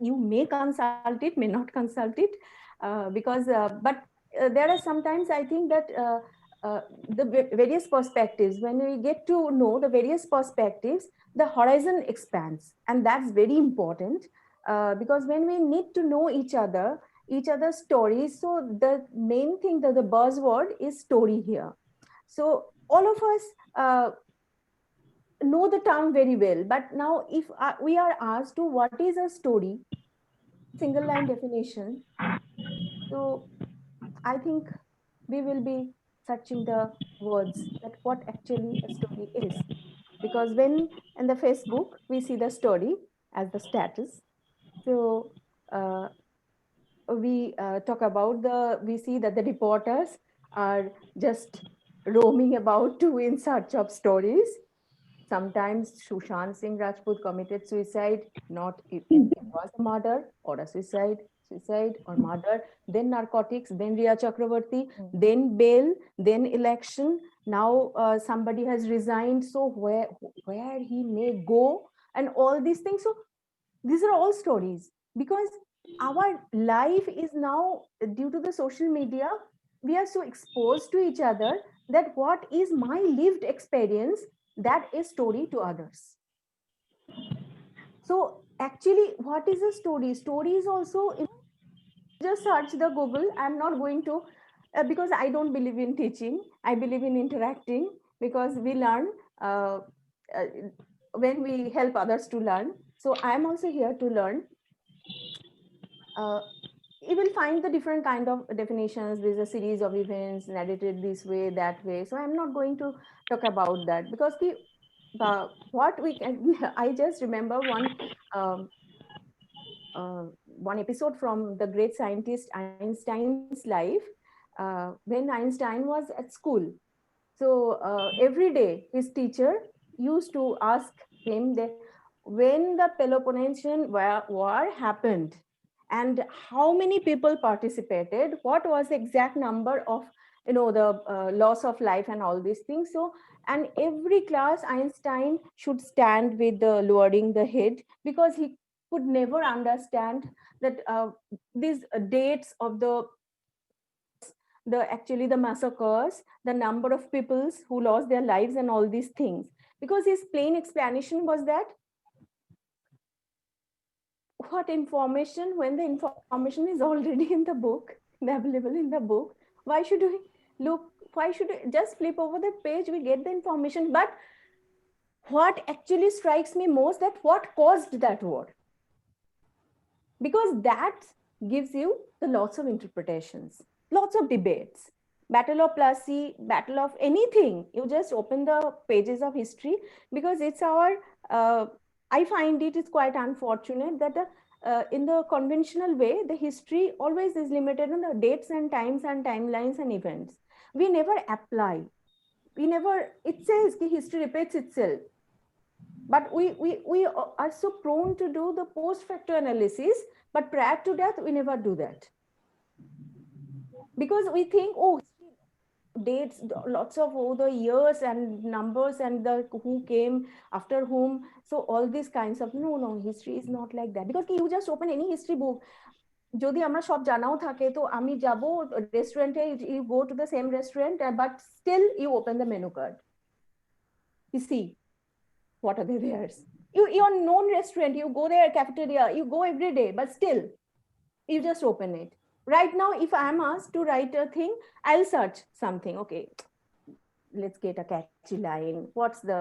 you may consult it, may not consult it, because but there are sometimes I think that the various perspectives, when we get to know the various perspectives, the horizon expands, and that's very important, because when we need to know each other's stories, so the main thing, that the buzzword is story here. So all of us know the term very well, but now if we are asked to what is a story, single line definition, so I think we will be searching the words that what actually a story is. Because when in the Facebook we see the story as the status, so uh, we talk about we see that the reporters are just roaming about to in search of stories. Sometimes Sushant Singh Rajput committed suicide, not it was a murder or a suicide or murder, then narcotics, then Riya Chakravarti, then bail, then election. Now somebody has resigned, so where he may go, and all these things. So these are all stories, because our life is now, due to the social media, we are so exposed to each other, that what is my lived experience, that is story to others. So actually, what is a story? Story is also, if you just search the Google, I'm not going to, because I don't believe in teaching, I believe in interacting, because we learn uh, uh, when we help others to learn. So I'm also here to learn. uh, you will find the different kind of definitions. There's a series of events narrated this way, that way, so I'm not going to talk about that, because what we can I just remember um, one episode from the great scientist Einstein's life, when Einstein was at school. So every day his teacher used to ask him that when the Peloponnesian war happened, and how many people participated, what was the exact number of, the loss of life and all these things. So, and every class Einstein should stand with the lowering the head, because he could never understand that these dates of the actually the massacres, the number of peoples who lost their lives and all these things. Because his plain explanation was that, what information, when the information is already in the book, available in the book, why should we look, why should we just flip over the page, we get the information. But what actually strikes me most, that what caused that war, because that gives you the lots of interpretations, lots of debates. Battle of Plassey, battle of anything, you just open the pages of history, because it's our uh, I find it is quite unfortunate that in the conventional way, the history always is limited on the dates and times and timelines and events. We never apply, we never, it says history repeats itself, but we are so prone to do the post facto analysis, but prior to that we never do that, because we think, oh, dates, lots of the years and numbers and the who came after whom, so all these kinds of, no, history is not like that. Because you just open any history book, যদি আমরা সব জানাও থাকে, তো আমি যাব রেস্টুরেন্টে, you go to the same restaurant, but still you open the menu card, you see what are the theirs. Your known restaurant, you go there, cafeteria, you go every day, but still you just open it. Right now, if I'm asked to write a thing, I'll search something. Okay, let's get a catchy line. What's the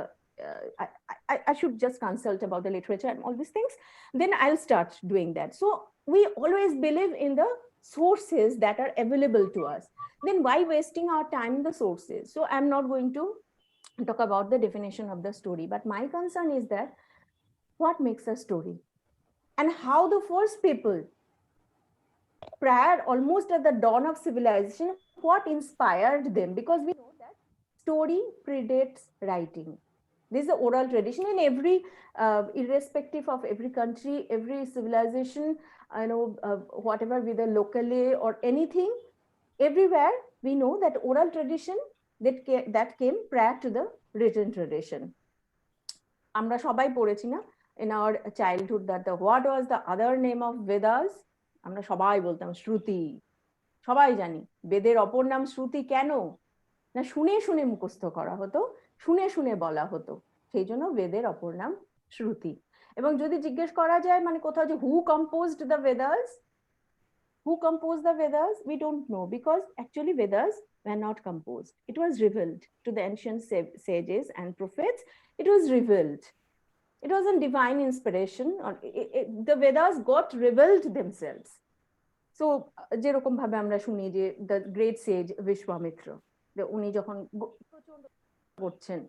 I should just consult about the literature and all these things. Then I'll start doing that. So we always believe in the sources that are available to us. Then why wasting our time in the sources? So I'm not going to talk about the definition of the story, but my concern is that what makes a story, and how the first people, prior, almost at the dawn of civilization, what inspired them, because we know that story predates writing. This is the oral tradition in every irrespective of every country, every civilization, whatever, whether locally or anything, everywhere we know that oral tradition that came prior to the written tradition. আমরা সবাই পড়েছি না, in our childhood that what was the other name of Vedas? আমরা সবাই বলতাম শ্রুতি, সবাই জানি বেদের অপর নাম শ্রুতি। কেন না শুনে শুনে মুখস্থ করা হতো, শুনে শুনে বলা হতো, সেই জন্য বেদের অপর নাম শ্রুতি। এবং যদি জিজ্ঞেস করা যায় মানে কোথাও যে who composed the Vedas, who composed the Vedas, we don't know, because actually Vedas were not composed. It was revealed to the ancient sages and prophets. It was revealed. It wasn't divine inspiration, or the Vedas got revealed themselves. So যেরকম ভাবে আমরা শুনি যে the great sage Vishwamitra, উনি যখন প্রচন্ড করছেন,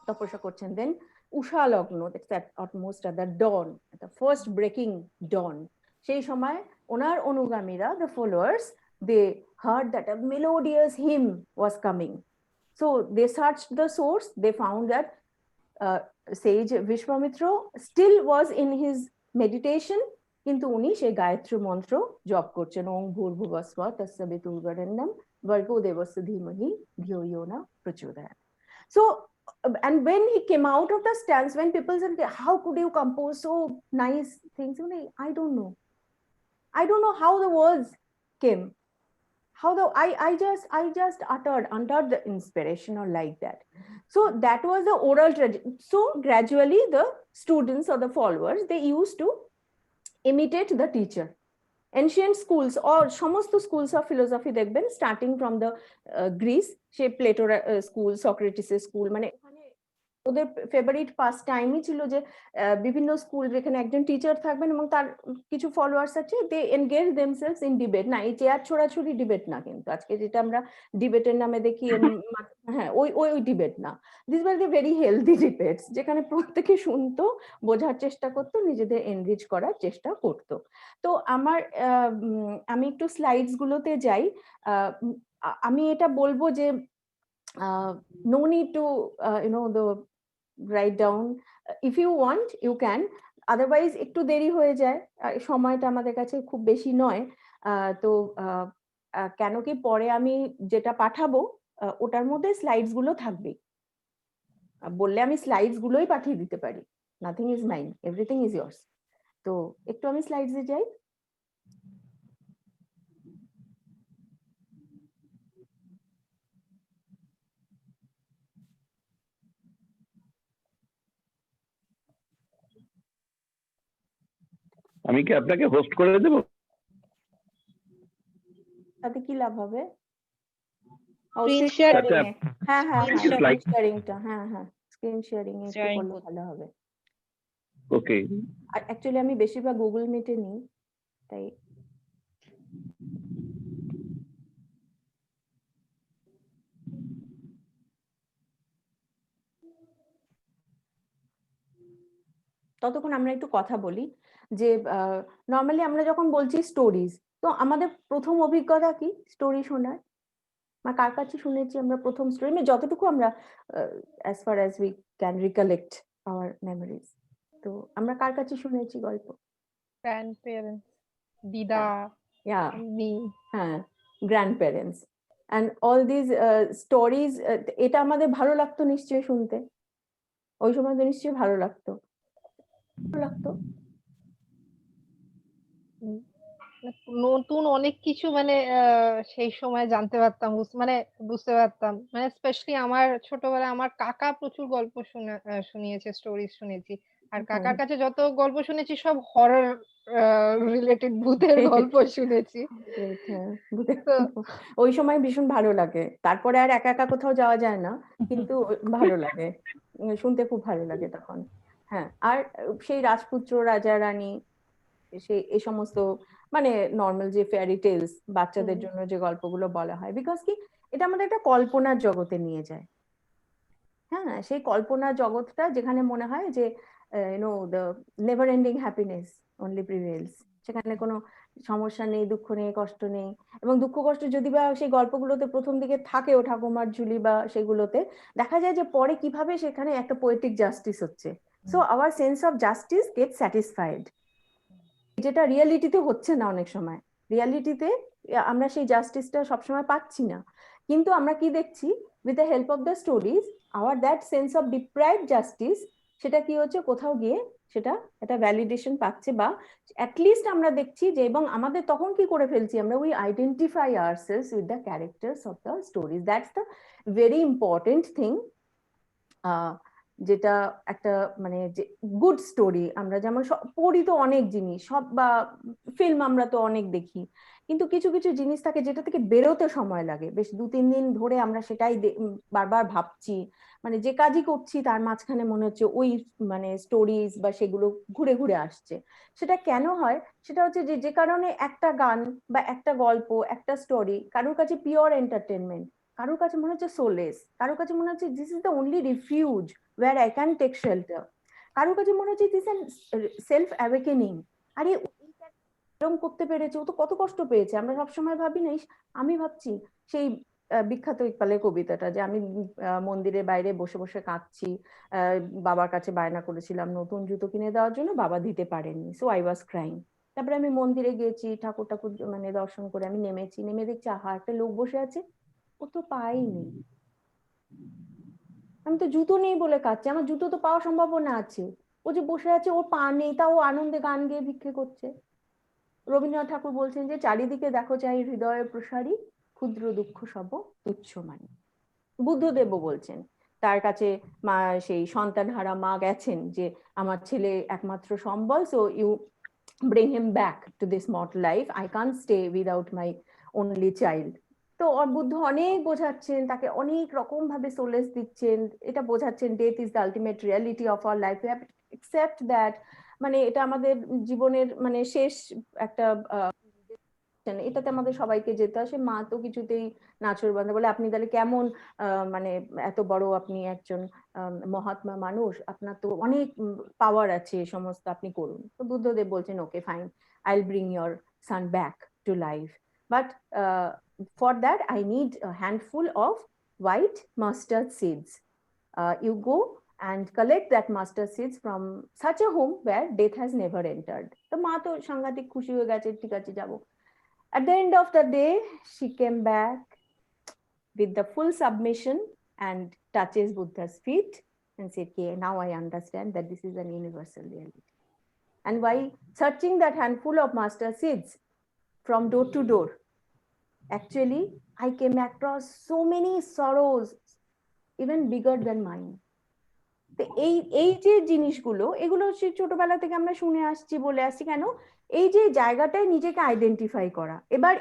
তপস্যা করছেন, then উষা লগ্ন, that's at utmost at the dawn, at the first breaking dawn, সেই সময় ওনার অনুগামীরা, the followers, they heard that a melodious hymn was coming. So they searched the source. They found that sage Vishwamitra still was in his meditation, কিন্তু উনি সেই গায়ত্রী মন্ত্র জপ করছেন, ওং ভূর্ভুবস্বঃ তস্য বিতুর্বরেণ্যং ভর্গো দেবস্য ধীমহি ধিয়ো ইয়ো ন প্রচোদয়াৎ. So, and when he came out of the stance, when people said, how could you compose so nice things? I don't know. I don't know how the words came. How the I just uttered the inspiration or like that. So that was the oral tradition. So gradually the students or the followers, they used to imitate the teacher. Ancient schools or সমস্ত schools of philosophy দেখবেন, starting from the Greece, সে প্লেটোর school, সক্রেটিসের school, মানে ওদের favourite pass টাইমই ছিল যে বিভিন্ন স্কুল যেখানে একজন টিচার থাকবেন এবং তার কিছু ফলোয়ার্স আছে, দে এনগেজ দেমসেলস ইন ডিবেট। না, এই চেয়ার ছোড়াছুড়ি ডিবেট না, কিন্তু আজকে যেটা আমরা ডিবেটের নামে দেখি, হ্যাঁ ওই ওই ডিবেট না, this were the very healthy debates, যেখানে প্রত্যেকে শুনতো, বোঝার চেষ্টা করতো, নিজেদের এনরিচ করার চেষ্টা করতো। তো আমি একটু স্লাইডস গুলোতে যাই। আমি এটা বলবো যে no need to the write down. If you want you can, otherwise একটু দেরি হয়ে যায়, সময়টা আমাদের কাছে খুব বেশি নয়। তো কেন কি পরে আমি যেটা পাঠাবো ওটার মধ্যে স্লাইডস গুলো থাকবে, বললে আমি স্লাইডস গুলোই পাঠিয়ে দিতে পারি, nothing is mine, everything is years. তো একটু আমি স্লাইডসে যাই। আমি কি আপনাকে হোস্ট করে দেব? তাতে কি লাভ হবে? স্ক্রিন শেয়ারিং, হ্যাঁ স্ক্রিন শেয়ারিংটা, হ্যাঁ স্ক্রিন শেয়ারিং এ করলে ভালো হবে। ওকে, অ্যাকচুয়ালি আমি বেশিরভাগ গুগল মিটে নিই, তাই ততক্ষণ আমরা একটু কথা বলি যে নর্মালি আমরা যখন বলছি স্টোরিজ, তো আমাদের প্রথম অভিজ্ঞতা কি স্টোরি শোনার? মানে কার কাছে শুনেছি আমরা প্রথম স্টোরি, মানে যতটুকু আমরা as far as we can recollect our memories, তো আমরা কার কাছে শুনেছি গল্প? grandparents, দিদা, মি, হ্যাঁ grandparents and all these stories. এটা আমাদের ভালো লাগতো নিশ্চয়ই শুনতে, ওই সময় তো নিশ্চয়ই ভালো লাগতো। নতুন অনেক কিছু মানে সেই সময় জানতে পারতাম, মানে বুঝতে পারতাম। মানে স্পেশালি আমার ছোটবেলায় আমার কাকা প্রচুর গল্প শুনিয়েছে, স্টোরি শুনেছি। আর কাকার কাছে যত গল্প শুনেছি সব হরর রিলেটেড, ভূতের গল্প শুনেছি। ওই সময় ভীষণ ভালো লাগে, তারপরে আর একা একা কোথাও যাওয়া যায় না, কিন্তু ভালো লাগে, শুনতে খুব ভালো লাগে তখন। হ্যাঁ, আর সেই রাজপুত্র রাজা রানী, সেই এই সমস্ত মানে নর্মাল যে ফেয়ারি টেলস, বাচ্চাদের জন্য যে গল্পগুলো বলা হয়, বিকজ কি এটা আমাদের একটা কল্পনার জগতে নিয়ে যায়। হ্যাঁ, সেই কল্পনার জগৎটা যেখানে মনে হয় যে the never ending happiness only prevails, সেখানে কোনো সমস্যা নেই, দুঃখ নেই, কষ্ট নেই। এবং দুঃখ কষ্ট যদি বা সেই গল্পগুলোতে প্রথম দিকে থাকেও, ঠাকুমার ঝুলি বা সেগুলোতে, দেখা যায় যে পরে কিভাবে সেখানে একটা পোয়েটিক জাস্টিস হচ্ছে। So our sense of justice get satisfied, যেটা রিয়ালিটিতে হচ্ছে না। অনেক সময় রিয়ালিটিতে আমরা সেই জাস্টিসটা সবসময় পাচ্ছি না, কিন্তু আমরা কি দেখছি, with the help of the stories, our that sense of deprived justice, সেটা কি হচ্ছে, কোথাও গিয়ে সেটা একটা ভ্যালিডেশন পাচ্ছে, বা অ্যাটলিস্ট আমরা দেখছি যে, এবং আমাদের তখন কি করে ফেলছি আমরা, we identify ourselves with the characters of the stories. That's the very important thing, যেটা একটা মানে যে গুড স্টোরি। আমরা যেমন পড়ি তো অনেক জিনিস, সব বা ফিল্ম আমরা তো অনেক দেখি, কিন্তু কিছু কিছু জিনিস থাকে যেটা থেকে বেরোতে সময় লাগে, বেশ 2-3 দিন ধরে আমরা সেটাই বারবার ভাবছি, মানে যে কাজই করছি তার মাঝখানে মনে হচ্ছে ওই মানে স্টোরিজ বা সেগুলো ঘুরে ঘুরে আসছে। সেটা কেন হয়? সেটা হচ্ছে যে যে কারণে একটা গান বা একটা গল্প, একটা স্টোরি কারোর কাছে পিওর এন্টারটেনমেন্ট, কারোর কাছে মনে হচ্ছে সোলেস, কারোর কাছে মনে হচ্ছে this is the only refuse where I can take shelter, কারোর কাছে মনে হচ্ছে দিস সেলফ অ্যাওয়েকেনিং। আরে এরকম করতে পেরেছে, ও তো কত কষ্ট পেয়েছে। আমরা সবসময় ভাবি না, আমি ভাবছি সেই বিখ্যাত ইকবালের কবিতাটা, যে আমি মন্দিরের বাইরে বসে বসে কাঁদছি, বাবার কাছে বায়না করেছিলাম নতুন জুতো কিনে দেওয়ার জন্য, বাবা দিতে পারেননি, সো আই ওয়াজ ক্রাইং। তারপরে আমি মন্দিরে গিয়েছি, ঠাকুর ঠাকুর মানে দর্শন করে আমি নেমেছি, নেমে দেখছি আহা একটা লোক বসে আছে, ও তো পাইনি, আমি তো জুতো নেই বলে কাঁদছি, আমার জুতো তো পাওয়ার সম্ভাবনা আছে, ও যে বসে আছে ওর পা নেই, তা ও আনন্দে গান গেয়ে ভিক্ষে করছে। রবীন্দ্রনাথ ঠাকুর বলছেন যে চারিদিকে দেখো চাই হৃদয়ের প্রসারী, ক্ষুদ্র দুঃখ সব তুচ্ছ মানি। বুদ্ধদেবও বলছেন, তার কাছে মা সেই সন্তানহারা মা গেছেন যে আমার ছেলে একমাত্র সম্বল, so you bring him back to this mortal life, I can't stay without my only child. তো বুদ্ধ অনেক বোঝাচ্ছেন তাকে, অনেক রকম ভাবে সোলেস দিচ্ছেন, এটা বোঝাচ্ছেন death is the ultimate reality of our life, we have accept that, মানে এটা আমাদের জীবনের মানে শেষ একটা, এটাতে আমাদের সবাইকে যেতে আসে। মা তো কিছুতেই নাচর বান্ধা বলে, আপনি তাহলে কেমন মানে এত বড় আপনি একজন মহাত্মা মানুষ, আপনার তো অনেক পাওয়ার আছে, সমস্ত আপনি করুন। তো বুদ্ধদেব বলছেন okay fine, I will bring your son back to life, but for that I need a handful of white mustard seeds. You go and collect that mustard seeds from such a home where death has never entered. তো মা তো সাংঘাতিক খুশি হয়ে গেছে, ঠিক আছে যাবো। At the end of the day, she came back with the full submission and touches Buddha's feet and said, okay, now I understand that this is an universal reality. And while searching that handful of mustard seeds from door to door, actually, I came across so many sorrows, even bigger than mine. তো এই যে জিনিসগুলো, এগুলো ছোটবেলা থেকে আমরা শুনে আসছি, বলে আসছি, কেন এই যে জায়গাটায় নিজেকে আইডেন্টিফাই করা। এবার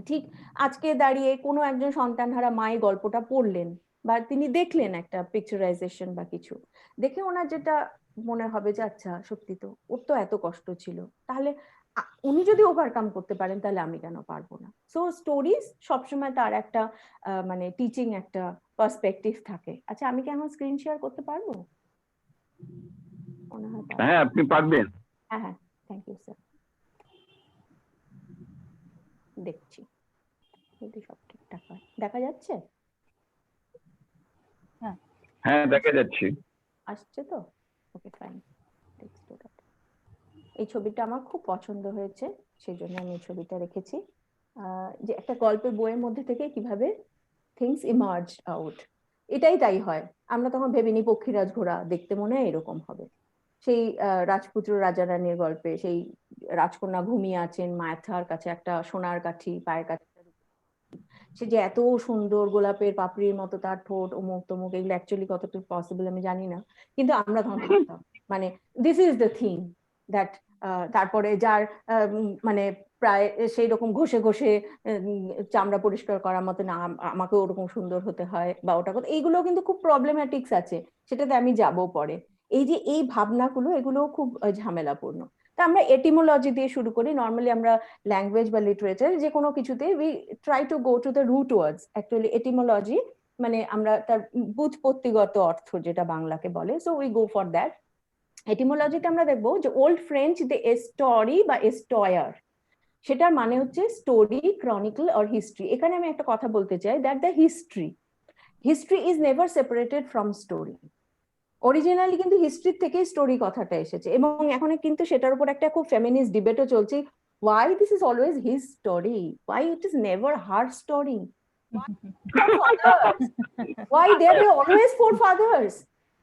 ঠিক আজকে দাঁড়িয়ে কোনো একজন সন্তানহারা মায়ের গল্পটা পড়লেন বা তিনি দেখলেন একটা পিকচারাইজেশন বা কিছু দেখে, ওনার যেটা মনে হবে যে আচ্ছা সত্যি তো ওর তো এত কষ্ট ছিল, তাহলে উনি যদি ওভারকাম করতে পারেন তাহলে আমি কেন পারবো না। সো স্টোরিজ সবসময় তার একটা মানে টিচিং একটা পার্সপেক্টিভ থাকে। আচ্ছা আমি কি এখন স্ক্রিন শেয়ার করতে পারবো? মনে হয় হ্যাঁ আপনি পারবেন। হ্যাঁ হ্যাঁ, থ্যাংক ইউ স্যার। দেখছি যদি সব ঠিকঠাক হয়। দেখা যাচ্ছে? হ্যাঁ দেখা যাচ্ছে। আসছে তো? Okay fine. এই ছবিটা আমার খুব পছন্দ হয়েছে, সেই জন্য আমি এই ছবিটা রেখেছি। যে একটা গল্পের বইয়ের মধ্যে থেকে কিভাবে থিংস ইমার্জ আউট, এটাই তাই হয়। আমরা তখন ভেবিনি পক্ষীরাজ ঘোড়া দেখতে মনে হয় এরকম হবে। সেই রাজপুত্র রাজা রানীর গল্পে সেই রাজকন্যা ঘুমিয়ে আছেন, মাথার কাছে একটা সোনার কাঠি, পায়ের কাছে সে যে এত সুন্দর, গোলাপের পাপড়ির মতো তার ঠোঁট, অমুক তমুক, এগুলো অ্যাকচুয়ালি কতটুকু পসিবল আমি জানি না, কিন্তু আমরা তখন ভাবতাম মানে this is the thing that. তারপরে যার মানে প্রায় সেই রকম ঘষে ঘষে চামড়া পরিষ্কার করার মতো না, আমাকে ওরকম সুন্দর হতে হয় বা ওটা কথা, এইগুলো কিন্তু খুব প্রবলেম্যাটিক্স আছে, সেটাতে আমি যাব পরে। এই যে এই ভাবনাগুলো, এগুলো খুব ঝামেলাপূর্ণ। তা আমরা এটিমোলজি দিয়ে শুরু করি। নর্মালি আমরা ল্যাঙ্গুয়েজ বা লিটারেচার যে কোনো কিছুতে we try to go to the root words. Actually etymology মানে আমরা তার ব্যুৎপত্তিগত অর্থ যেটা বাংলাকে বলে, so we go for that. এটিমোলজিতে আমরা দেখবো যে ওল্ড ফ্রেঞ্চ দ্য এস্টরি বা এস্টয়ার, সেটার মানে হচ্ছে স্টোরি, ক্রনিকল অর হিস্ট্রি। এখানে আমি একটা কথা বলতে চাই, that the history is never separated from story. Originally কিন্তু হিস্ট্রি থেকেই স্টোরি কথাটা এসেছে, এবং এখন কিন্তু সেটার উপর একটা খুব ফেমিনিস্ট ডিবেটও চলছে, why this is always his story, why it is never her story, why they were always forefathers,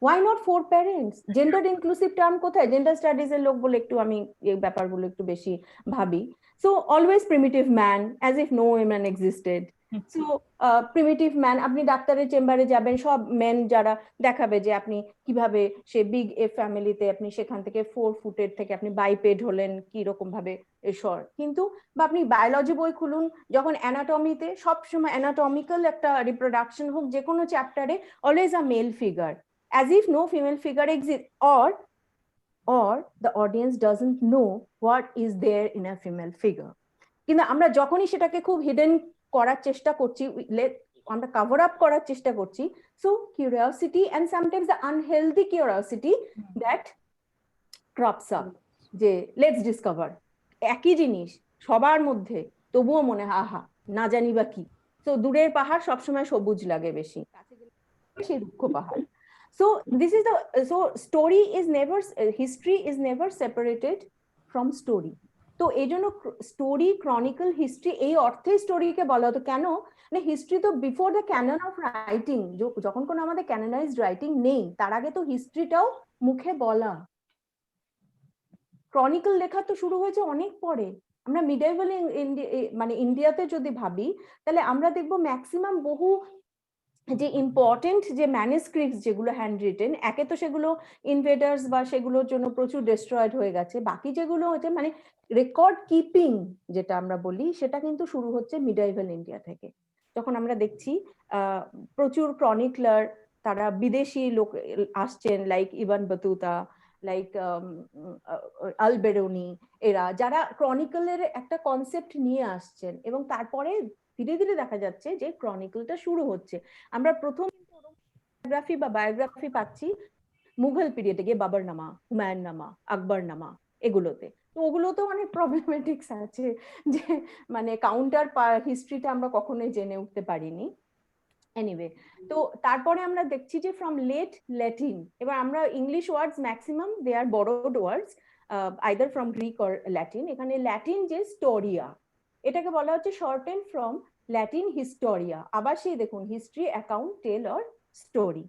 Why not 4 parents? Gender inclusive term কোথায়? Gender studies এর লোক বলে একটু আমি এই ব্যাপারগুলো একটু বেশি ভাবি। So always primitive man, as if no women existed. So primitive man, আপনি ডাক্তারের চেম্বারে যাবেন, সব মেন যারা দেখাবে যে আপনি কিভাবে সে বিগ এ ফ্যামিলিতে আপনি সেখান থেকে 4 ফুটের থেকে আপনি বাইপেড হলেন কি রকম ভাবে এসর। কিন্তু বা আপনি বায়োলজি বই খুলুন, যখন অ্যানাটমিতে সবসময় অ্যানাটমিক্যাল একটা রিপ্রোডাকশন হোক যে কোনো চ্যাপ্টারে always a male figure, as if no female figure exists, or the audience doesn't know what is there in a female figure. কিন্তু আমরা যখনই সেটাকে খুব হিডেন করার চেষ্টা করছি, আমরা কভার আপ করার চেষ্টা করছি, so curiosity and sometimes the unhealthy curiosity that crops up, যে লেটস ডিসকভার একই জিনিস সবার মধ্যে, তবুও মনে হয় আহা না জানি বা কি। তো দূরের পাহাড় সবসময় সবুজ লাগে বেশি, কাছে গেলে সেই রুক্ষ পাহাড়। So this is the story is never, history is never separated from story. তো এই জন্য স্টোরি, ক্রনিকল, হিস্ট্রি এই অর্থে স্টোরিকে বলা হতো। কেন না, হিস্ট্রি তো before the canon of writing, যখন কোনো আমাদের ক্যানোনাইজড রাইটিং নেই তার আগে তো হিস্ট্রিটাও মুখে বলা। ক্রনিকল লেখা তো শুরু হয়েছে অনেক পরে। আমরা মিডেভেল মানে ইন্ডিয়াতে যদি ভাবি তাহলে আমরা দেখবো ম্যাক্সিমাম বহু যে ইম্পর্টেন্ট যে ম্যানুস্ক্রিপ্টস যেগুলো হ্যান্ড রিটেন, একে তো সেগুলো ইনভেডার্স বা সেগুলোর জন্য প্রচুর ডিস্ট্রয়েড হয়ে গেছে, বাকি যেগুলো হচ্ছে মানে রেকর্ড কিপিং যেটা আমরা বলি সেটা কিন্তু শুরু হচ্ছে মিডাইভাল ইন্ডিয়া থেকে। যখন আমরা দেখছি প্রচুর ক্রনিকলার তারা বিদেশি লোক আসছেন, লাইক ইভান বাতুতা, লাইক আল বেরুনি, এরা যারা ক্রনিকলের একটা কনসেপ্ট নিয়ে আসছেন, এবং তারপরে ধীরে ধীরে দেখা যাচ্ছে যে ক্রনিকলটা শুরু হচ্ছে। আমরা প্রথম বায়োগ্রাফি বা বায়োগ্রাফি পাচ্ছি মুঘল পিরিয়ডে গিয়ে, বাবরনামা, হুমায়ুননামা, আকবরনামা, এগুলোতে। তো ওগুলোতেও অনেক প্রবলেমেটিক্স আছে, যে মানে কাউন্টার হিস্ট্রিটা আমরা কখনোই জেনে উঠতে পারিনি। এনিওয়ে, তো তারপরে আমরা দেখছি যে ফ্রম লেট ল্যাটিন, এবার আমরা English words maximum they are borrowed words either from Greek or Latin. এখানে ল্যাটিন যে স্টোরিয়া, এটাকে বলা হচ্ছে শর্টেন ফ্রম ল্যাটিন হিস্টোরিয়া। আবার সেই দেখুন history, account, tell or story.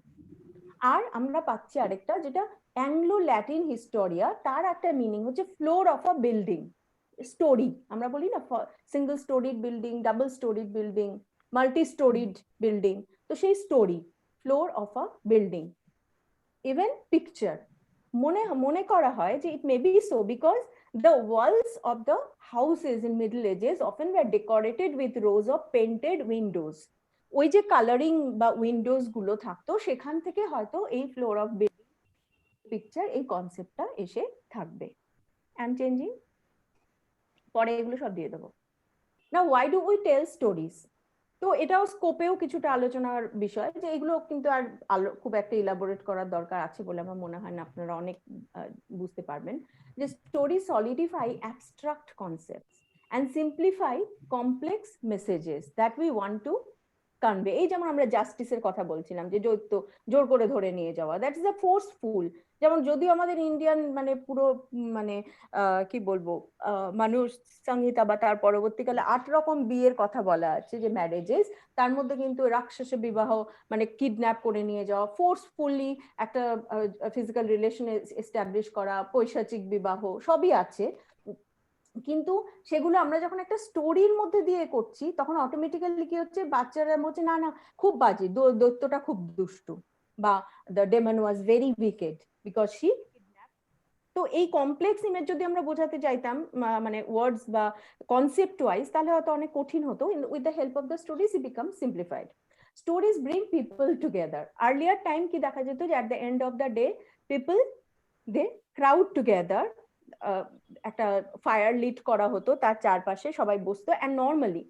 আর আমরা পাচ্ছি আরেকটা যেটা অ্যাংলো ল্যাটিন হিস্টোরিয়া, তার একটা মিনিং হচ্ছে floor of a building. Storey আমরা বলি না, single storeyed building, double storeyed building, multi storeyed building, তো সেই storey, floor of a building. Even picture, মনে করা হয় যে it may be so because the walls of the houses in Middle Ages often were decorated with rows of painted windows. ওই যে colouring বা Windows গুলো থাকতো, সেখান থেকে হয়তো এই ফ্লোর অফ বিল্ডিং পিকচার এই কনসেপ্টটা এসে থাকবে। অ্যান্ড চেঞ্জিং, পরে এগুলো সব দিয়ে দেবো। Now why do we tell stories? তো এটাও স্কোপেও কিছুটা আলোচনার বিষয়, যে এগুলো কিন্তু আর খুব একটা ইলাবোরেট করার দরকার আছে বলে আমার মনে হয় না, আপনারা অনেক বুঝতে পারবেন যে story solidify abstract concepts and simplify complex messages that we want to convey. এই যেমন আমরা জাস্টিসের কথা বলছিলাম, যে দৈত্য জোর করে ধরে নিয়ে যাওয়া, দ্যাট ইজ আ ফোর্সফুল। যেমন যদিও আমাদের ইন্ডিয়ান মানে পুরো মানে কি বলবো মানুষ সংহিতা বা তার পরবর্তীকালে 8 রকম বিয়ের কথা বলা আছে যে ম্যারেজেস, তার মধ্যে কিন্তু রাক্ষস বিবাহ মানে কিডন্যাপ করে নিয়ে যাওয়া, ফোর্সফুলি একটা ফিজিক্যাল রিলেশন এস্টাবলিশ করা, পৈশাচিক বিবাহ সবই আছে। কিন্তু সেগুলো আমরা যখন একটা স্টোরির মধ্যে দিয়ে করছি তখন অটোমেটিক্যালি কি হচ্ছে, বাচ্চারা বলছে না না খুব বাজে, দৈত্যটা খুব দুষ্টু, বা the demon was very wicked because she. তো এই কমপ্লেক্স ইমেজ যদি আমরা বোঝাতে চাইতাম মানে ওয়ার্ডস বা কনসেপ্ট ওয়াইজ, তাহলে হয়তো অনেক কঠিন হতো। With the help of the stories it became simplified. Stories bring people together. Earlier time কি দেখা যেত যে at the end of the day people they crowd together, একটা ফায়ার লিড করা হতো, তার চারপাশে সবাই বসতো, অ্যান্ড নর্মালি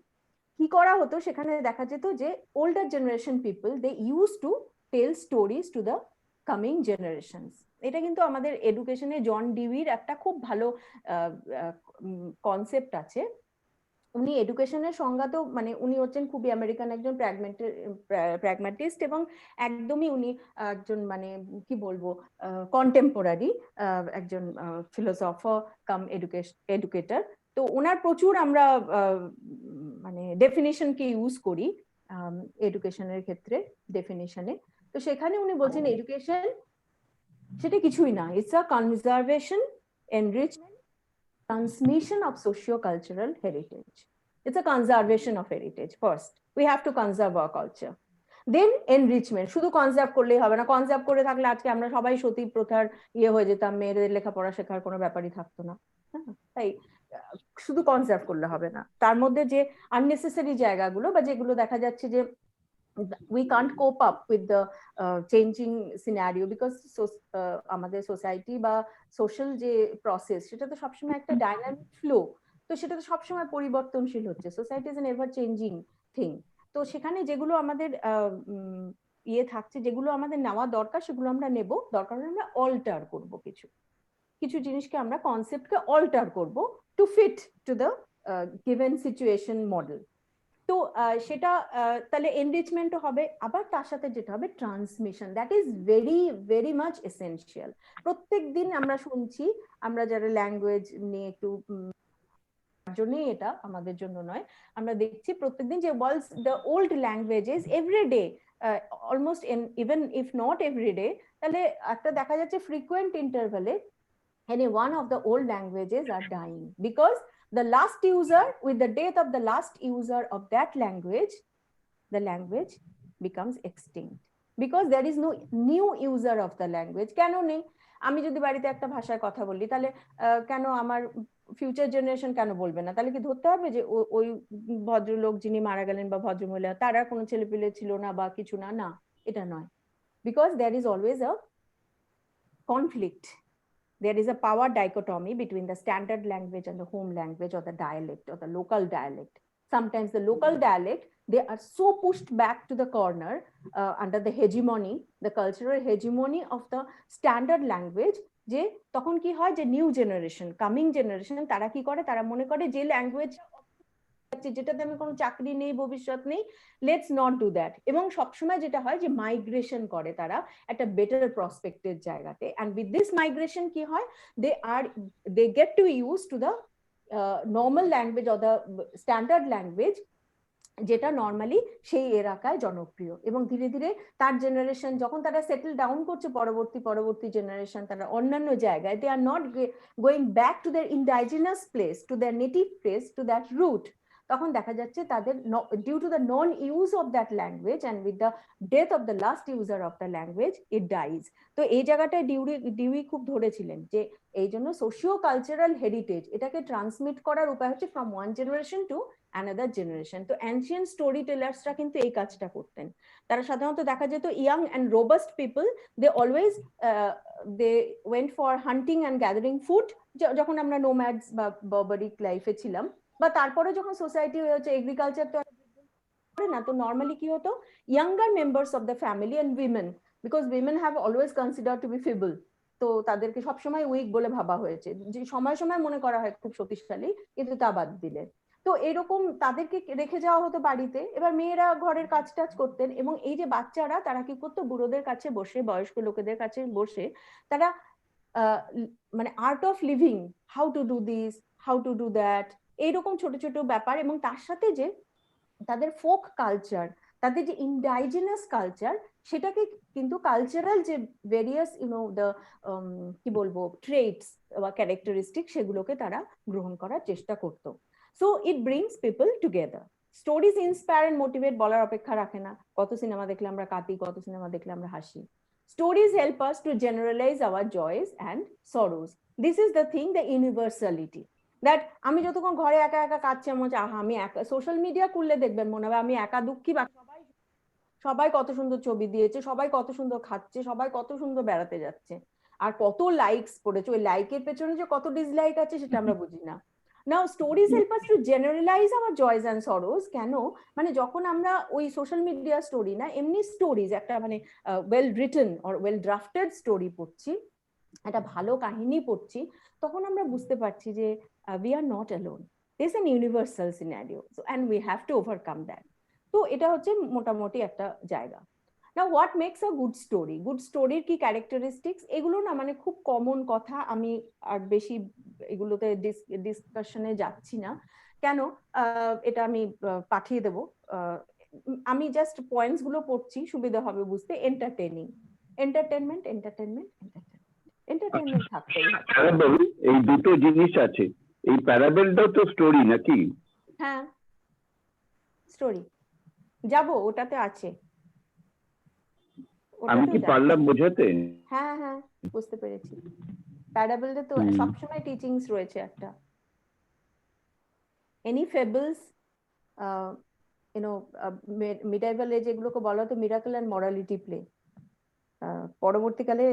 কি করা হতো সেখানে দেখা যেত যে older generation people they use to tell stories to the coming generations. এটা কিন্তু আমাদের এডুকেশনে জন ডিউইর একটা খুব ভালো কনসেপ্ট আছে। উনি এডুকেশনের সংজ্ঞা তো মানে উনি হচ্ছেন খুবই আমেরিকান একজন প্র্যাগম্যাটিস্ট, এবং একদমই উনি একজন মানে কি বলবো কন্টেম্পোরারি একজন ফিলোসফার কাম এডুকেটর। তো ওনার প্রচুর আমরা মানে ডেফিনিশনকে ইউজ করি এডুকেশনের ক্ষেত্রে ডেফিনিশনে। তো সেখানে উনি বলছেন এডুকেশন সেটা কিছুই না, it's a conservation, enrichment, transmission of socio-cultural heritage. It's a conservation of heritage. First, we have to conserve our culture. Then enrichment. শুধু কনজার্ভ করলেই হবে না, কনজার্ভ করে থাকলে আজকে আমরা সবাই সতী প্রথার হয়ে যেতাম, মেয়েদের লেখাপড়া শেখার কোনো ব্যাপারই থাকতো না। তাই শুধু কনজার্ভ করলে হবে না, তার মধ্যে যে আননেসেসারি জায়গাগুলো বা যেগুলো দেখা যাচ্ছে যে we can't cope up with the changing scenario because আমাদের সোসাইটি বা সোশ্যাল যে প্রসেস সেটা তো সবসময় একটা ডাইনামিক ফ্লো, তো সেটা তো সবসময় পরিবর্তনশীল হচ্ছে, society is an ever changing thing. তো সেখানে যেগুলো আমাদের থাকছে, যেগুলো আমাদের নেওয়া দরকার সেগুলো আমরা নেব, দরকার হলে আমরা অল্টার করব, কিছু কিছু জিনিসকে আমরা কনসেপ্টকে অল্টার করব to fit to the given situation model. তো সেটা তাহলে এনরিচমেন্টও হবে, আবার তার সাথে যেটা হবে transmission, that is very very much essential. প্রত্যেক দিন আমরা শুনছি, আমরা যারা ল্যাঙ্গুয়েজ নিয়ে একটু জন্যই এটা আমাদের জন্য নয়, আমরা দেখছি প্রত্যেকদিন যে worlds the old languages every day, almost even if not every day, তাহলে একটা দেখা যাচ্ছে ফ্রিকুয়েন্ট ইন্টারভ্যালে any one of the old languages are dying because the last user, with the death of the last user of that language, the language becomes extinct because there is no new user of the language. কেন নেই? আমি যদি বাড়িতে একটা ভাষায় কথা বলি, তাহলে কেন আমার ফিউচার জেনারেশন কেন বলবে না? তাহলে কি ধরতে হবে যে ওই ভদ্রলোক যিনি মারা গেলেন বা ভদ্রমহিলা, তারা কোনো ছেলেপিলে ছিল না বা কিছু না? না, এটা নয়, because there is always a conflict. There is a power dichotomy between the standard language and the home language or the dialect or the local dialect. Sometimes the local dialect, they are so pushed back to the corner under the hegemony, the cultural hegemony of the standard language, যে তখন কি হয় যে new generation, coming generation, তারা কি করে, তারা মনে করে যে ল্যাঙ্গুয়েজ যেটাতে আমি কোনো চাকরি নেই, ভবিষ্যৎ নেই, লেটস নট ডু দ্যাট। এবং সবসময় যেটা হয় যে মাইগ্রেশন করে তারা একটা বেটার প্রসপেক্টের জায়গাতে, অ্যান্ড উইথ দিস মাইগ্রেশন কি হয়, they get to use to the normal language or the standard language, যেটা নর্মালি সেই এলাকায় জনপ্রিয়। এবং ধীরে ধীরে তার জেনারেশন যখন তারা সেটেল ডাউন করছে, পরবর্তী জেনারেশন তারা অন্যান্য জায়গায়, they are not going back to their indigenous place, to their native place, to that root, তখন দেখা যাচ্ছে তাদের due to the non use of that language and with the death of the last user of the language, it dies. তো এই জায়গাটায় Dewey খুব ধরেছিলেন যে এই জন্য সোশিও কালচারাল হেরিটেজ, এটাকে ট্রান্সমিট করার উপায় হচ্ছে from one generation to another generation. তো অ্যানশিয়েন্ট স্টোরি টেলার্সরা কিন্তু এই কাজটা করতেন। তারা সাধারণত দেখা যেত young and robust people, they always they went for hunting and gathering food, যখন আমরা নোম্যাডস বা বার্বারিক লাইফে ছিলাম, বা তারপরে যখন সোসাইটি হয়েছে এগ্রিকালচার তো না, তো নর্মালি কি হতো, younger members of the family and women, because women have always consider to be feeble, তো তাদেরকে সবসময় উইক বলে ভাবা হয়েছে, যে সময় সময় মনে করা হয় খুব শক্তিশালী, কিন্তু তা বাদ দিলে। তো এরকম তাদেরকে রেখে যাওয়া হতো বাড়িতে, এবার মেয়েরা ঘরের কাজ টাজ করতেন, এবং এই যে বাচ্চারা তারা কি করতো, বুড়োদের কাছে বসে, বয়স্ক লোকেদের কাছে বসে তারা মানে art of living, how to do this, how to do that, এইরকম ছোট ছোট ব্যাপার, এবং তার সাথে যে তাদের ফোক কালচার, তাদের যে ইন্ডাইজিনাস কালচার, সেটাকে কিন্তু কালচারাল যে ভেরিয়াস দ্য কি বলবো ট্রেটস বা ক্যারেক্টারিস্টিক, সেগুলোকে তারা গ্রহণ করার চেষ্টা করতো। So it brings people together. Stories inspire and motivate বলার অপেক্ষা রাখে না, কত সিনেমা দেখলে আমরা কাঁদি, কত সিনেমা দেখলে আমরা হাসি। Stories help us to generalize our joys and sorrows. This is the thing, the universality. That আমি যতক্ষণ ঘরে একা একা কাঁদছি, আমার আমি একা, সোশ্যাল মিডিয়া খুললে দেখবেন মনে হবে আমি একা দুঃখী, বা সবাই কত সুন্দর ছবি দিয়েছে, সবাই কত সুন্দর খাচ্ছে, সবাই কত সুন্দর বেড়াতে যাচ্ছে, আর কত লাইকস পড়েছে, ওই লাইকের পেছনে যে কত ডিসলাইক আছে সেটা আমরা বুঝি না। Now stories help us to generalise our joys and sorrows. কেন? মানে যখন আমরা ওই সোশ্যাল মিডিয়া স্টোরি না, এমনি স্টোরিজ, একটা মানে well written or well drafted story পড়ছি, একটা ভালো কাহিনী পড়ছি, তখন আমরা বুঝতে পারছি যে we are not alone. There's an universal scenario, so and we have to overcome that. তো এটা হচ্ছে মোটামুটি একটা জায়গা। Now what makes a good story? Good story কি ক্যারেক্টারিস্টিক্স, এগুলো না মানে খুব কমন কথা, আমি আর বেশি এগুলোতে ডিসকাশনে যাচ্ছি না। কেন? এটা আমি পাঠিয়ে দেব, আমি জাস্ট পয়েন্টস গুলো পড়ছি, সুবিধা হবে বুঝতে। Entertaining, entertainment, entertainment, entertainment, entertainment থাকতেই হবে। প্যারাবেল, এই দুটো জিনিস আছে। এই প্যারাবেলটাও তো স্টোরি নাকি? হ্যাঁ, স্টোরি যাবো, ওটাতে আছে। আমি কি পারলাম বোঝাতে? হ্যাঁ হ্যাঁ, বুঝতে পেরেছি। প্যারাবেলটা তো সবসময় টিচিংস রয়েছে একটা। এনি ফেবলস, মিডাইভাল এজ এগুলোকে বলা হতো মিরাকল অ্যান্ড মরালিটি প্লে। পরবর্তীকালে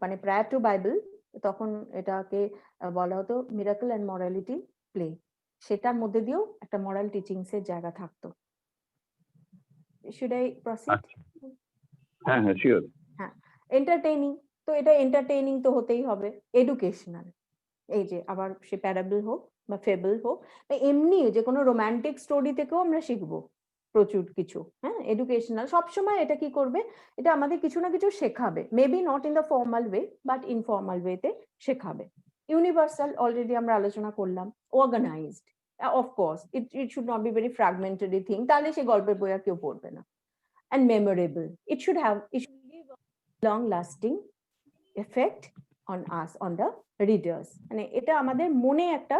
মানে প্রায়ার টু বাইবেল তখন এটাকে বলা হতো মিরাকল অ্যান্ড মরালিটি প্লে। সেটার মধ্যে দিয়েও একটা মরাল টিচিংস এর জায়গা থাকতো। Should I proceed? হ্যাঁ হ্যাঁ, শিওর। হ্যাঁ, এন্টারটেইনিং, তো এটা এন্টারটেইনিং তো হতেই হবে। এডুকেশনাল, এই যে আবার সে প্যারাবল হোক বা ফেবল হোক, এমনি যে কোনো রোমান্টিক স্টোরি থেকেও আমরা শিখবো প্রচুর কিছু। হ্যাঁ, এডুকেশনাল সবসময় এটা কি করবে, এটা আমাদের কিছু না কিছু শেখাবে। Maybe not in the formal way, but informal ওয়েতে শেখাবে। ইউনিভার্সাল অলরেডি আমরা আলোচনা করলাম। Organised, of course it should not be very fragmentary thing, তাহলে সে গল্পের বই আর কেউ পড়বে না। And memorable, it should leave a long lasting effect on us, on the readers. মানে এটা আমাদের মনে একটা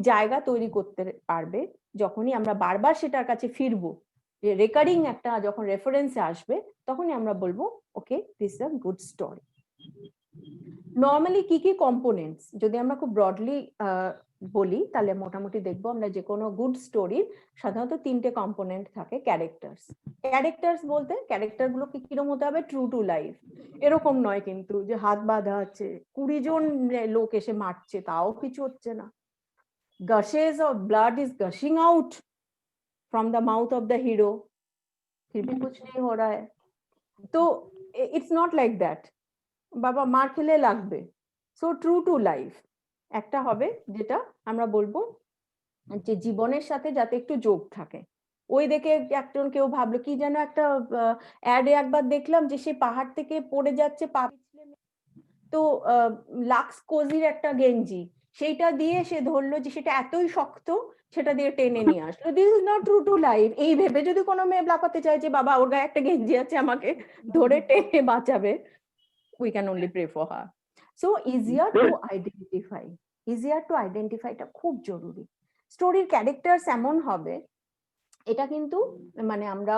জায়গা তৈরি করতে পারবে যখনই আমরা বারবার সেটার কাছে ফিরবো। রেকারিং একটা যখন রেফারেন্সে আসবে তখনই আমরা বলবো okay, this is a good story. Normally কি কি কম্পোনেন্টস যদি আমরা খুব ব্রডলি বলি, তাহলে মোটামুটি দেখবো আমরা যে কোনো গুড স্টোরির সাধারণত তিনটে কম্পোনেন্ট থাকে। ক্যারেক্টার্স বলতে ক্যারেক্টার গুলো কিরকম হতে হবে, ট্রু টু লাইফ। এরকম নয় কিন্তু যে হাত বাঁধা আছে, 20 জন লোক এসে মারছে তাও কিছু হচ্ছে না, gushes of blood is gushing out from the mouth of the hero, फिर भी कुछ नहीं हो रहा है। तो it's not like that, বাবা মার খেলে লাগবে। সো ট্রু টু লাইফ একটা হবে, যেটা আমরা বলবো যে জীবনের সাথে যাতে একটু যোগ থাকে। ওই দেখে একজন কেউ ভাবলো কি যেন একটা অ্যাডে একবার দেখলাম যে সে পাহাড় থেকে পড়ে যাচ্ছে, পা পিছলে, তো লাক্স কোজির একটা গেঞ্জি, সেইটা দিয়ে সে ধরলো যে সেটা এতই শক্ত, সেটা দিয়ে টেনে নিয়ে আসলো। This is not true to life. এই ভেবে যদি কোনো মেয়ে লাফাতে চায় যে বাবা ওর গায়ে একটা গেঞ্জি আছে, আমাকে ধরে টেনে বাঁচাবে, we can only pray for her. So easier to identify, এটা খুব জরুরি। স্টোরির ক্যারেক্টার্স এমন হবে, এটা কিন্তু মানে আমরা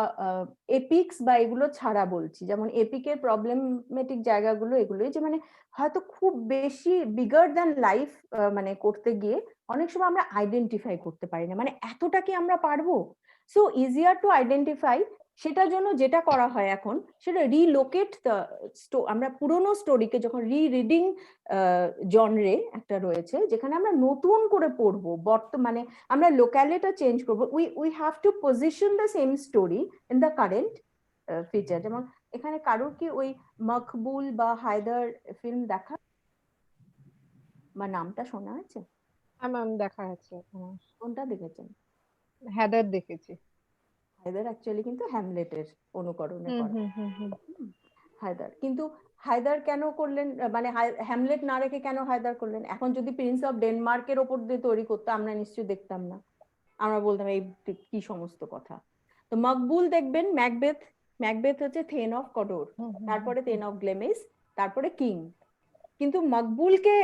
এপিক্স বা এগুলো ছাড়া বলছি, যেমন এপিকের প্রবলেমেটিক জায়গাগুলো এগুলোই যে মানে হয়তো খুব বেশি বিগার দ্যান লাইফ মানে করতে গিয়ে অনেক সময় আমরা আইডেন্টিফাই করতে পারি না, মানে এতটা কি আমরা পারবো। সো ইজিয়ার টু আইডেন্টিফাই, সেটার জন্য যেটা করা হয় এখন সেটা রিলোকেট দ্য, আমরা পুরোনো স্টোরিকে যখন রিডিং জনরে একটা রয়েছে যেখানে আমরা নতুন করে পড়বো, বর্তমানে আমরা লোক্যালিটি চেঞ্জ করবো, we have to position the same story in the current feature. যেমন এখানে কারোর কি ওই মকবুল বা হায়দার ফিল্ম দেখা বা নামটা শোনা আছে? ম্যাম দেখা আছে। কোনটা দেখেছেন? হায়দার দেখেছি। হায়দার অ্যাকচুয়ালি কিন্তু হ্যামলেটের অনুকরণে হুম করা। হুম হুম হুম। হায়দার কিন্তু হায়দার কেন করলেন, মানে হ্যামলেট না রেখে কেন হায়দার করলেন? এখন যদি প্রিন্স অফ ডেনমার্কের ওপর দিয়ে তৈরি করতো আমরা নিশ্চয়ই দেখতাম না, আমরা বলতাম এই কি সমস্ত কথা। তো মকবুল দেখবেন, ম্যাকবেথ হচ্ছে থেন অফ কডোর, তারপরে থেন অফ গ্লেমিস, তারপরে কিং। কিন্তু মকবুলকে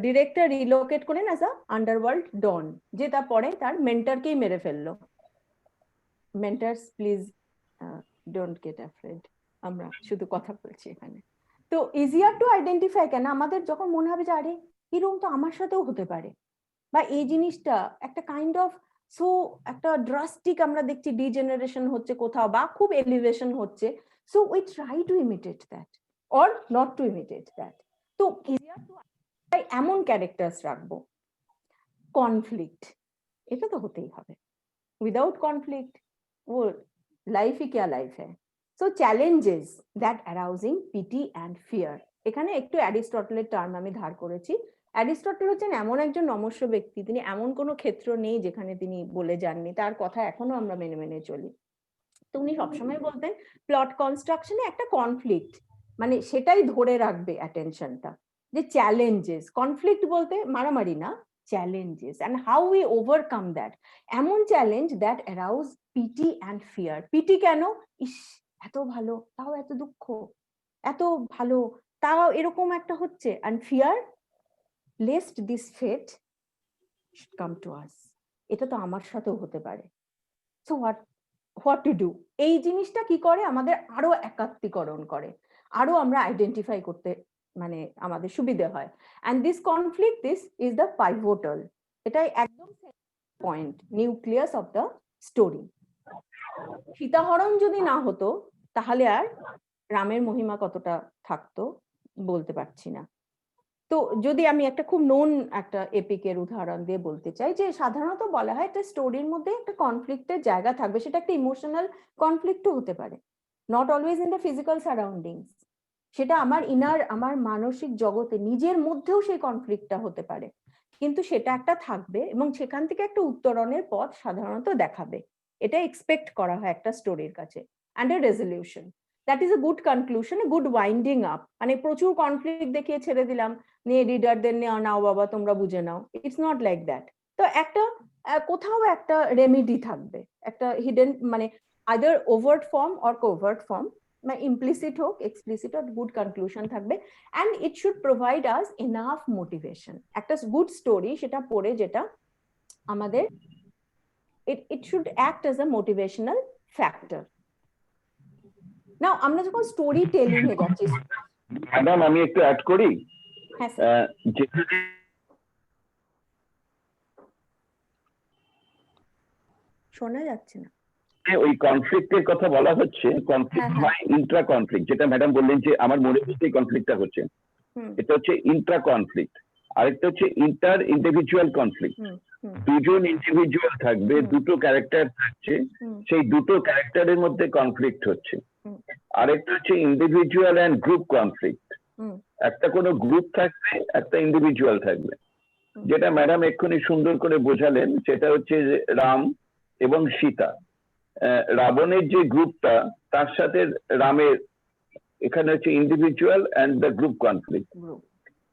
ডিরেক্টর রিলোকেট করেন অ্যাজ আ আন্ডারওয়ার্ল্ড ডন, যে তারপরে তার মেন্টরকেই মেরে ফেললো। Mentors please don't get afraid, আমরা শুধু কথা বলছি এখানে। তো ইজিয়ার টু আইডেন্টিফাই কেন, আমাদের যখন মনে হবে যে আরে এরকম তো আমার সাথেও হতে পারে, বা এই জিনিসটা একটা কাইন্ড অফ সো একটা ড্রাস্টিক আমরা দেখছি ডিজেনারেশন হচ্ছে কোথাও বা খুব এলিভেশন হচ্ছে, so we try to imitate that or not to imitate that. তো ইজিয়ার টু এমন ক্যারেক্টার্স রাখবো। কনফ্লিক্ট, এটা তো হতেই হবে, উইদাউট কনফ্লিক্ট वो লাইফ ही क्या লাইফ है। So challenges that arousing pity and fear, এখানে একটু অ্যারিস্টটলের টার্ম আমি ধার করেছি। অ্যারিস্টটল হচ্ছেন এমন একজন নমস্য ব্যক্তি, তিনি এমন কোনো ক্ষেত্র নেই যেখানে তিনি বলে যাননি, তার কথা এখনো আমরা মেনে মেনে চলি। তো উনি সবসময় বলতেন প্লট কনস্ট্রাকশনে একটা কনফ্লিক্ট, মানে সেটাই ধরে রাখবে অ্যাটেনশনটা, যে চ্যালেঞ্জেস, কনফ্লিক্ট বলতে মারামারি না, challenges and how we overcome that. এমন challenge that arouse pity and fear. Pity কেন, ইস এত ভালো তাও এত দুঃখ, এত ভালো তাও এরকম একটা হচ্ছে, and fear lest this fate should come to us, এটা তো আমার সাথেও হতে পারে। সো হোয়াট টু ডু, এই জিনিসটা কি করে আমাদের আরো একাত্মীকরণ করে, আরো আমরা আইডেন্টিফাই করতে মানে আমাদের সুবিধে হয়। And this conflict this is the pivotal, এটাই একদম point, nucleus of the story. সীতাহরণ যদি না হতো তাহলে আর রামের মহিমা কতটা থাকতো বলতে পারছি না। তো যদি আমি একটা খুব নোন একটা এপিকের উদাহরণ দিয়ে বলতে চাই, যে সাধারণত বলা হয় একটা স্টোরির মধ্যে একটা কনফ্লিক্টের জায়গা থাকবে, সেটা একটা ইমোশনাল কনফ্লিক্টও হতে পারে, not always in the physical surroundings, সেটা আমার ইনার, আমার মানসিক জগতে নিজের মধ্যেও সেই কনফ্লিক্টটা হতে পারে, কিন্তু সেটা একটা থাকবে এবং সেখান থেকে একটা উত্তরণের পথ সাধারণত দেখাবে, এটা এক্সপেক্ট করা হয় একটা স্টোরির কাছে। And a resolution, that is a good conclusion, a good winding up. মানে প্রচুর কনফ্লিক্ট দেখিয়ে ছেড়ে দিলাম, নিয়ে রিডারদের নাও বাবা তোমরা বুঝে নাও, ইটস নট লাইক দ্যাট। তো একটা কোথাও একটা রেমেডি থাকবে, একটা হিডেন মানে either overt form or covert form, মানে ইমপ্লিসিট হোক এক্সপ্লিসিট হোক, গুড কনক্লুশন থাকবে। And it should provide us enough motivation, একটা গুড স্টোরি সেটা পড়ে যেটা আমাদের it should act as a motivational factor. Now আমরা যখন স্টোরি টেলিং এ যাচ্ছি, ম্যাডাম আমি একটু অ্যাড করি, হ্যাঁ স্যার, যেখানে শোনা যাচ্ছে না, ওই কনফ্লিক্টের কথা বলা হচ্ছে, কনফ্লিক্ট হয় ইন্ট্রা কনফ্লিক্ট, যেটা ম্যাডাম বললেন যে আমার মনে হচ্ছে এই কনফ্লিক্টটা হচ্ছে, এটা হচ্ছে ইন্ট্রা কনফ্লিক্ট। আরেকটা হচ্ছে ইন্টার ইন্ডিভিজুয়াল কনফ্লিক্ট, দুজন ইন্ডিভিজুয়াল থাকবে, দুটো ক্যারেক্টার থাকছে, সেই দুটো ক্যারেক্টারের মধ্যে কনফ্লিক্ট হচ্ছে। আরেকটা হচ্ছে ইন্ডিভিজুয়াল অ্যান্ড গ্রুপ কনফ্লিক্ট, একটা কোনো গ্রুপ থাকবে, একটা ইন্ডিভিজুয়াল থাকবে। যেটা ম্যাডাম এক্ষুনি সুন্দর করে বোঝালেন সেটা হচ্ছে যে রাম এবং সীতা, রাবণের যে গ্রুপটা তার সাথে রামের, এখানে হচ্ছে individual and the group conflict.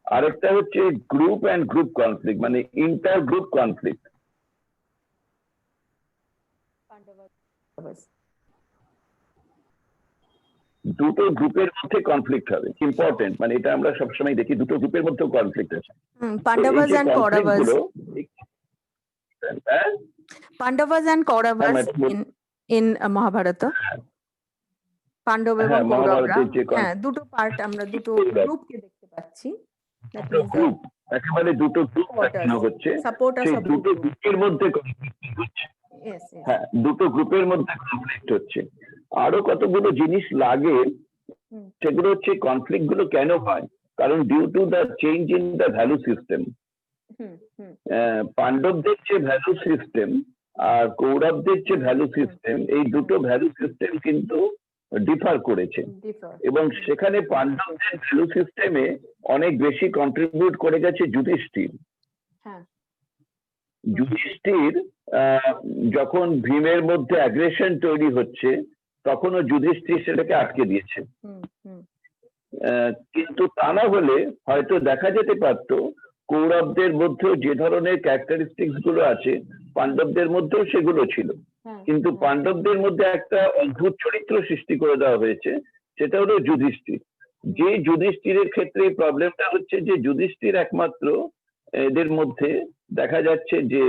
আরেকটা হচ্ছে গ্রুপ অ্যান্ড গ্রুপ কনফ্লিক্ট, মানে ইন্টার গ্রুপ কনফ্লিক্ট। দুটো গ্রুপের মধ্যে কনফ্লিক্ট হবে, ইম্পর্টেন্ট, মানে এটা আমরা সবসময় দেখি দুটো গ্রুপের মধ্যেও কনফ্লিক্ট আছে। Pandavas and Kauravas, Pandavas and Kauravas in Mahabharata, Pandava এবং কৌরবরা, হ্যাঁ দুটো পার্ট, আমরা দুটো গ্রুপকে দেখতে পাচ্ছি, গ্রুপ একেবারে দুটো গ্রুপ দেখানো হচ্ছে, সেই দুটো গ্রুপের মধ্যে কনফ্লিক্ট হচ্ছে। হ্যাঁ, দুটো গ্রুপের মধ্যে কনফ্লিক্ট হচ্ছে। আরো কতগুলো জিনিস লাগে, সেগুলো হচ্ছে কনফ্লিক্ট গুলো কেন হয়, কারণ due to the change in the value system. পাণ্ডবদের যে ভ্যালু সিস্টেম আর কৌরবদের যে ভ্যালু সিস্টেম, এই দুটো ভ্যালু সিস্টেম কিন্তু ডিফার করেছে, এবং সেখানে পাণ্ডবদের ভ্যালু সিস্টেমে অনেক বেশি কন্ট্রিবিউট করে গেছে যুধিষ্ঠির। যুধিষ্ঠির যখন ভীমের মধ্যে অ্যাগ্রেশন তৈরি হচ্ছে তখনও যুধিষ্ঠির সেটাকে আটকে দিয়েছে, কিন্তু তা না হলে হয়তো দেখা যেতে পারত কৌরবদের মধ্যেও যে ধরনের ক্যারেক্টারিস্টিক্স গুলো আছে পাণ্ডবদের মধ্যেও সেগুলো ছিল, কিন্তু পাণ্ডবদের মধ্যে একটা অদ্ভুত চরিত্র সৃষ্টি করে দেওয়া হয়েছে, সেটা হলো যুধিষ্ঠির। যে যুধিষ্ঠিরের ক্ষেত্রে প্রবলেমটা হচ্ছে যে যুধিষ্ঠির একমাত্র এদের মধ্যে দেখা যাচ্ছে যে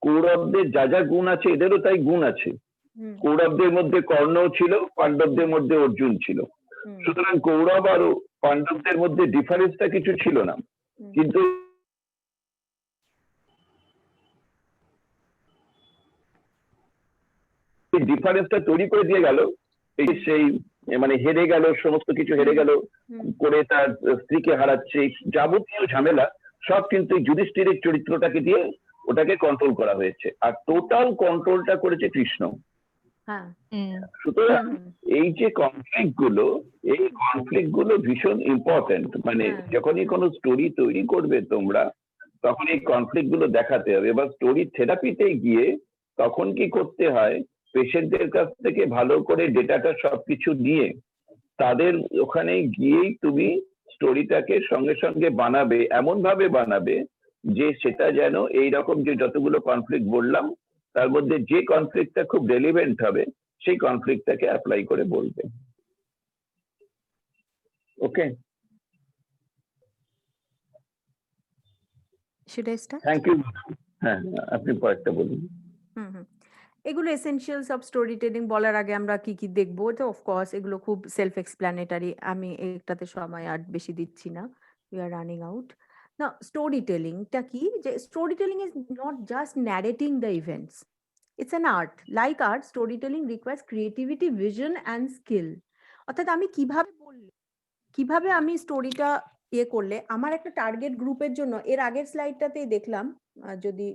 কৌরবদের যা যা গুণ আছে এদেরও তাই গুণ আছে। কৌরবদের মধ্যে কর্ণও ছিল, পাণ্ডবদের মধ্যে অর্জুন ছিল, সুতরাং কৌরব আর পাণ্ডবদের মধ্যে ডিফারেন্সটা কিছু ছিল না। কিন্তু ডিফারেন্সটা তৈরি করে দিয়ে গেল এই সেই মানে হেরে গেল, সমস্ত কিছু হেরে গেল করে, তার স্ত্রীকে হারাচ্ছে, যাবতীয় ঝামেলা সব কিন্তু যুধিষ্ঠিরের চরিত্রটাকে দিয়ে ওটাকে কন্ট্রোল করা হয়েছে, আর টোটাল কন্ট্রোলটা করেছে কৃষ্ণ। সুতরাং এই যে কনফ্লিক্ট গুলো ভীষণ ইম্পর্টেন্ট, মানে যখনই কোনো স্টোরি তৈরি করবে তোমরা তখন এই কনফ্লিক্ট গুলো দেখাতে হবে। এবার স্টোরি থেরাপিতে গিয়ে তখন কি করতে হয়, পেশেন্টদের কাছ থেকে ভালো করে ডেটাটা সবকিছু নিয়ে তাদের ওখানে গিয়েই তুমি স্টোরিটাকে সঙ্গে সঙ্গে বানাবে, এমন ভাবে বানাবে যে সেটা যেন এইরকম যে যতগুলো কনফ্লিক্ট বললাম তার মধ্যে যে কনফ্লিক্টটা খুব রেলিভেন্ট হবে সেই কনফ্লিক্টটাকে অ্যাপ্লাই করে বলবে। Okay, Should I start? Thank you. হ্যাঁ, আপনি পরেরটা বলুন। এগুলো এসেনশিয়ালস অফ স্টোরি টেলিং বলার আগে আমরা কি কি দেখবো, তো অফকোর্স এগুলো খুব সেলফ এক্সপ্ল্যানেটারি, আমি এটাতে সময় আর বেশি দিচ্ছি না, উই আর রানিং আউট। না, স্টোরি টেলিংটা কি, যে story telling is not just narrating the events, it's an art. Like art, story telling requires creativity, vision and skill. অর্থাৎ আমি কিভাবে আমি স্টোরিটা করলে আমার একটা টার্গেট গ্রুপের জন্য, এর আগের স্লাইডটাতেই দেখলাম, যদি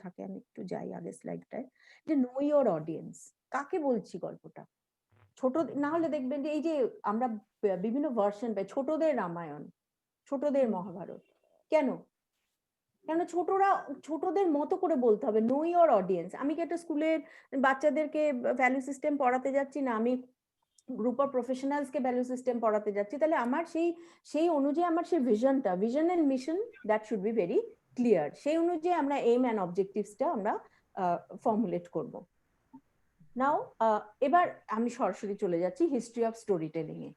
থাকে আমি একটু যাই আগের স্লাইডটায়, যে নো ইওর অডিয়েন্স, কাকে বলছি গল্পটা। ছোট না হলে দেখবেন যে এই যে আমরা বিভিন্ন ভার্সন পাই, ছোটদের রামায়ণ, ছোটদের মহাভারত, কেন ছোটদের মতো করে বলতে হবে, নো ইওর অডিয়েন্স। আমি কি একটা স্কুলের বাচ্চাদেরকে ভ্যালু সিস্টেম পড়াতে যাচ্ছি না, আমি গ্রুপ অফ প্রফেশনালস কে ভ্যালু সিস্টেম পড়াতে যাচ্ছি, তাহলে আমার সেই অনুযায়ী আমার সেই vision and mission that should be very clear. সেই অনুযায়ী আমরা এইম অ্যান্ড অবজেক্টিভসটা আমরা ফর্মুলেট করব। নাও এবার আমি সরাসরি চলে যাচ্ছি হিস্ট্রি অফ স্টোরি টেলিং এ।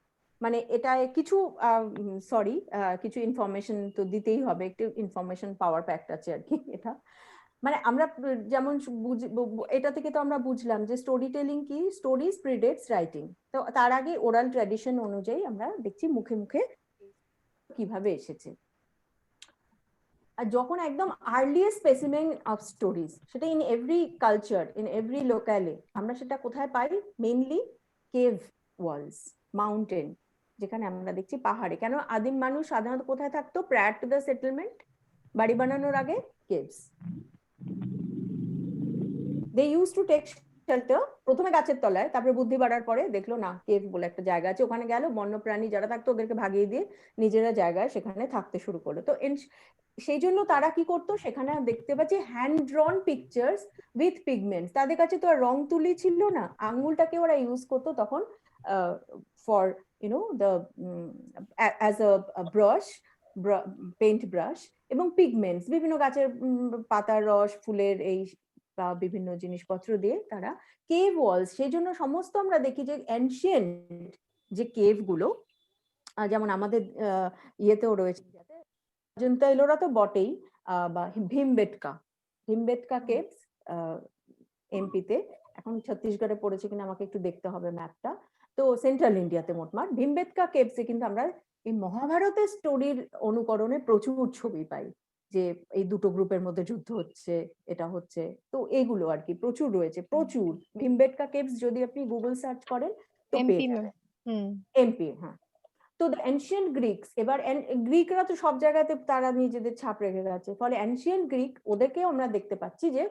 মানে এটা কিছু কিছু ইনফরমেশন তো দিতেই হবে, একটু ইনফরমেশন পাওয়ার প্যাক্ট আছে আর কি এটা। মানে আমরা যেমন এটা থেকে তো আমরা বুঝলাম যে স্টোরি টেলিং কি, স্টোরিজ প্রিডেটস রাইটিং। তো তার আগে ওরাল ট্র্যাডিশন অনুযায়ী আমরা দেখছি মুখে মুখে কিভাবে এসেছে। আর যখন একদম আর্লিয়েস্ট স্পেসিমেন অফ স্টোরিজ, সেটা in every culture, in every লোকালে, আমরা সেটা কোথায় পাই? মেইনলি কেভ ওয়ালস, মাউন্টেন, যেখানে আমরা দেখছি পাহাড়ে। কেন আদিম মানুষ সাধারণত কোথায় থাকতো? প্রায়ার টু দ্য সেটেলমেন্ট, বাড়ি বানানোর আগে caves. They used to take shelter, প্রথমে গাছের তলায়, তারপরে বুদ্ধি বাড়ার পরে দেখলো না, কেভ বলে একটা জায়গা আছে, ওখানে গেল, বন্যপ্রাণী যারা থাকতো ওদেরকে ভাগিয়ে দিয়ে নিজেরা জায়গায় সেখানে থাকতে শুরু করলো। তো সেই জন্য তারা কি করতো, সেখানে দেখতে পাচ্ছি হ্যান্ড ড্রন পিকচার্স উইথ পিগমেন্টস। তাদের কাছে তো আর রং তুলি ছিল না, আঙ্গুলটাকে ওরা ইউজ করতো তখন for the as a brush, paint brush, এবং পিগমেন্টস বিভিন্ন গাছের পাতার রস, ফুলের এই বা বিভিন্ন জিনিসপত্র দিয়ে তারা কেভ ওয়ালস। সেই জন্য সমস্ত আমরা দেখি যে এনশিয়েন্ট যে কেভ গুলো, যেমন আমাদের ইয়েতেও রয়েছে, অজন্তা এলোরা তো বটেই, বা ভীমবেটকা কেভস এমপিতে, এখন ছত্তিশগড়ে পড়েছে কিনা আমাকে একটু দেখতে হবে ম্যাপটা। তো সেন্ট্রাল ইন্ডিয়াতে মোটমাট ভীমবেটকা কেভসে কিন্তু আমরা এই মহাভারতের স্টোরির অনুকরণে প্রচুর ছবি পাই, যে এই দুটো গ্রুপের মধ্যে যুদ্ধ হচ্ছে, এটা হচ্ছে, তো এইগুলো আর কি প্রচুর রয়েছে, প্রচুর। ভীমবেটকা কেভস যদি আপনি গুগল সার্চ করেন তো পেয়ে যাবেন। এমপি, হ্যাঁ। তো দ্য এনশিয়েন্ট গ্রিকস, এবার গ্রিকরা তো সব জায়গাতে তারা নিজেদের ছাপ রেখে গেছে, ফলে এনশিয়েন্ট গ্রিক, ওদেরকেও আমরা দেখতে পাচ্ছি যে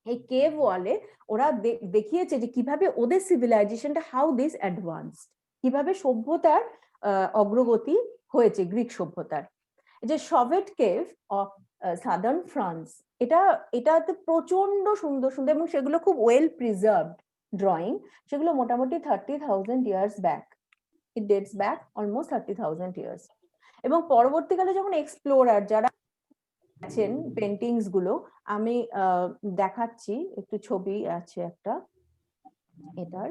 এই কেভ ওয়ালে ওরা দেখিয়েছে যে কিভাবে ওদের সিভিলাইজেশনটা, হাউ দিস অ্যাডভান্সড, কিভাবে সভ্যতার অগ্রগতি হয়েছে গ্রিক সভ্যতার। যে সভেট কেভ অফ সাদার্ন ফ্রান্স, এটাতে প্রচন্ড সুন্দর সুন্দর, এবং সেগুলো খুব ওয়েল প্রিজার্ভড ড্রয়িং, সেগুলো মোটামুটি 30,000 ইয়ার্স ব্যাক, ইট ডেটস ব্যাক অলমোস্ট 30,000 ইয়ার্স। এবং পরবর্তীকালে যখন এক্সপ্লোরার যারা আছেন, পেন্টিংস গুলো আমি দেখাচ্ছি, একটু ছবি আছে একটা এটার,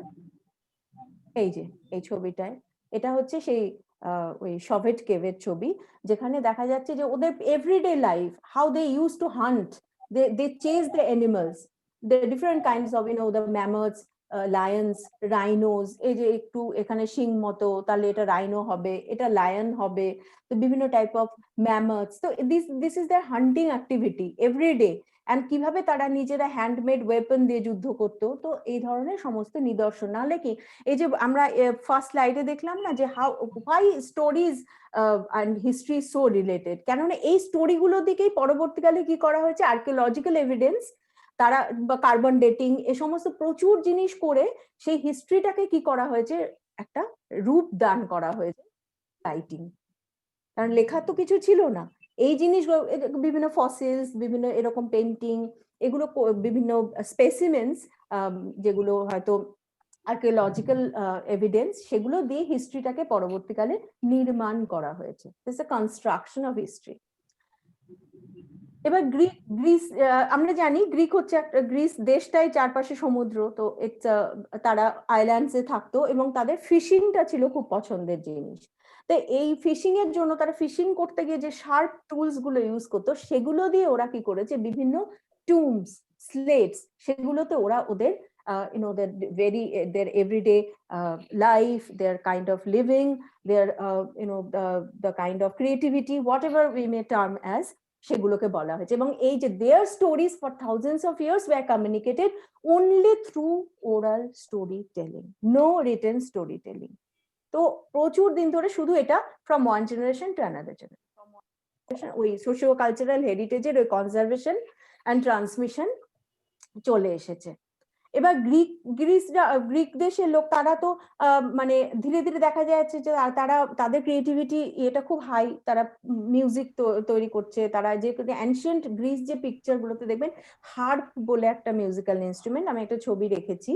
এই যে এই ছবিটায়, এটা হচ্ছে সেই ওই সভেট কেভের ছবি, যেখানে দেখা যাচ্ছে যে ওদের everyday life, how they use to hunt, they chase the animals, the different kinds of the mammoths, lions, rhinos, এই যে একটু এখানে সিং মতো, তাহলে এটা রাইনো হবে, এটা লায়ন হবে, তো বিভিন্ন টাইপ অফ ম্যামথস। তো this is their hunting activity everyday. And কিভাবে তারা নিজেরা হ্যান্ডমেড ওয়েপন দিয়ে যুদ্ধ করতো, তো এই ধরনের সমস্ত নিদর্শন। নাহলে কি এই যে আমরা ফার্স্ট স্লাইডে দেখলাম না, যে why stories and history so related, কেননা এই স্টোরিগুলো দিকেই পরবর্তীকালে কি করা হয়েছে, আর্কিওলজিক্যাল এভিডেন্স, তারা বা কার্বন ডেটিং, এ সমস্ত প্রচুর জিনিস করে সেই হিস্ট্রিটাকে কি করা হয়েছে, একটা রূপ দান করা হয়েছে, রাইটিং। কারণ লেখা তো কিছু ছিল না, এই জিনিসগুলো বিভিন্ন ফসিলস, বিভিন্ন এরকম পেন্টিং, এগুলো বিভিন্ন স্পেসিমেন্স, যেগুলো হয়তো আর্কিওলজিক্যাল এভিডেন্স, সেগুলো দিয়ে হিস্ট্রিটাকে পরবর্তীকালে নির্মাণ করা হয়েছে। This is construction of history. এবার গ্রিস, আমরা জানি গ্রিক হচ্ছে একটা, গ্রিস দেশটাই চারপাশে সমুদ্র, তো তারা আইল্যান্ডসে থাকতো এবং তাদের ফিশিংটা ছিল খুব পছন্দের জিনিস। তো এই ফিশিং এর জন্য তারা ফিশিং করতে গিয়ে যে শার্প টুলস গুলো ইউজ করতো সেগুলো দিয়ে ওরা কি করেছে বিভিন্ন টুমস স্লেটস সেগুলোতে ওরা ওদের their everyday life, their kind of living, their the kind of creativity, whatever we may term as, সেগুলোকে বলা হয়েছে। এবং এই যে their stories for thousands of years were communicated only through oral storytelling, no written storytelling। তো প্রচুর দিন ধরে শুধু এটা from one generation to another generation ওই সোশিও কালচারাল হেরিটেজের ওই কনজারভেশন অ্যান্ড ট্রান্সমিশন চলে এসেছে। এবার গ্রিক দেশের লোক তারা তো মানে ধীরে ধীরে দেখা যাচ্ছে যে তারা তাদের ক্রিয়েটিভিটি এটা খুব হাই, তারা মিউজিক তৈরি করছে। তারা যে অ্যানশিয়েন্ট গ্রিস যে পিকচার গুলোতে দেখবেন হার্প বলে একটা মিউজিক্যাল ইনস্ট্রুমেন্ট, আমি একটা ছবি রেখেছি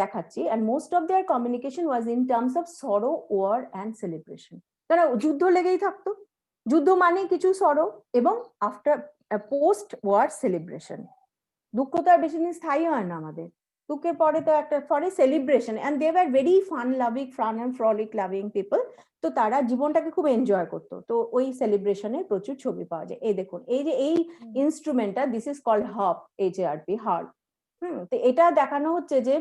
দেখাচ্ছি। And most of their communication was in terms of sorrow, war and celebration. তারা যুদ্ধ লেগেই থাকতো, যুদ্ধ মানে কিছু সরো এবং আফটার পোস্ট ওয়ার সেলিব্রেশন। দুঃখ তো আর বেশি দিন স্থায়ী হয় না আমাদের, দুঃখের পরে তো একটা পরে celebration. And they were very fun and frolic loving people. তো তারা জীবনটাকে খুব এনজয় করতো। তো ওই সেলিব্রেশনে প্রচুর ছবি পাওয়া যায়। এই দেখুন, এই যে এই ইনস্ট্রুমেন্টটা, this is called harp, HARP, harp. তো এটা দেখানো হচ্ছে যে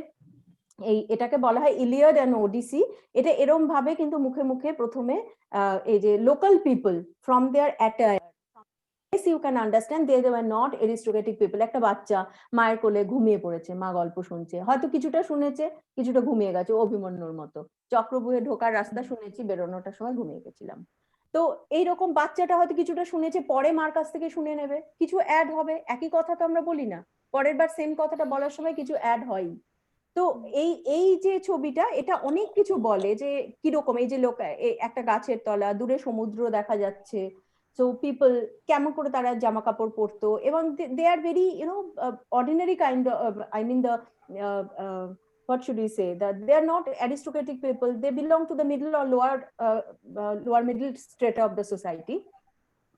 এটাকে বলা হয় ইলিয়াড অ্যান্ড ওডিসি। এটা এরম ভাবে কিন্তু মুখে মুখে প্রথমে এই যে local people from their attire, you can understand they were not aristocratic people। একটা বাচ্চা মায়ের কোলে ঘুমিয়ে পড়েছে, মা গল্প শুনছে, হয়তো কিছুটা শুনেছে, কিছুটা ঘুমিয়ে গেছে, অভিমন্যুর মতো। চক্রবুহে ঢোকার রাস্তা শুনেছি, বেরোনোটার সময় ঘুমিয়ে গেছিলাম। তো এইরকম বাচ্চাটা হয়তো কিছুটা শুনেছে, পরে মার কাছ থেকে শুনে নেবে, কিছু অ্যাড হবে। একই কথা তো আমরা বলি না, পরের বার সেম কথাটা বলার সময় কিছু অ্যাড হয়। তো এই যে ছবিটা, এটা অনেক কিছু বলে যে কিরকম এই যে লোক একটা গাছের তলা, দূরে সমুদ্র দেখা যাচ্ছে। So people কেমন করে তারা জামা কাপড় পরতো, এবং they are very ordinary kind of I mean the what should we say, that they are not aristocratic people, they belong to the middle or lower middle strata of the society।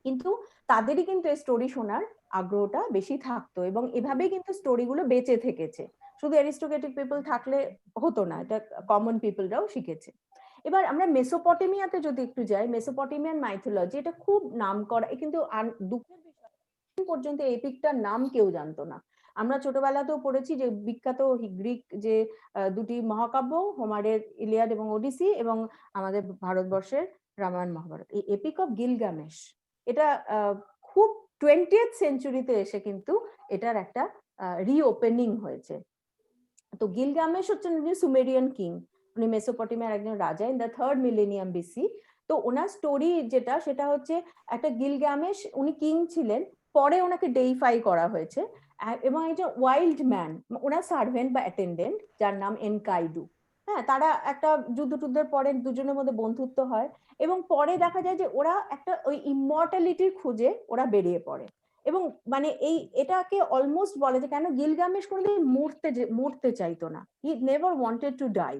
কিন্তু তাদেরই কিন্তু এই story শোনার আগ্রহটা বেশি থাকতো, এবং এভাবেই কিন্তু স্টোরিগুলো বেঁচে থেকেছে। শুধু অ্যারিস্টোক্রেটিক পিপল থাকলে হতো না, এটা কমন পিপলরাও শিখেছে। এবার আমরা মেসোপটেমিয়াতে যদি একটু যাই, মেসোপটেমিয়ান মাইথোলজি এটা খুব নাম করা, কিন্তু দুঃখের বিষয় পর্যন্ত এপিকটার নাম কেউ জানতো না। আমরা ছোটবেলাতেও পড়েছি যে বিখ্যাত গ্রিক যে দুটি মহাকাব্য, হোমারের ইলিয়াড এবং ওডিসি, এবং আমাদের ভারতবর্ষের রামায়ণ মহাভারত, এই এপিক অফ গিলগামেশ, এটা খুব 20th সেঞ্চুরিতে এসে কিন্তু এটার একটা রিওপেনিং হয়েছে। তো গিলগামেশ হচ্ছেন সুমেরিয়ান কিং, উনি মেসোপটেমিয়ার একজন রাজা in the 3rd millennium BC। তো ওনার স্টোরি যেটা, সেটা হচ্ছে একটা গিলগামেশ, উনি কিং ছিলেন, পরে ওনাকে ডেইফাই করা হয়েছে, এবং একটা ওয়াইল্ড ম্যান, ওনার সার্ভেন্ট বা অ্যাটেন্ডেন্ট, যার নাম এনকাইডু। হ্যাঁ, তারা একটা যুদ্ধের পরে দুজনের মধ্যে বন্ধুত্ব হয়, এবং পরে দেখা যায় যে ওরা একটা ওই ইমমর্টালিটির খুঁজে ওরা বেরিয়ে পড়ে। এবং মানে এটাকে অলমোস্ট বলে যে কেন গিলগামেশ কোনোদিন মরতে চাইতো না, he never wanted to die.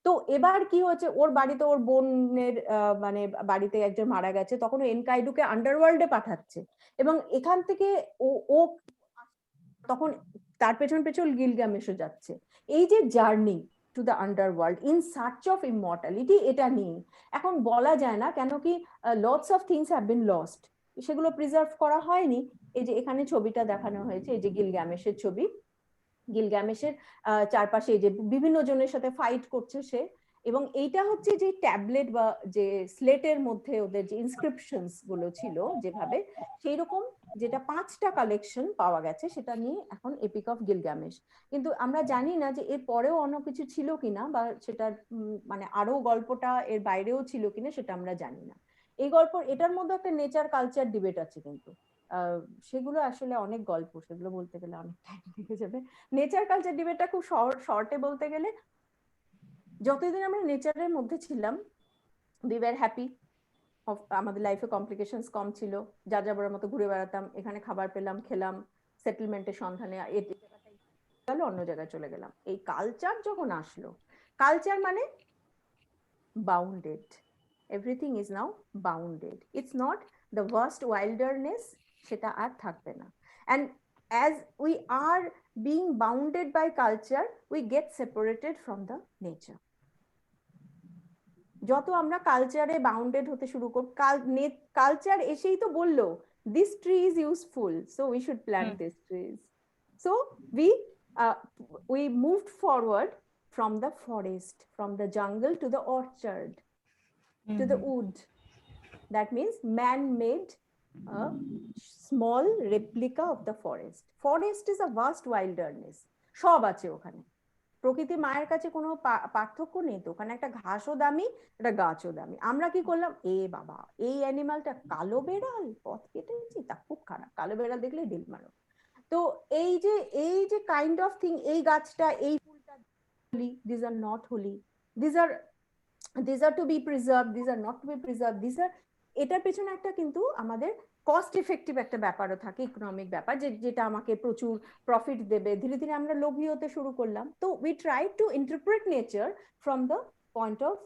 তো এবার কি হচ্ছে, ওর বাড়িতে ওর বোনের মানে বাড়িতে একজন মারা গেছে, তখন এনকাইডুকে আন্ডারওয়ার্ল্ডে পাঠাচ্ছে, এবং এখান থেকে ও তখন তার পেছন পেছন গিলগামেশও যাচ্ছে। এই যে journey to the underworld in search of immortality, এটা নিয়ে এখন বলা যায় না, কেন কি lots of things have been lost, সেগুলো প্রিজার্ভ করা হয়নি। এই যে এখানে ছবিটা দেখানো হয়েছে, এই যে গিলগামেশের ছবি, গিলগামেশের চারপাশে যে বিভিন্ন জনের সাথে ফাইট করছে সে, এবং এইটা হচ্ছে যে ট্যাবলেট বা যে স্লেটের মধ্যে ওদের যে ইনস্ক্রিপশনস গুলো ছিল যেভাবে, সেই রকম যেটা 5টা কালেকশন পাওয়া গেছে, সেটা নিয়ে এখন এপিক অফ গিলগামেশ। কিন্তু আমরা জানি না যে এর পরেও অন্য কিছু ছিল কিনা, বা সেটার মানে আরো গল্পটা এর বাইরেও ছিল কিনা, সেটা আমরা জানি না। এই গল্প, এটার মধ্যে একটা নেচার কালচার ডিবেট আছে, কিন্তু সেগুলো আসলে অনেক গল্প, সেগুলো বলতে গেলে অনেক টাইম লেগে যাবে। নেচার কালচার ডিবেটটা খুব শর্টে বলতে গেলে, যতদিন আমরা নেচারের মধ্যে ছিলাম, উই ওয়্যার হ্যাপি, আমাদের লাইফে কমপ্লিকেশনস কম ছিল, যা যাবার মতো ঘুরে বেড়াতাম, এখানে খাবার পেলাম, খেলাম, সেটেলমেন্টের সন্ধানে গেল, অন্য জায়গায় চলে গেলাম। এই কালচার যখন আসলো, কালচার মানে bounded, everything is now bounded, it's not the vast wilderness, সেটা আর থাকবে না। And as we are being bounded by culture, we get separated from the nature. যত আমরা কালচারে বাউন্ডেড হতে শুরু করব, কালচার এসেই তো বললো this tree is useful, so we should plant these trees. So we moved forward from the forest, from the jungle to the orchard, to the wood. That means man made a small replica of the forest. Forest is a vast wilderness. সব আছে ওখানে, প্রকৃতি মায়ের কাছে কোনো পার্থক্য নেই তো, ওখানে একটা ঘাসও দামি, একটা গাছও দামি। আমরা কি করলাম, এ বাবা এই অ্যানিমালটা কালো বেড়াল, পথ কেটেছি, তা খুব খারাপ, কালো বেড়াল দেখলে ডিল মারো। তো এই যে কাইন্ড অফ থিং, এই গাছটা, এই ফুলটা holy, this are not holy, this are to be preserve, this are not to be preserve, this are, এটার পেছনে একটা কিন্তু আমাদের কস্ট এফেক্টিভ একটা ব্যাপারও থাকে, ইকোনমিক ব্যাপার, যেটা আমাকে প্রচুর প্রফিট দেবে। ধীরে ধীরে আমরা লোভী হতে শুরু করলাম। তো we try two interpret nature from the point of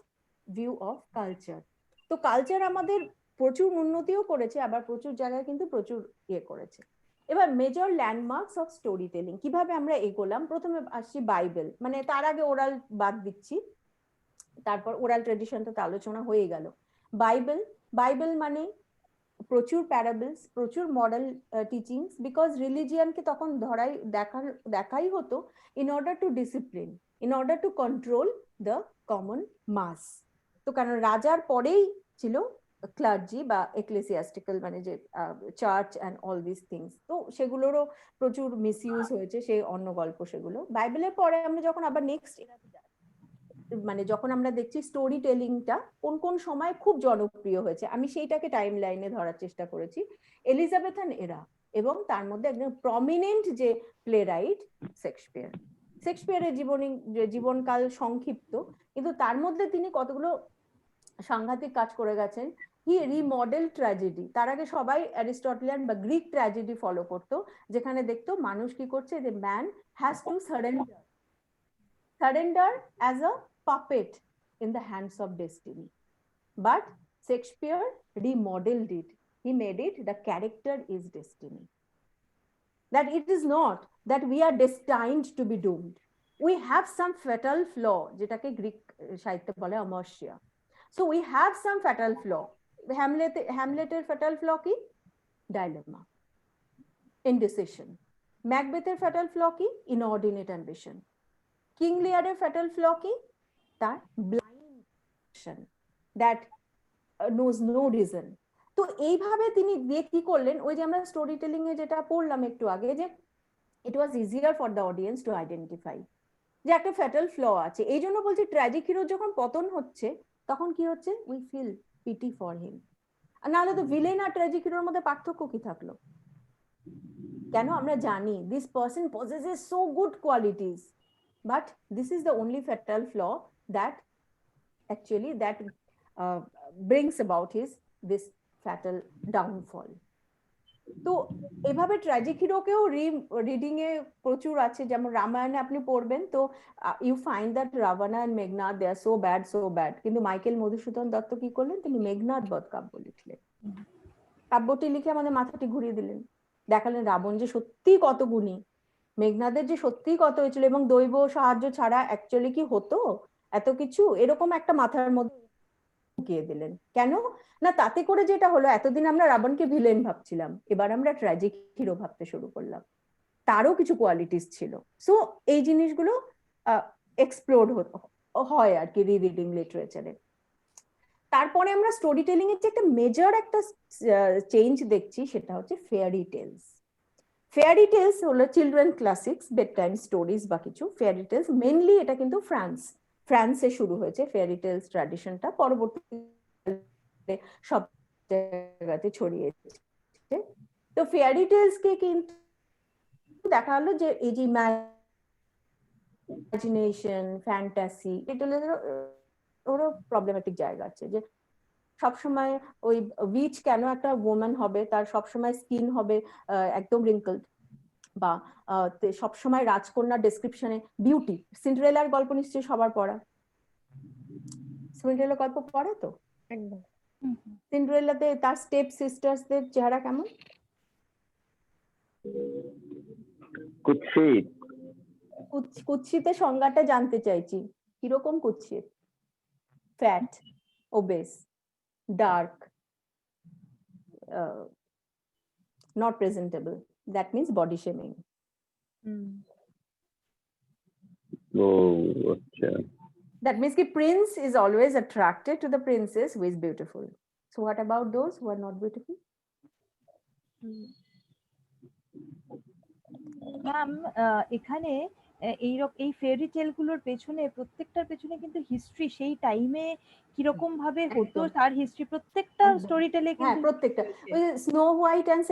view of culture. তো কালচার আমাদের প্রচুর উন্নতিও করেছে, আবার প্রচুর জায়গায় কিন্তু প্রচুর ইয়ে করেছে। এবার major landmarks of story telling, কিভাবে আমরা এগোলাম। প্রথমে আসছি বাইবেল, মানে তার আগে ওরাল বাদ দিচ্ছি, তারপর ওরাল ট্রেডিশন তো আলোচনা হয়ে গেল। বাইবেল মানে প্রচুর প্যারাবলস, প্রচুর মডেল টিচিংস, বিকজ রিলিজিয়ানকে তখন দেখাই হতো in order to discipline, in order to control the common mass. তো কারণ রাজার পরেই ছিল ক্লার্জি বা এক্লেসিয়াস্টিক্যাল, মানে যে church and all this things, তো সেগুলোরও প্রচুর মিসইউজ হয়েছে, সেই অন্য গল্প সেগুলো। বাইবেলের পরে আমরা যখন আবার নেক্সট, মানে যখন আমরা দেখছি স্টোরি টেলিংটা কোন কোন সময় খুব জনপ্রিয় হয়েছে, আমি সেইটাকে টাইম লাইনে ধরার চেষ্টা করেছি। এলিজাবেথান এরা, এবং তার মধ্যে একদম প্রমিনেন্ট যে প্লে রাইট শেক্সপিয়ারের জীবনকাল সংক্ষিপ্ত, কিন্তু তার মধ্যে তিনি কতগুলো সাংঘাতিক কাজ করে গেছেন। হি রিমডেল ট্র্যাজেডি। তার আগে সবাই অ্যারিস্টটলিয়ান বা গ্রিক ট্র্যাজেডি ফলো করতো, যেখানে দেখতো মানুষ কি করছে, যে man has to surrender as a puppet in the hands of destiny. But Shakespeare remodeled it. He made it the character is destiny. That it is not that we are destined to be doomed. We have some fatal flaw, যেটাকে Greek সাহিত্যে বলে অমর্ষিয়া। So we have some fatal flaw. হ্যামলেটের fatal flaw কি? Dilemma, indecision. ম্যাকবেথের fatal flaw কি? Inordinate ambition. King লিয়ারের fatal flaw কি? তার blind that knows no reason. তো এইভাবে তিনি দিয়ে কি করলেন, ওই যে আমরা স্টোরি টেলিং এ যেটা পড়লাম একটু আগে, যে it was easier for the audience to identify যে একটা ফ্যাটাল ফ্ল আছে। এই জন্য বলছি ট্র্যাজিক হিরো যখন পতন হচ্ছে, তখন কি হচ্ছে, we feel pity for him. নাহলে তো ভিলেন আর ট্র্যাজিক হিরোর মধ্যে পার্থক্য কি থাকলো? কেন? আমরা জানি this person possesses so good qualities, but this is the only fatal flaw that actually brings about this fatal downfall. তো এভাবে ট্র্যাজিক হিরোকেও রিডিং এ প্রচুর আছে, যেমন রামায়ণে আপনি পড়বেন তো you find that Ravana and Meghnad they are so bad, কিন্তু মাইকেল মধুসূদন দত্ত কি করলেন, তিনি মেঘনাদ বধ কাব্য লিখলেন। কাব্যটি লিখে আমাদের মাথাটি ঘুরিয়ে দিলেন, দেখালেন রাবণ যে সত্যি কত গুণী, মেঘনাদের যে সত্যি কত হয়েছিল, এবং দৈব সাহায্য ছাড়া অ্যাকচুয়ালি কি হতো এত কিছু, এরকম একটা মাথার মধ্যে ঢুকিয়ে দিলেন। কেন না, তাতে করে যেটা হলো, এতদিন আমরা রাবণকে ভিলেন ভাবছিলাম, এবার আমরা ট্র্যাজিক হিরো ভাবতে শুরু করলাম, তারও কিছু কোয়ালিটিস ছিল। সো এই জিনিসগুলো এক্সপ্লোর হয় আর কি রিডিং লিটারেচারে। তারপরে আমরা স্টোরি টেলিং এর যে একটা মেজর একটা চেঞ্জ দেখছি, সেটা হচ্ছে ফেয়ারি টেলস। ফেয়ারি টেলস হলো children classics, bed time stories বা কিছু ফেয়ারি টেলস। মেনলি এটা কিন্তু ফ্রান্সে শুরু হয়েছে ফেয়ারি টেলস ট্র্যাডিশনটা, পরবর্তীতে সব জায়গাতে ছড়িয়েছে। তো ফেয়ারি টেলস কে কিন্তু দেখা হলো যে এই যে ইমাজিনেশন, ফ্যান্টাসি, ওরও প্রবলেমেটিক জায়গা আছে, যে সবসময় ওই উইচ কেন একটা ওম্যান হবে, তার সবসময় স্কিন হবে একদম রিঙ্কলড, বা সবসময় রাজকন্যার ডেসক্রিপশনে বিউটি। সিন্ডারেলার গল্প নিশ্চয়ই সবার পড়া, সিন্ডারেলার গল্প পড়ে তো একদম। সিন্ডারেলাতে তার স্টেপ সিস্টার্সদের চেহারা কেমন? কুৎসিতের সংজ্ঞাটা জানতে চাইছি, কিরকম কুৎসিত? Fat, obese, dark, not presentable. That means body shaming. Oh, okay. That means the prince is always attracted to the princess who is beautiful. So what about those who are not beautiful? Ma'am এখানে এই fairy tale গুলোর পেছনে প্রত্যেকটার পেছনে কিন্তু history সেই টাইমে কিরকম ভাবে হতো তার হিস্ট্রি প্রত্যেকটা স্টোরি টেলে কিন্তু প্রত্যেকটা ওই স্নো হোয়াইট এন্ড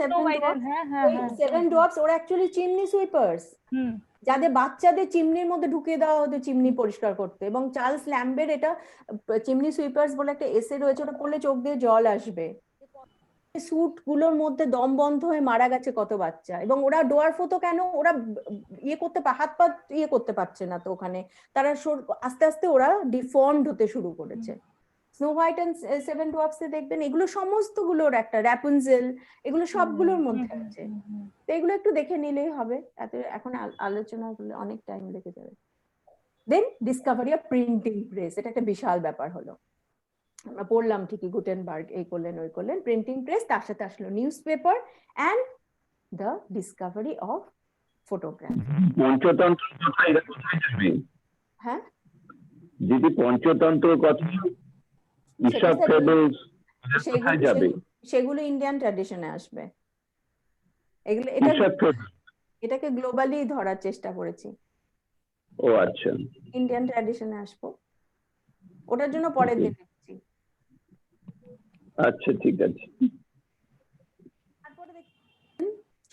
সেভেন ডোয়ার্ফস ওরা অ্যাকচুয়ালি চিমনি সুইপার্স, যাদের বাচ্চাদের চিমনির মধ্যে ঢুকিয়ে দেওয়া হতো চিমনি পরিষ্কার করতে। এবং চার্লস ল্যাম্বের এটা চিমনি সুইপার্স বলে একটা এসে রয়েছে, ওটা পড়লে চোখ দিয়ে জল আসবে। স্যুট গুলোর মধ্যে দম বন্ধ হয়ে মারা গেছে কত বাচ্চা। এবং ওরা ডোয়ার্ফ হতো কেন, ওরা হাত পা করতে পারছে না, তো ওখানে তারা আস্তে আস্তে ওরা ডিফর্মড হতে শুরু করেছে। স্নো হোয়াইট এন্ড সেভেন ডোয়ার্ফস এ দেখবেন এগুলো সমস্ত গুলোর একটা, র্যাপুনজেল, এগুলো সবগুলোর মধ্যে আছে। তো এগুলো একটু দেখে নিলেই হবে, এত এখন আলোচনা করলে অনেক টাইম লেগে যাবে। দেন ডিসকভারি অফ প্রিন্টিং প্রেস, এটা একটা বিশাল ব্যাপার হলো। আমরা পড়লাম ঠিকই, গুটেনবার্গ এই করলেন ওই করলেন, প্রিন্টিং প্রেস, তার সাথে আসলো news paper and the Discovery of photograph. Panchatantra কোথায় যাবে? হ্যাঁ দিদি, পঞ্চতন্ত্র কথা, ঈশপ ফেবলস কোথায় যাবে? সেগুলো ইন্ডিয়ান ট্র্যাডিশনে আসবে। এগুলো এটাকে গ্লোবালি ধরার চেষ্টা করেছি। ও আচ্ছা, ইন্ডিয়ান ট্র্যাডিশনে আসবো, ওটার জন্য পরের দিন দেখছি। আচ্ছা ঠিক আছে।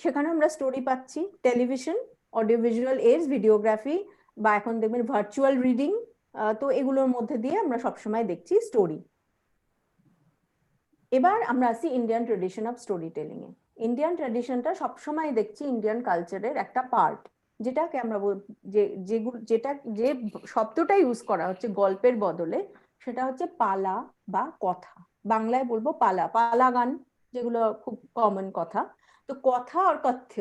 সেখানে আমরা স্টোরি পাচ্ছি, television, audio visual AIDS, videography, বা এখন দেখবেন ভার্চুয়াল রিডিং। তো এগুলোর মধ্যে দিয়ে আমরা সবসময় দেখছি স্টোরি। এবার আমরা আসি Indian tradition of story telling এ। ইন্ডিয়ান ট্রেডিশনটা সবসময় দেখছি ইন্ডিয়ান কালচারের একটা পার্ট, যেটাকে আমরা যে শব্দটা ইউজ করা হচ্ছে গল্পের বদলে, সেটা হচ্ছে পালা বা কথা। বাংলায় বলবো পালা, পালা গান, যেগুলো খুব কমন কথা। তো কথা আর কথ্য,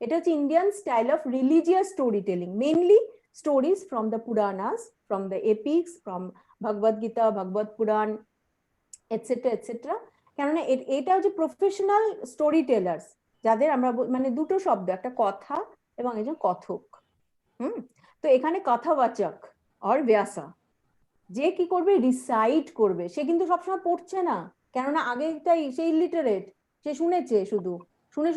এটা হচ্ছে Indian style of religious story telling, mainly stories from the Puranas, from the epics, from Bhagavad Gita, Bhagavata Purana, etcetera etcetera. কেননা এটা হচ্ছে প্রফেশনাল স্টোরি টেলার্স, যাদের আমরা মানে দুটো শব্দ, একটা কথা এবং একজন কথক। তো এখানে কথাবাচক আর ব্যাসা, যে কি করবে, রিসাইট করবে। সে কিন্তু সবসময় পড়ছে না, কেননা আগেটাই সে ইলিটারেট, সে শুনেছে, শুধু শুনে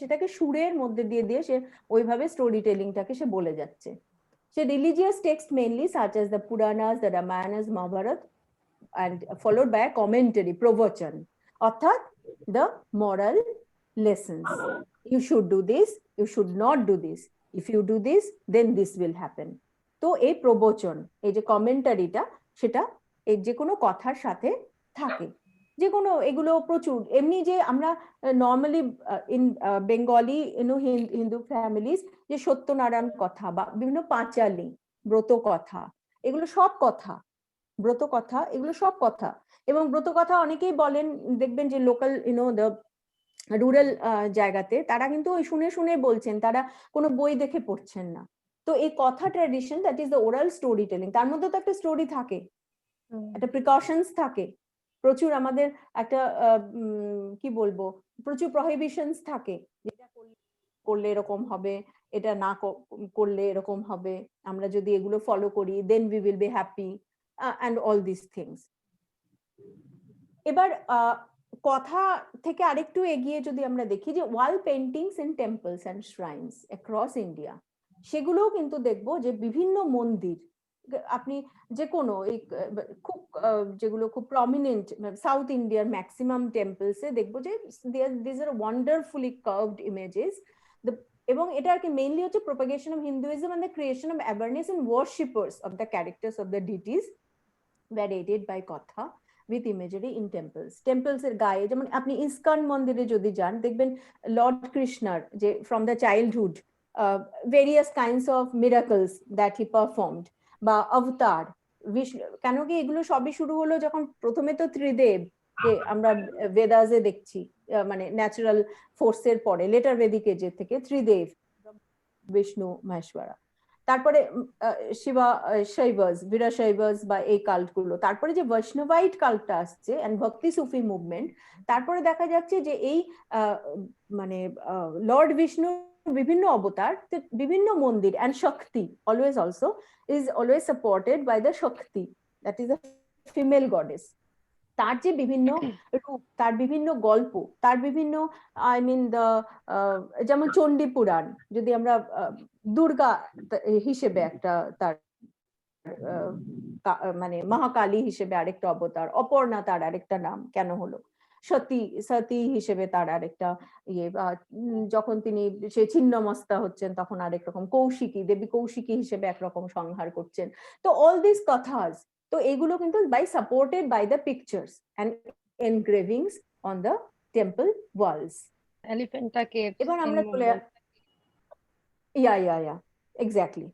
সেটাকে সুরের মধ্যে দিয়ে দিয়ে সে ওইভাবে স্টোরি টেলিংটাকে সে বলে যাচ্ছে। সে religious text mainly such as the Puranas, the Ramayanas, Mahabharata, and followed by a commentary, provochan, অর্থাৎ the moral lessons. You should do this, you should not do this. If you do this, then this will happen. তো এই প্রবচন, এই যে কমেন্টারিটা, সেটা এই যে কোনো কথার সাথে থাকে। যে কোনো এগুলো প্রচুর, এমনি যে আমরা normally in Bengali Hindu families যে সত্যনারায়ণ কথা বা বিভিন্ন পাঁচালি, ব্রত কথা, এগুলো সব কথা, ব্রত কথা, এগুলো সব কথা। এবং ব্রত কথা অনেকেই বলেন, দেখবেন যে লোকাল দ্য রুরাল জায়গাতে তারা কিন্তু ওই শুনে শুনে বলছেন, তারা কোনো বই দেখে পড়ছেন না। তো এই কথা tradition, that is the oral story telling, তার মধ্যে তো একটা স্টোরি থাকে, একটা প্রিকশনস থাকে প্রচুর, আমাদের একটা কি বলবো, প্রচুর প্রহিবিশনস থাকে, যেটা করলে এরকম হবে, এটা না করলে এরকম হবে, আমরা যদি এগুলো ফলো করি then we will be happy, and all these things. এবার কথা থেকে আরেকটু এগিয়ে যদি আমরা দেখি, যে wall paintings in temples and shrines across India, সেগুলোও কিন্তু দেখবো যে বিভিন্ন মন্দির, আপনি যে কোনো এই খুব যেগুলো খুব প্রমিনেন্ট সাউথ ইন্ডিয়ার ম্যাক্সিমাম টেম্পলসে দেখবো যে this are wonderfully carved images. এবং এটা আর কি মেইনলি হচ্ছে propagation of Hinduism and the creation of awareness and worshippers of the characters of the deities were aided by কথা with imagery in temples. Temples এর গায়ে, যেমন আপনি ইস্কন মন্দিরে যদি যান, দেখবেন লর্ড কৃষ্ণার যে from the childhood various kinds of miracles that he performed, বা অবতার বিষ্ণু, কেন কি এগুলো সবই শুরু হলো যখন প্রথমে তো ত্রিদেব, যে আমরা বেদাসে দেখছি, মানে ন্যাচারাল ফোর্সের পরে লেটার বেদিক এজের থেকে ত্রিদেব, বিষ্ণু, মহেশ্বরা। তারপরে শিবা শৈবাস, বীরাশৈবাস বা এই কাল্ট গুলো, তারপরে যে বৈষ্ণবাইট কাল্টটা আসছে এন্ড ভক্তি সুফি মুভমেন্ট, তারপরে দেখা যাচ্ছে যে এই মানে লর্ড বিষ্ণু বিভিন্ন অবতার, বিভিন্ন মন্দির, and Shakti always also is always supported by the Shakti, that is a female goddess. তার যে বিভিন্ন রূপ, তার বিভিন্ন গল্প, তার বিভিন্ন আই মিন দ্য যেমন চণ্ডী পুরাণ, যদি আমরা দুর্গা হিসেবে একটা তার মানে মহাকালী হিসেবে আরেকটা অবতার, অপর্ণা তার আরেকটা নাম কেন হলো, সতী সতী হিসেবে তার আরেকটা ইয়ে, যখন তিনি সে ছিন্নমস্তা হচ্ছেন তখন আরেক রকম, কৌশিকী দেবী কৌশিকী হিসেবে একরকম সংহার করছেন। তো অল দিস কথাস, তো এগুলো কিন্তু by supported by the pictures and engravings on the temple walls. Elephanta caves এবার আমরা চলে এক্স্যাক্টলি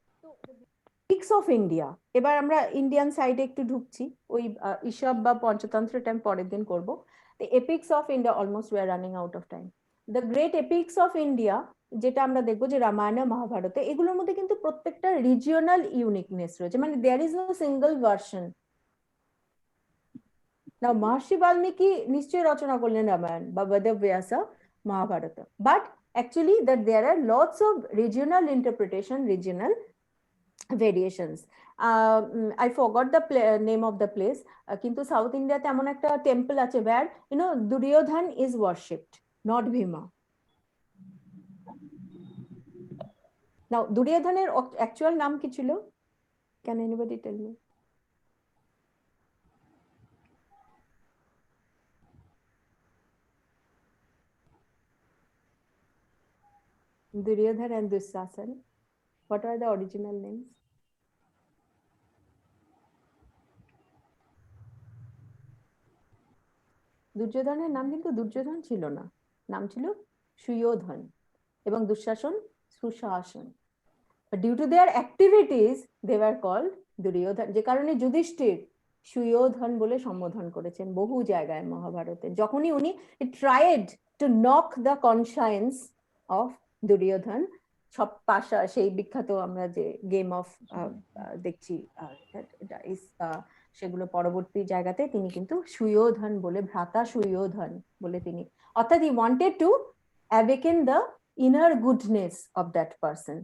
এপিক্স অফ ইন্ডিয়া। এবার আমরা ইন্ডিয়ান সাইডে একটু ঢুকছি, ওই ঈশব বা পঞ্চতন্ত্রের টাইম পরের দিন করবো। The epics of India, almost we are running out of time. The great epics of India, যেটা আমরা দেখবো যে রামায়ণ মহাভারতে, এগুলোর মধ্যে কিন্তু প্রত্যেকটা রিজিওনাল ইউনিকনেস রয়েছে, মানে there is no single version. Now Maharshi Valmiki নিশ্চয়ই রচনা করলেন রামায়ণ বা Vedavyasa Mahabharata, but actually that there are lots of regional interpretation, regional variations. I forgot the name of the place, কিন্তু সাউথ ইন্ডিয়াতে এমন একটা টেম্পল আছে where you know Duryodhan is worshipped, not Bhima. Now Duryodhaner actual নাম কি ছিল? Can anybody tell me? Duryodhan and Dushasana, what are the original names? দুর্যোধনের নাম কিন্তু দুর্যোধন ছিল না, নাম ছিল সুয়োধন, এবং Dushasan Sushasan. Due to their activities they were called Duryodhan, যে কারণে যুধিষ্ঠির সুয়োধন বলে সম্বোধন করেছেন বহু জায়গায় মহাভারতে, যখনই উনি tried to knock the conscience of Duryodhan. সব পাশা সেই বিখ্যাত আমরা যে গেম অফ দেখছি সেগুলো পরবর্তী জায়গাতে তিনি কিন্তু সুয়োধন বলে, ভ্রাতা সুয়োধন বলে তিনি, অর্থাৎ he wanted to awaken the inner goodness of that person.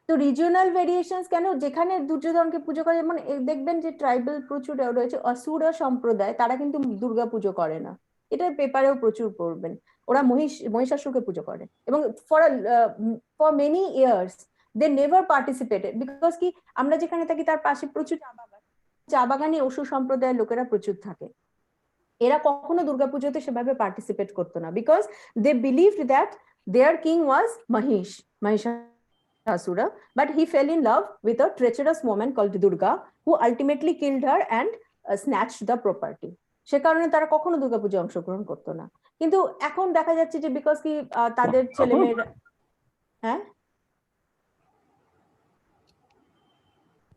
তো রিজিওনাল ভেরিয়েশনস কেন, যেখানে দুর্যোধনকে পুজো করে, মানে দেখবেন যে ট্রাইবাল প্রচুর রয়েছে, অসুরা সম্প্রদায়, তারা কিন্তু দুর্গা পুজো করে না, এটা পেপারেও প্রচুর পড়বেন, ওরা মহিষাসুরকে পুজো করে, এবং for many years they never participated, because কি আমরা যেখানে থাকি তার পাশে প্রচুর চা বাগানে অসুর সম্প্রদায়ের লোকেরা প্রচুর থাকে, এরা কখনো দুর্গাপুজোতে সেভাবে পার্টিসিপেট করতো না, because they believed that their king was Mahishasura, but he fell in love with a treacherous woman called Durga, who ultimately killed her and snatched the property. সে কারণে তারা কখনো দুর্গাপুজো অংশগ্রহণ করতো না। কিন্তু এখন দেখা যাচ্ছে যে বিকজ কি তাদের ছেলেমেয়েরা, হ্যাঁ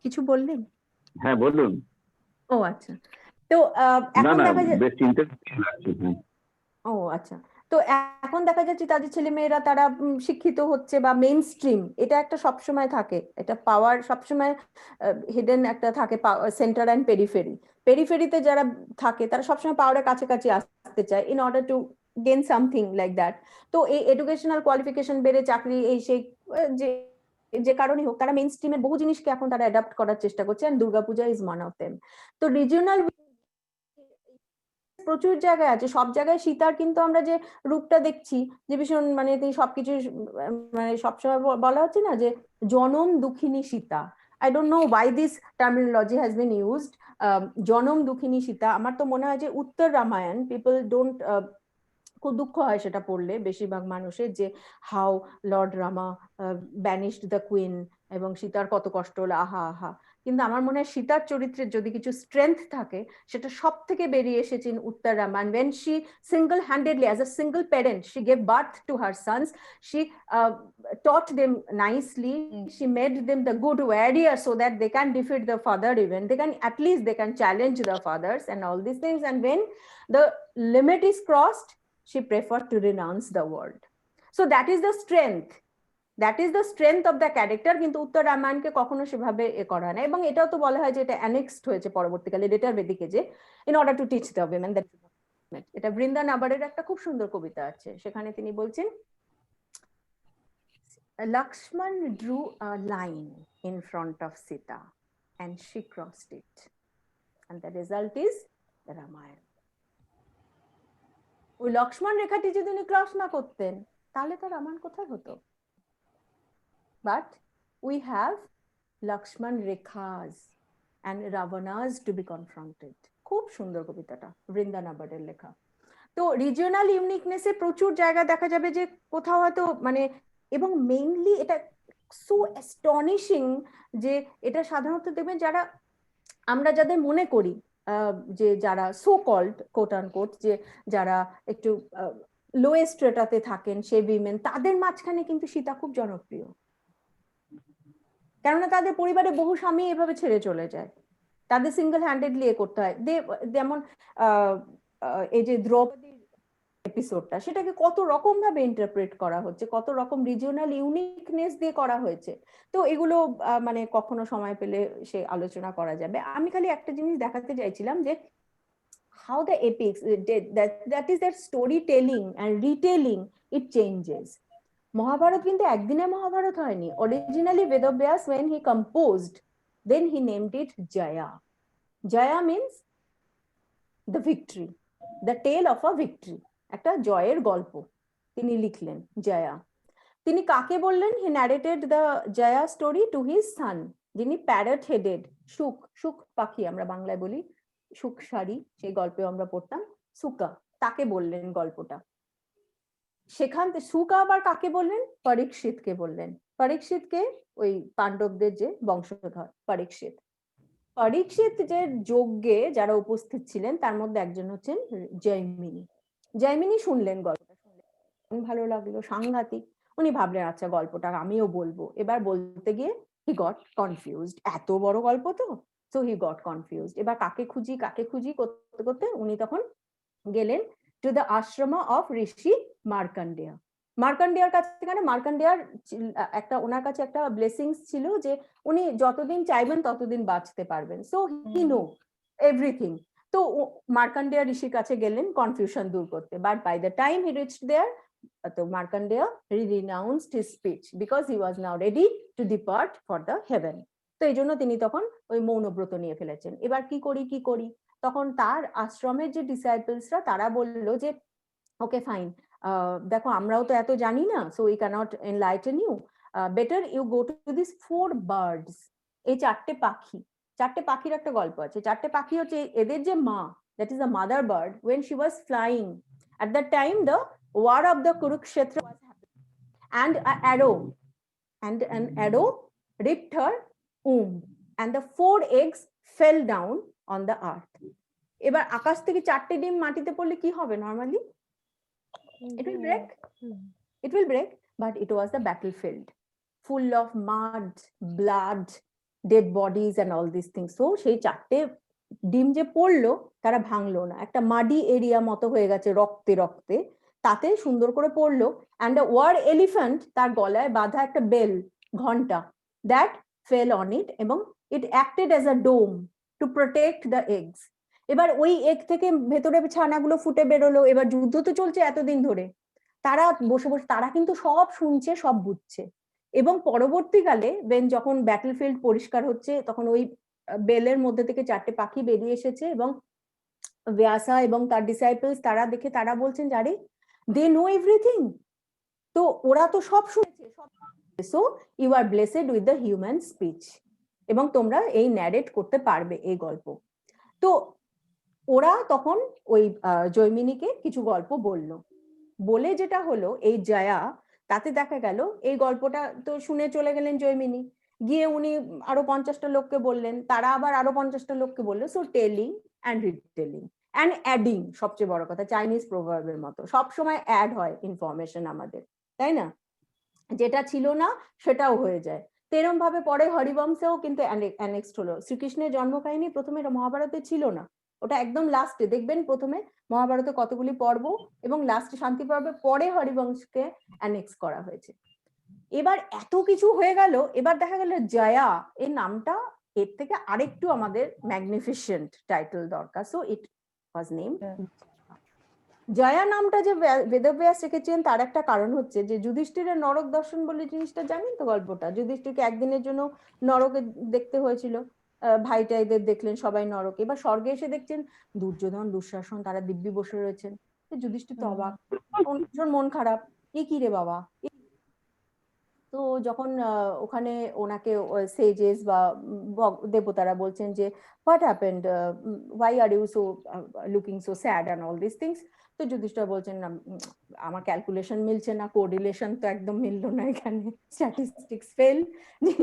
কিছু বললেন? হ্যাঁ বলুন। ও আচ্ছা, তো এখন দেখা যাচ্ছে, ও আচ্ছা, তো এখন দেখা যাচ্ছে তাদের ছেলে মেয়েরা তারা শিক্ষিত হচ্ছে বা মেইন স্ট্রিম, এটা একটা সবসময় থাকে, এটা পাওয়ার সবসময় হিডেন একটা থাকে, সেন্টার অ্যান্ড পেরিফেরি। পেরিফেরিতে যারা থাকে তারা সবসময় পাওয়ারের কাছাকাছি আসতে চায় in order to gain something like that. তো এই এডুকেশনাল কোয়ালিফিকেশন বেড়ে চাকরি এই সেই যে কারণেই হোক, তারা মেইন স্ট্রিমের বহু জিনিসকে এখন তারা অ্যাডাপ্ট করার চেষ্টা করছে, and Durga Puja is one of them. তো রিজিওনাল প্রচুর জায়গায় আছে, সব জায়গায় সীতার কিন্তু আমরা যে রূপটা দেখছি যে ভীষণ, মানে তিনি সবকিছু, মানে সবসময় বলা হচ্ছে না যে জনম দুঃখিনী Sita, I don't know why this terminology has been used, জনম দুঃখিনী সীতা। আমার তো মনে হয় যে উত্তর রামায়ণ পিপল ডোন্ট, খুব দুঃখ হয় সেটা পড়লে বেশিরভাগ মানুষের, যে how lord Rama banished the queen, এবং সীতার কত কষ্ট হলো, আহা আহা। কিন্তু আমার মনে হয় সীতার চরিত্রের যদি কিছু স্ট্রেংথ থাকে, সেটা সব থেকে বেরিয়ে এসেছে ইন উত্তর Ramayana, when she single-handedly as a single parent she gave birth to her sons, she taught them nicely, she made them the good warriors so that they can defeat the father, even they can, at least they can challenge the fathers and all these things, and when the limit is crossed she preferred to renounce the world. So that is the strength. That is the strength of the character. কিন্তু উত্তর রামায়ণকে কখনো সেভাবে করা হয় না, এবং এটাও তো বলা হয় যে এটা অ্যানেক্সড হয়েছে পরবর্তীকালে লেটার বেদিকে, যে in order to teach the women that. এটা বৃন্দা নাবারের একটা খুব সুন্দর কবিতা আছে, সেখানে তিনি বলছেন, Lakshman drew a line in front of Sita and she crossed it, and the result is the Ramayana. ওই লক্ষ্মণ রেখাটি যদি উনি ক্রস না করতেন তাহলে তো রামায়ণ কোথায় হতো? But we have Lakshman rekhas and Ravanas to be confronted. খুব সুন্দর কবিতাটা, বৃন্দা নাবারের লেখা। তো রিজিওনাল ইউনিকনেসে প্রচুর জায়গা দেখা যাবে যে কোথাও হয়তো মানে, এবং মেইনলি এটা সো অ্যাস্টনিশিং যে এটা সাধারণত দেখবেন যারা আমরা যাদের মনে করি যে যারা সো কল্ড কোট আনকোট, যে যারা একটু লোয়েস্ট স্ট্রেটাতে থাকেন সে উইমেন, তাদের মাঝখানে কিন্তু সীতা খুব জনপ্রিয়, কেননা তাদের পরিবারে বহু স্বামী এভাবে ছেড়ে চলে যায়, তাদের সিঙ্গেল হ্যান্ডেডলি করতে হয়। যেমন এই যে দ্রৌপদীর এপিসোডটা, সেটাকে কত রকম ভাবে ইন্টারপ্রেট করা হচ্ছে, কত রকম রিজিওনাল ইউনিকনেস দিয়ে করা হয়েছে। তো এগুলো মানে কখনো সময় পেলে সে আলোচনা করা যাবে। আমি খালি একটা জিনিস দেখাতে চাইছিলাম যে how the epics, that is their storytelling and retelling, it changes. Mahabharata কিন্তু একদিনে মহাভারত হয়নি। Originally Vedvyas when he composed, then he named it Jaya. Jaya means the victory, the tale of a victory, একটা জয়ের গল্প তিনি লিখলেন জয়া। তিনি কাকে বললেন? he narrated the Jaya story to his son, যিনি প্যারট হেডেড সুখ, সুখ পাখি আমরা বাংলায় বলি, সুখ সারি, সেই গল্পে আমরা পড়তাম, সুকা, তাকে বললেন গল্পটা। সেখান থেকে সুকা আবার কাকে বললেন? পরীক্ষিতকে বললেন। পরীক্ষিতকে ওই পাণ্ডবদের যে বংশধর পরীক্ষিত। পরীক্ষিত যে যজ্ঞে যারা উপস্থিত ছিলেন তার মধ্যে একজন হচ্ছেন জয়মিনী। জয়মিনী শুনলেন গল্পটা, শুনলেন ভালো লাগলো, সাংঘাতিক। উনি ভাবলেন আচ্ছা গল্পটা আমিও বলবো। এবার বলতে গিয়ে হি গট কনফিউজড, এত বড় গল্প তো, সো হি গট কনফিউজড। এবার কাকে খুঁজি করতে করতে উনি তখন গেলেন টু দ্য আশ্রম অফ ঋষি মার্কন্ডেয়। মার্কন্ডেয়ার কাছে, কেন মার্কন্ডেয়ার একটা ওনার কাছে একটা ব্লেসিংস ছিল যে উনি যতদিন চাইবেন ততদিন বাঁচতে পারবেন, সো হি নো এভরিথিং। তো মার্কন্ডেয় ঋষির কাছে গেলেন কনফিউশন দূর করতে, but by the time he reached there, তো Markandeya renounced his speech because he was now ready to depart for the heaven. তো এই জন্য তিনি তখন ওই মৌনব্রত নিয়ে ফেলেছেন। এবার কি করি, তখন তার আশ্রমের যে ডিসাইপলসরা তারা বলল যে ওকে ফাইন, দেখো আমরাও তো এত জানি না, so we cannot enlighten you, better you go to this 4 birds. এই চারটে পাখির একটা গল্প আছে। চারটে পাখি হচ্ছে এদের যে মা, that is a mother bird, when she was flying at that time the war of the Kurukshetra was happening, and an arrow ripped her womb and the 4 eggs fell down on the earth. এবার আকাশ থেকে চারটে ডিম মাটিতে পড়লে কি হবে? Normally it will break, but it was the battlefield full of mud, blood, dead bodies and all these things. So সেই চারটে ডিম যে পড়লো তারা ভাঙলো না, একটা মাডি এরিয়া মতো হয়ে গেছে রক্তে, তাতে সুন্দর করে পড়লো। and a war elephant, তার গলায় বাঁধা একটা বেল, ঘন্টা, that fell on it, এবং it acted as a dome to protect the eggs. এবার ওই এগ থেকে ভেতরে ছানাগুলো ফুটে বেরোলো। এবার যুদ্ধ তো চলছে এতদিন ধরে, তারা বসে তারা কিন্তু সব শুনছে, সব বুঝছে। এবং পরবর্তীকালে যখন ব্যাটলফিল্ড পরিষ্কার হচ্ছে তখন ওই বেলের মধ্যে থেকে চারটে পাখি বেরিয়ে এসেছে, এবং ব্যাসা এবং তার ডিসাইপলস তারা দেখে তারা বলছেন আরে দে নো এভরিথিং, তো ওরা তো সব শুনেছে, so you are blessed with the human speech, এবং তোমরা এই ন্যারেট করতে পারবে এই গল্প। তো ওরা তখন ওই জয়মিনীকে কিছু গল্প বলে যেটা হলো এই জয়া, তাতে দেখা গেল এই গল্পটা তো শুনে চলে গেলেন জয়মিনী, গিয়ে উনি আরো 50টা লোককে বললেন, তারা আবার আরো 50টা লোককে বললো। So telling and retailing and adding, সবচেয়ে বড় কথা চাইনিজ প্রভার্বের মতো সবসময় অ্যাড হয় ইনফরমেশন আমাদের, তাই না? যেটা ছিল না সেটাও হয়ে যায়। তেরম ভাবে পরে হরিবংশেও কিন্তু অ্যানেক্সড হলো। শ্রীকৃষ্ণের জন্ম কাহিনী প্রথমে মহাভারতে ছিল না, ওটা একদম লাস্টে দেখবেন। প্রথমে মহাভারতে কতগুলি পর্ব এবং লাস্টে শান্তি পর্বে পরে হরিবংশকে অ্যানেক্স করা হয়েছে। এবার এত কিছু হয়ে গেল, এবার দেখা গেল জয়া এই নামটা এর থেকে আরেকটু আমাদের ম্যাগনিফিসেন্ট টাইটেল দরকার, so it was name Jaya. নামটা যে বেদব্যাস রেখেছেন তার একটা কারণ হচ্ছে যে যুধিষ্ঠিরের নরক দর্শন বলে জিনিসটা জানেন তো গল্পটা, যুধিষ্ঠিরকে একদিনের জন্য নরকে দেখতে হয়েছিল, ভাইটাইদের দেখলেন সবাই নরকে, এবার স্বর্গে এসে দেখছেন দুর্যোধন দুঃশাসন তারা দিব্যি বসে রয়েছেন, যুধিষ্ঠির তো অবাক, ভীষণ মন খারাপ, এ কি রে বাবা। তো যখন ওখানে ওনাকে সেজেস বা দেবতারা বলছেন যে what happened, why are you so looking so sad and all this things, তো যুধিষ্ঠির বলছেন না আমার ক্যালকুলেশন মিলছে না, কোরিলেশন তো একদম মিললো না, এখানে স্ট্যাটিস্টিক্স ফেল,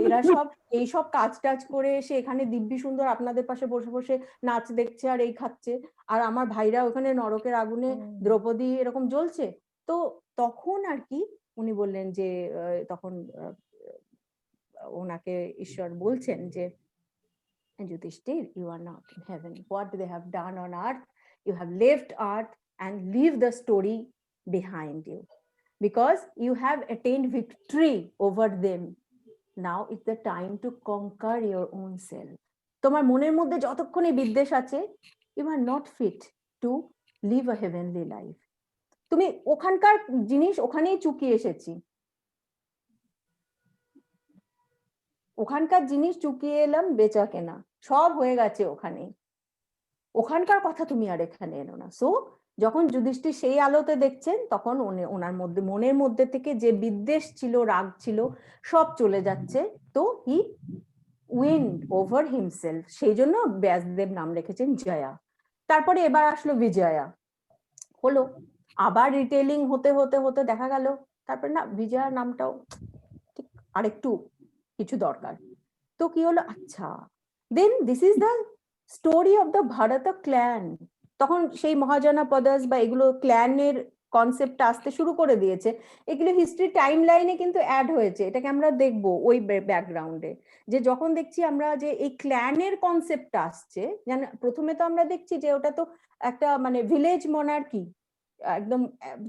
এরা সব এইসব কাজ টাজ করে এসে এখানে দিব্যি সুন্দর আপনাদের পাশে বসে বসে নাচ দেখছে আর এই খাচ্ছে, আর আমার ভাইরা ওখানে নরকের আগুনে দ্রৌপদী এরকম জ্বলছে। তো তখন আর কি উনি বললেন যে তখন ওনাকে ঈশ্বর বলছেন যে Yudhishthir, you are not in heaven. What they have done on earth, you have left earth and leave the story behind you because you have attained victory over them. Now it's the time to conquer your own self. তোমার মনের মধ্যে যতক্ষণে বিদ্বেষ আছে, you are not fit to live a heavenly life. তুমি ওখানকার জিনিস ওখানেই চুকিয়ে এসেছি, ওখানকার জিনিস চুকিয়ে এলাম, বেচা কেনা সব হয়ে গেছে ওখানে, ওখানকার কথা তুমি আর এখানে এনো না। সো যখন যুধিষ্ঠির সেই আলোতে দেখছেন তখন ওনার মধ্যে মনের মধ্যে থেকে যে বিদ্বেষ ছিল রাগ ছিল সব চলে যাচ্ছে, তো হি উইন ওভার হিমসেলফ, সেই জন্য ব্যাসদেব নাম রেখেছেন জয়া। তারপরে এবার আসলো বিজয়া, হলো আবার রিটেলিং হতে হতে হতে দেখা গেল তারপরে না বিজয়া নামটাও ঠিক আরেকটু কিছু দরকার, তো কি হলো আচ্ছা then this is the story of the Bharata clan. তখন সেই মহাজনপদাস বা এগুলো ক্ল্যানের কনসেপ্টটা আসতে শুরু করে দিয়েছে, এগুলো হিস্ট্রি টাইম লাইনে কিন্তু অ্যাড হয়েছে, এটাকে আমরা দেখবো ওই ব্যাকগ্রাউন্ডে, যে যখন দেখছি আমরা যে এই ক্ল্যানের কনসেপ্টটা আসছে, জান প্রথমে তো আমরা দেখছি যে ওটা তো একটা মানে ভিলেজ মনার্কি, একদম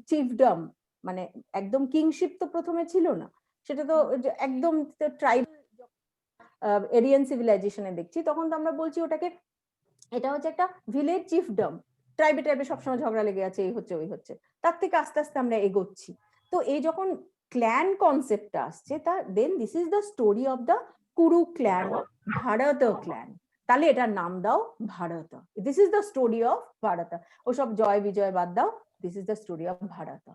চিফডম, মানে একদম কিংশিপ তো প্রথমে ছিল না, সেটা তো একদম ট্রাইব এরিয়ান সিভিলাইজেশনে দেখছি, তখন তো আমরা বলছি ওটাকে এটা হচ্ছে একটা ভিলেজ চিফডম, ট্রাইবে ট্রাইবে সবসময় ঝগড়া লেগে আছে, এই হচ্ছে ওই হচ্ছে, তার থেকে আস্তে আস্তে আমরা এগোচ্ছি। তো এই যখন ক্ল্যান কনসেপ্টটা আসছে, তা then this is the story of the Kuru clan, Bharat clan, তাহলে এটার নাম দাও Bharat, this is the story of Bharat, ওসব জয় বিজয় বাদ দাও, this is the story of Bharat.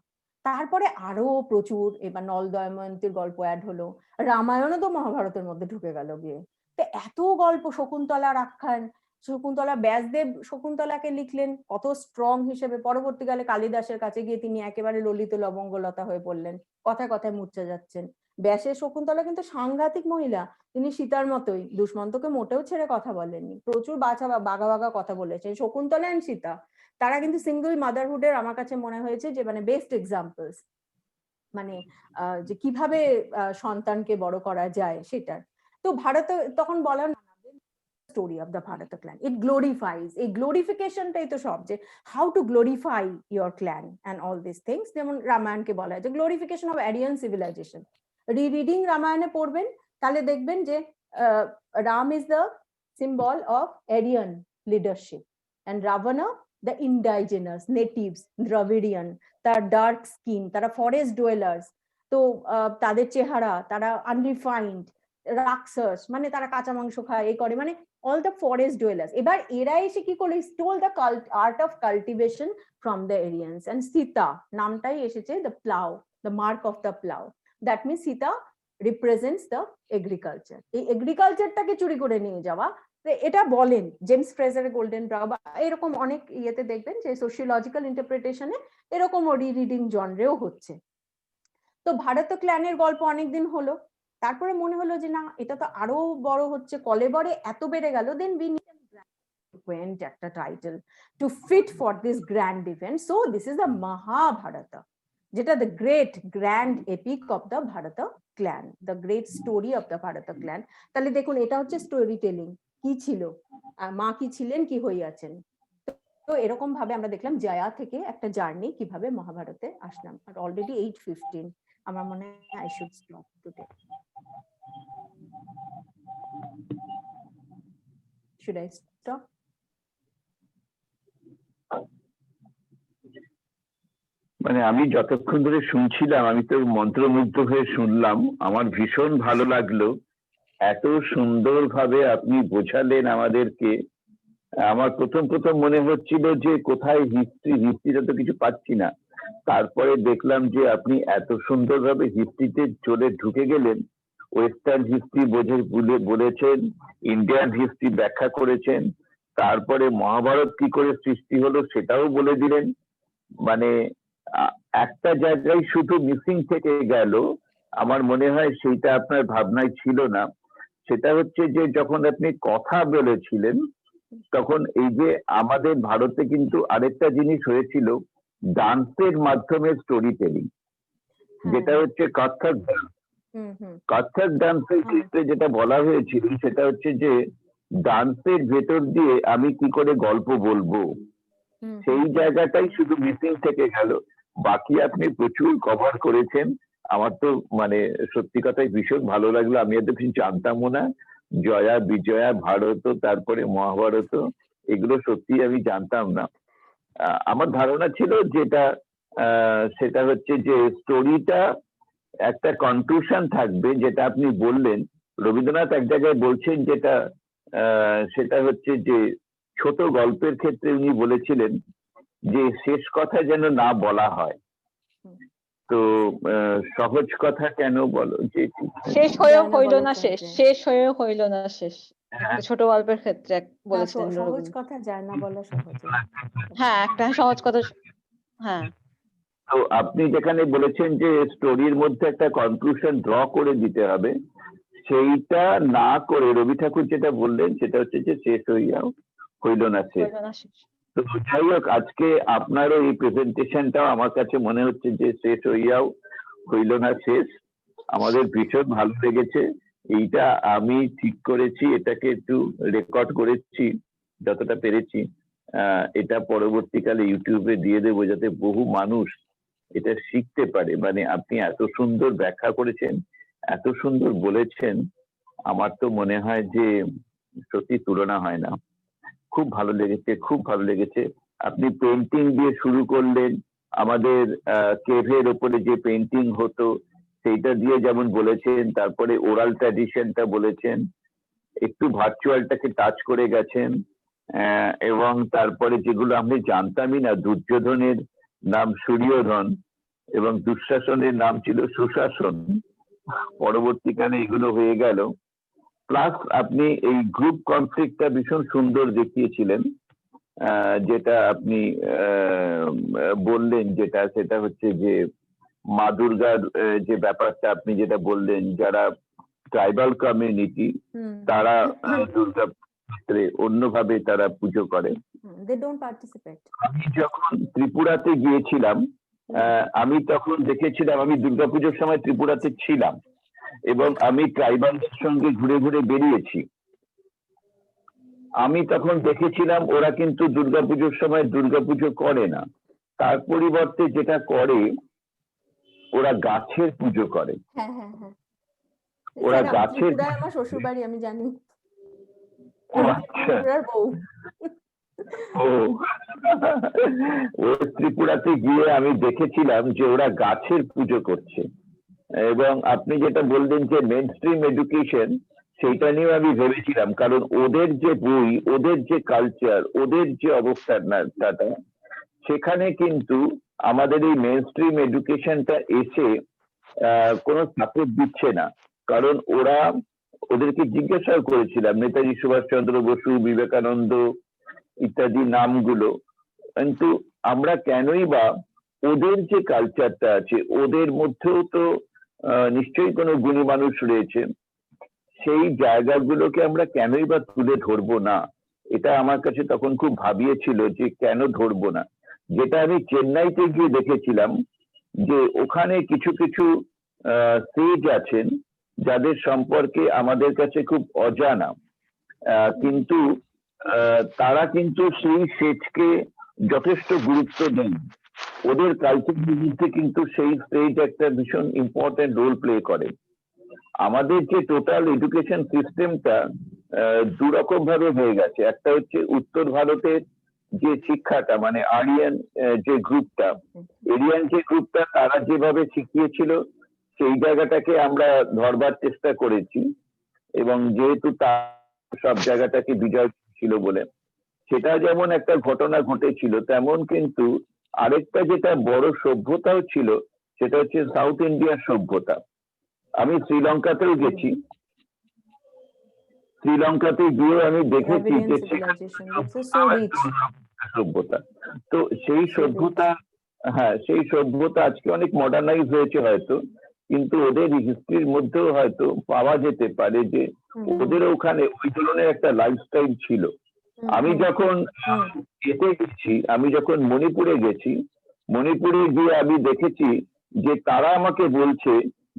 তারপরে আরো প্রচুর এবার নল দময়ন্তীর গল্প অ্যাড হলো, রামায়ণও তো মহাভারতের মধ্যে ঢুকে গেল গিয়ে, তো এত গল্প, শকুন্তলার আখ্যান, শকুন্তলা ব্যাসদেব শকুন্তলাকে লিখলেন কত স্ট্রং হিসেবে, পরবর্তীকালে কালিদাসের কাছে গিয়ে তিনি একেবারে ললিত লবঙ্গলতা হয়ে পড়লেন, কথায় কথায় মূর্ছা যাচ্ছেন। ব্যাসের শকুন্তলা কিন্তু সাংঘাতিক মহিলা, তিনি সীতার মতোই দুষ্মন্তকে মোটেও ছেড়ে কথা বলেননি, প্রচুর বাঘা বাঘা কথা বলেছেন। শকুন্তলা এন্ড সীতা তারা কিন্তু সিঙ্গল মাদারহুডের আমার কাছে মনে হয়েছে যে মানে বেস্ট এক্সাম্পলস, মানে যে কিভাবে সন্তানকে বড় করা যায় সেটার। তো ভারতে তখন বলা story of the Bharata clan, it glorifies, এই গ্লোরিফিকেশনটাই তো সব, যে how to glorify your clan and all this things, যেমন রামায়ণকে বলা হয় যে glorification of Aryan civilisation. Reading রামায়ণে পড়বেন তাহলে দেখবেন যে Ram is the symbol of Aryan leadership and Ravana the indigenous natives Dravidian, তার ডার্ক স্কিন, তারা ফরেস্ট ডুয়েলার্স, তো তাদের চেহারা, তারা আনরিফাইন্ড রাক্ষস, মানে তারা কাঁচা মাংস খায়, এই করে, মানে all the forest dwellers। এবার এরা এসে কি করলো, stole the art of cultivation from the Aryans, and Sita নামটাই এসেছে the plow, the mark of the plow, that means Sita represents the agriculture, এই এগ্রিকালচারটাকে চুরি করে নিয়ে যাওয়া, এটা বলেন জেমস ফ্রেজারের গোল্ডেন ড্রাউ বা এরকম অনেক ইয়েতে দেখবেন যে সোশিওলজিক্যাল ইন্টারপ্রিটেশনে এরকম রিডিং জনরেও হচ্ছে। তো ভারত ক্ল্যানের গল্প অনেকদিন হলো, তারপরে মনে হলো যে না এটা তো আরো বড় হচ্ছে, কলেবরে এত বেড়ে গেল, দেন উই নিড একটা title to fit for this grand event, so this is the Mahabharata, যেটা the great grand epic of the Bharat clan, the great story of the Bharat clan. তাহলে দেখুন এটা হচ্ছে স্টোরি টেলিং, কি ছিল, মা কি ছিলেন, কি হইয়াছেন। তো এরকম ভাবে আমরা দেখলাম জয়া থেকে একটা জার্নি কিভাবে মহাভারতে আসলাম, আর অলরেডি 8:15 আমার মনে হয় I should stop today. Should I stop? মানে আমি যতক্ষণ ধরে শুনছিলাম আমি তো মন্ত্রমুগ্ধ হয়ে শুনলাম, আমার ভীষণ ভালো লাগলো। এত সুন্দরভাবে আপনি বোঝালেন আমাদেরকে। আমার প্রথম মনে হচ্ছিল যে কোথায় হিস্ট্রিটা তো কিছু পাচ্ছি না। তারপরে দেখলাম যে আপনি এত সুন্দরভাবে হিস্ট্রিতে চলে ঢুকে গেলেন, ওয়েস্টার্ন হিস্ট্রি বলেছেন, ইন্ডিয়ান হিস্ট্রি ব্যাখ্যা করেছেন, তারপরে মহাভারত কি করে সৃষ্টি হলো সেটাও বলে দিলেন। মানে একটা জায়গায় শুধু মিসিং থেকে গেল, আমার মনে হয় সেইটা আপনার ভাবনায় ছিল না। সেটা হচ্ছে যে যখন আপনি কথা বলেছিলেন তখন এই যে আমাদের ভারতে কিন্তু আরেকটা জিনিস হয়েছিল, ডান্সের মাধ্যমে স্টোরি টেলিং, যেটা হচ্ছে কত্থক ডান্স। কত্থক ডান্সের ক্ষেত্রে যেটা বলা হয়েছিল সেটা হচ্ছে যে ডান্সের ভেতর দিয়ে আমি কি করে গল্প বলবো, সেই জায়গাটাই শুধু মিসিং থেকে গেল। বাকি আপনি প্রচুর কভার করেছেন। আমার তো মানে সত্যি কথাই ভীষণ ভালো লাগলো। আমি এত কিছু জানতামও না। জয়া বিজয়া ভারত, তারপরে মহাভারত, এগুলো সত্যি আমি জানতাম না। আমার ধারণা ছিল যেটা সেটা হচ্ছে যে স্টোরিটা একটা কনক্লুশন থাকবে, যেটা আপনি বললেন। রবীন্দ্রনাথ এক জায়গায় বলছেন যেটা সেটা হচ্ছে যে ছোট গল্পের ক্ষেত্রে উনি বলেছিলেন যে শেষ কথা যেন না বলা হয়। তো সহজ কথা কেন বলো, যে শেষ হয়েও হইল না শেষ, শেষ হয়েও হইল না শেষ, ছোট গল্পের ক্ষেত্রে বলেছিলেন সহজ কথা যায় না বলা সহজ। হ্যাঁ, একটা সহজ কথা। হ্যাঁ, তো আপনি যেখানে বলেছেন যে স্টোরির মধ্যে একটা কনক্লুশন ড্র করে দিতে হবে, সেইটা না করে রবি ঠাকুর যেটা বললেন সেটা হচ্ছে যে শেষ হইল না শেষ। তো যাই হোক, আজকে আপনারও এই প্রেজেন্টেশনটাও আমার কাছে মনে হচ্ছে যে শেষ হইল না শেষ। আমাদের ভীষণ ভালো লেগেছে। এইটা আমি ঠিক করেছি, এটাকে একটু রেকর্ড করেছি যতটা পেরেছি। এটা পরবর্তীকালে ইউটিউবে দিয়ে দেবো যাতে বহু মানুষ এটা শিখতে পারে। মানে আপনি এত সুন্দর ব্যাখ্যা করেছেন, এত সুন্দর বলেছেন, আমার তো মনে হয় যে সত্যি তুলনা হয় না। খুব ভালো লেগেছে, খুব ভালো লেগেছে। আপনি পেন্টিং দিয়ে শুরু করলেন, আমাদের কেভের ওপরে যে পেন্টিং হতো সেইটা দিয়ে যেমন বলেছেন, তারপরে ওরাল ট্র্যাডিশনটা বলেছেন, একটু ভার্চুয়ালটাকে টাচ করে গেছেন, এবং তারপরে যেগুলো আমি জানতামই না, দুর্যোধনের নাম সূর্যধন এবং দুঃশাসনের নাম ছিল সুশাসন, পরবর্তীকালে এগুলো হয়ে গেল। প্লাস আপনি এই গ্রুপ কনফ্লিক্টটা ভীষণ সুন্দর দেখিয়েছিলেন, যেটা আপনি বললেন, যেটা সেটা হচ্ছে যে মা দুর্গার যে ব্যাপারটা আপনি যেটা বললেন, যারা ট্রাইবাল কমিউনিটি তারা দুর্গা ক্ষেত্রে অন্যভাবে তারা পুজো করে। আমি যখন ত্রিপুরাতে গিয়েছিলাম, আমি তখন দেখেছিলাম, আমি দুর্গাপুজোর সময় ত্রিপুরাতে ছিলাম এবং আমি ট্রাইবালদের সঙ্গে ঘুরে ঘুরে বেরিয়েছি। আমি তখন দেখেছিলাম ওরা কিন্তু দুর্গাপুজোর সময় দুর্গাপুজো করে না, তার পরিবর্তে যেটা করে ওরা গাছের পুজো করে। ওরা গাছের, আমার শ্বশুর বাড়ি, আমি জানি। ত্রিপুরাতে গিয়ে আমি দেখেছিলাম যে ওরা গাছের পুজো করছে। এবং আপনি যেটা বললেন যে মেইন স্ট্রিম এডুকেশন, সেইটা নিয়েও আমি ভেবেছিলাম, কারণ ওদের যে বই, ওদের যে কালচার, ওদের যে অবস্থাটা, সেখানে কিন্তু আমাদের এই মেইন স্ট্রিম এডুকেশনটা এসে কোনো সাপোর্ট দিচ্ছে না। কারণ ওদেরকে জিজ্ঞাসাও করেছিলাম, নেতাজি সুভাষচন্দ্র বসু, বিবেকানন্দ ইত্যাদি নামগুলো, কিন্তু আমরা কেনই বা ওদের যে কালচারটা আছে, ওদের মধ্যেও তো নিশ্চয়ই কোনো গুণী মানুষ রয়েছে, সেই জায়গাগুলোকে আমরা কেনই বা তুলে ধরবো না। এটা আমার কাছে তখন খুব ভাবিয়েছিল যে কেন ধরবো না। যেটা আমি চেন্নাইতে গিয়ে দেখেছিলাম যে ওখানে কিছু কিছু সেজ আছেন যাদের সম্পর্কে আমাদের কাছে খুব অজানা, কিন্তু তারা কিন্তু সেই সেজকে যথেষ্ট গুরুত্ব দেন। ওদের কালচার মধ্যে কিন্তু সেই স্টেজ একটা ভীষণ ইম্পর্টেন্ট রোল প্লে করে। আমাদের যে টোটাল এডুকেশন সিস্টেমটা দুরকম ভাবে হয়ে গেছে। একটা হচ্ছে উত্তর ভারতের যে শিক্ষাটা, মানে আরিয়ান যে গ্রুপটা, এরিয়ান যে গ্রুপটা, তারা যেভাবে শিখিয়েছিল সেই জায়গাটাকে আমরা ধরবার চেষ্টা করেছি, এবং যেহেতু তার সব জায়গাটাকে বিজয় ছিল বলে সেটা যেমন একটা ঘটনা ঘটেছিল, তেমন কিন্তু আরেকটা যেটা বড় সভ্যতাও ছিল, সেটা হচ্ছে সাউথ ইন্ডিয়ার সভ্যতা। আমি শ্রীলঙ্কাতেও গেছি, শ্রীলঙ্কাতে গিয়ে আমি দেখেছি যে সভ্যতা, তো সেই সভ্যতা, হ্যাঁ সেই সভ্যতা আজকে অনেক মডার্নাইজ হয়েছে হয়তো, কিন্তু ওদের হিস্ট্রির মধ্যেও হয়তো পাওয়া যেতে পারে যে ওদের ওখানে ওই ধরনের একটা লাইফস্টাইল ছিল। আমি যখন এতে গেছি, আমি যখন মণিপুরে গেছি, মণিপুরে গিয়ে আমি দেখেছি যে তারা আমাকে বলছে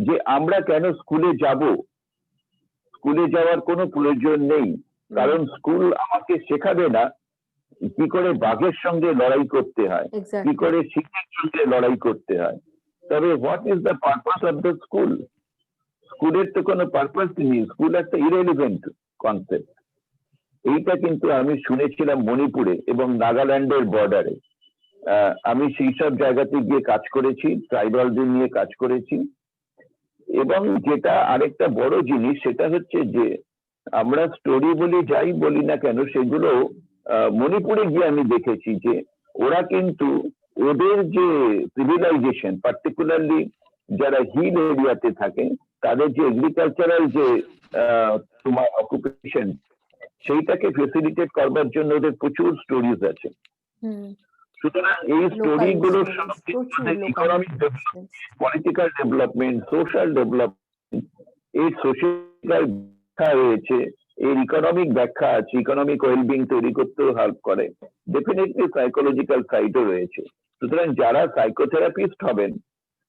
যে আমরা কেন স্কুলে যাব, স্কুলে যাওয়ার কোনো প্রয়োজন নেই, কারণ স্কুল আমাকে শেখাবে না কি করে বাঘের সঙ্গে লড়াই করতে হয়, কি করে সিংহের সঙ্গে লড়াই করতে হয়। তবে what is the purpose of the school? স্কুলের তো কোনো পারপাস নেই, স্কুল একটা ইরেলিভেন্ট কনসেপ্ট। এইটা কিন্তু আমি শুনেছিলাম মণিপুরে এবং নাগাল্যান্ডের বর্ডারে। আমি সেই সব জায়গাতে গিয়ে কাজ করেছি, ট্রাইবালদের নিয়ে কাজ করেছি। এবং যেটা আরেকটা বড় জিনিস, সেটা হচ্ছে যে আমরা স্টোরি বলি যাই বলি না কেন, সেগুলো মণিপুরে গিয়ে আমি দেখেছি যে ওরা কিন্তু ওদের যে সিভিলাইজেশন, পার্টিকুলারলি যারা হিল এরিয়াতে থাকে, তাদের যে এগ্রিকালচারাল যে তোমার অকুপেশন, সেইটাকে ফেসিলিটেট করবার জন্য ওদের প্রচুর স্টোরিজ আছে। সুতরাং এই স্টোরি গুলো economic development, political development, social development, এই সোশ্যাল ব্যাখ্যা রয়েছে, এর ইকোনমিক ব্যাখ্যা আছে, ইকোনমিক ওয়েলবিং তৈরি করতেও হেল্প করে, ডেফিনেটলি সাইকোলজিক্যাল সাইডও রয়েছে। সুতরাং যারা সাইকোথেরাপিস্ট হবেন,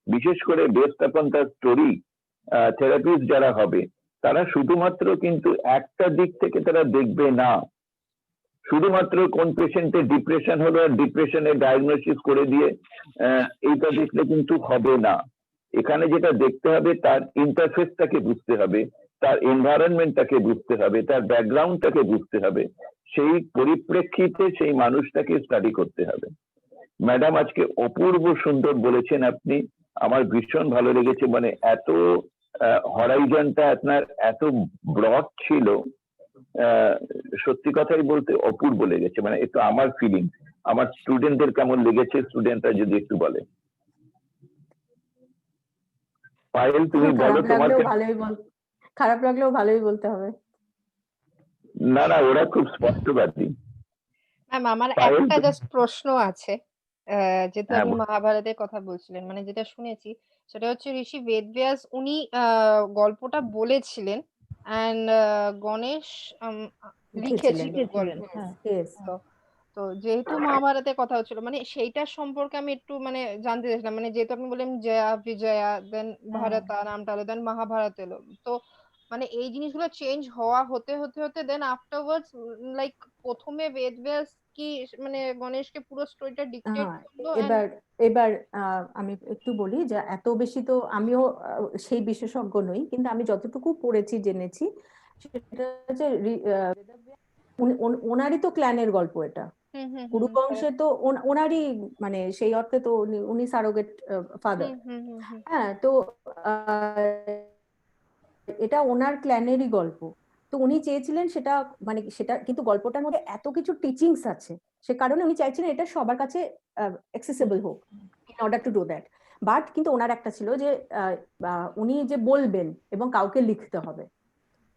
বিশেষ করে based upon the story therapist যারা হবে, তারা শুধুমাত্র কিন্তু একটা দিক থেকে তারা দেখবে না, শুধুমাত্র কোন পেশেন্টের ডিপ্রেশন হলো আর ডিপ্রেশনের ডায়াগনোসিস করে দিয়ে এইটা দেখলে কিন্তু হবে না। এখানে যেটা দেখতে হবে তার ইন্টারফেসটাকে বুঝতে হবে, তার এনভায়রনমেন্টটাকে বুঝতে হবে, তার ব্যাকগ্রাউন্ডটাকে বুঝতে হবে, সেই পরিপ্রেক্ষিতে সেই মানুষটাকে স্টাডি করতে হবে। ম্যাডাম আজকে অপূর্ব সুন্দর বলেছেন আপনি, আমার ভীষণ ভালো লেগেছে। মানে এত হরাইজনটা আপনার এত ব্রড ছিল, সত্যি কথাই বলতে অপূর্ব লেগেছে। মানে একটু আমার ফিলিং, আমার স্টুডেন্টদের কেমন লেগেছে, স্টুডেন্টরা যদি একটু বলে। পায়েল তুমি বলো তোমার। খারাপ লাগলেও ভালোই বলতে হবে। না না, ওরা খুব স্পষ্টবাদী। ম্যাম আমার একটা জাস্ট প্রশ্ন আছে, যেহেতু আপনি মহাভারতের কথা বলছিলেন, মানে যেটা শুনেছি সেটা হচ্ছে ঋষি বেদব্যাস উনি গল্পটা বলেছিলেন এন্ড গণেশ লিখেছিলেন গল্প। তো যেহেতু মহাভারতের কথা হচ্ছিল, মানে সেইটার সম্পর্কে আমি একটু মানে জানতে চাইছিলাম, মানে যেহেতু আপনি বললেন জয়া বিজয়া, দেন ভারতা নামটা হলো, দেন মহাভারত এলো, তো মানে এই জিনিসগুলো চেঞ্জ হওয়া হতে হতে হতে দেন আফটারওয়ার্ডস লাইক প্রথমে বেদব্যাস কি মানে গণেশকে পুরো স্টোরিটা ডিকটেট করলো। এবার আমি একটু বলি যে এত বেশি তো আমিও সেই বিশেষজ্ঞ নই, কিন্তু আমি যতটুকু পড়েছি জেনেছি সেটা হচ্ছে ওনারই তো ক্ল্যানের গল্প এটা। কুরুবংশে তো ওনারই, মানে সেই অর্থে তো উনি সারোগেট ফাদার। হ্যাঁ, তো এটা ওনার ক্ল্যানেরই গল্প। তো উনি চেয়েছিলেন সেটা, মানে সেটা কিন্তু গল্পটার মধ্যে এত কিছু টিচিংস আছে, সে কারণে উনি চাইছিলেন এটা সবার কাছে অ্যাক্সেসিবল হোক, in order to do that. But কিন্তু ওনার একটা ছিল যে উনি যে বলবেন এবং কাউকে লিখতে হবে,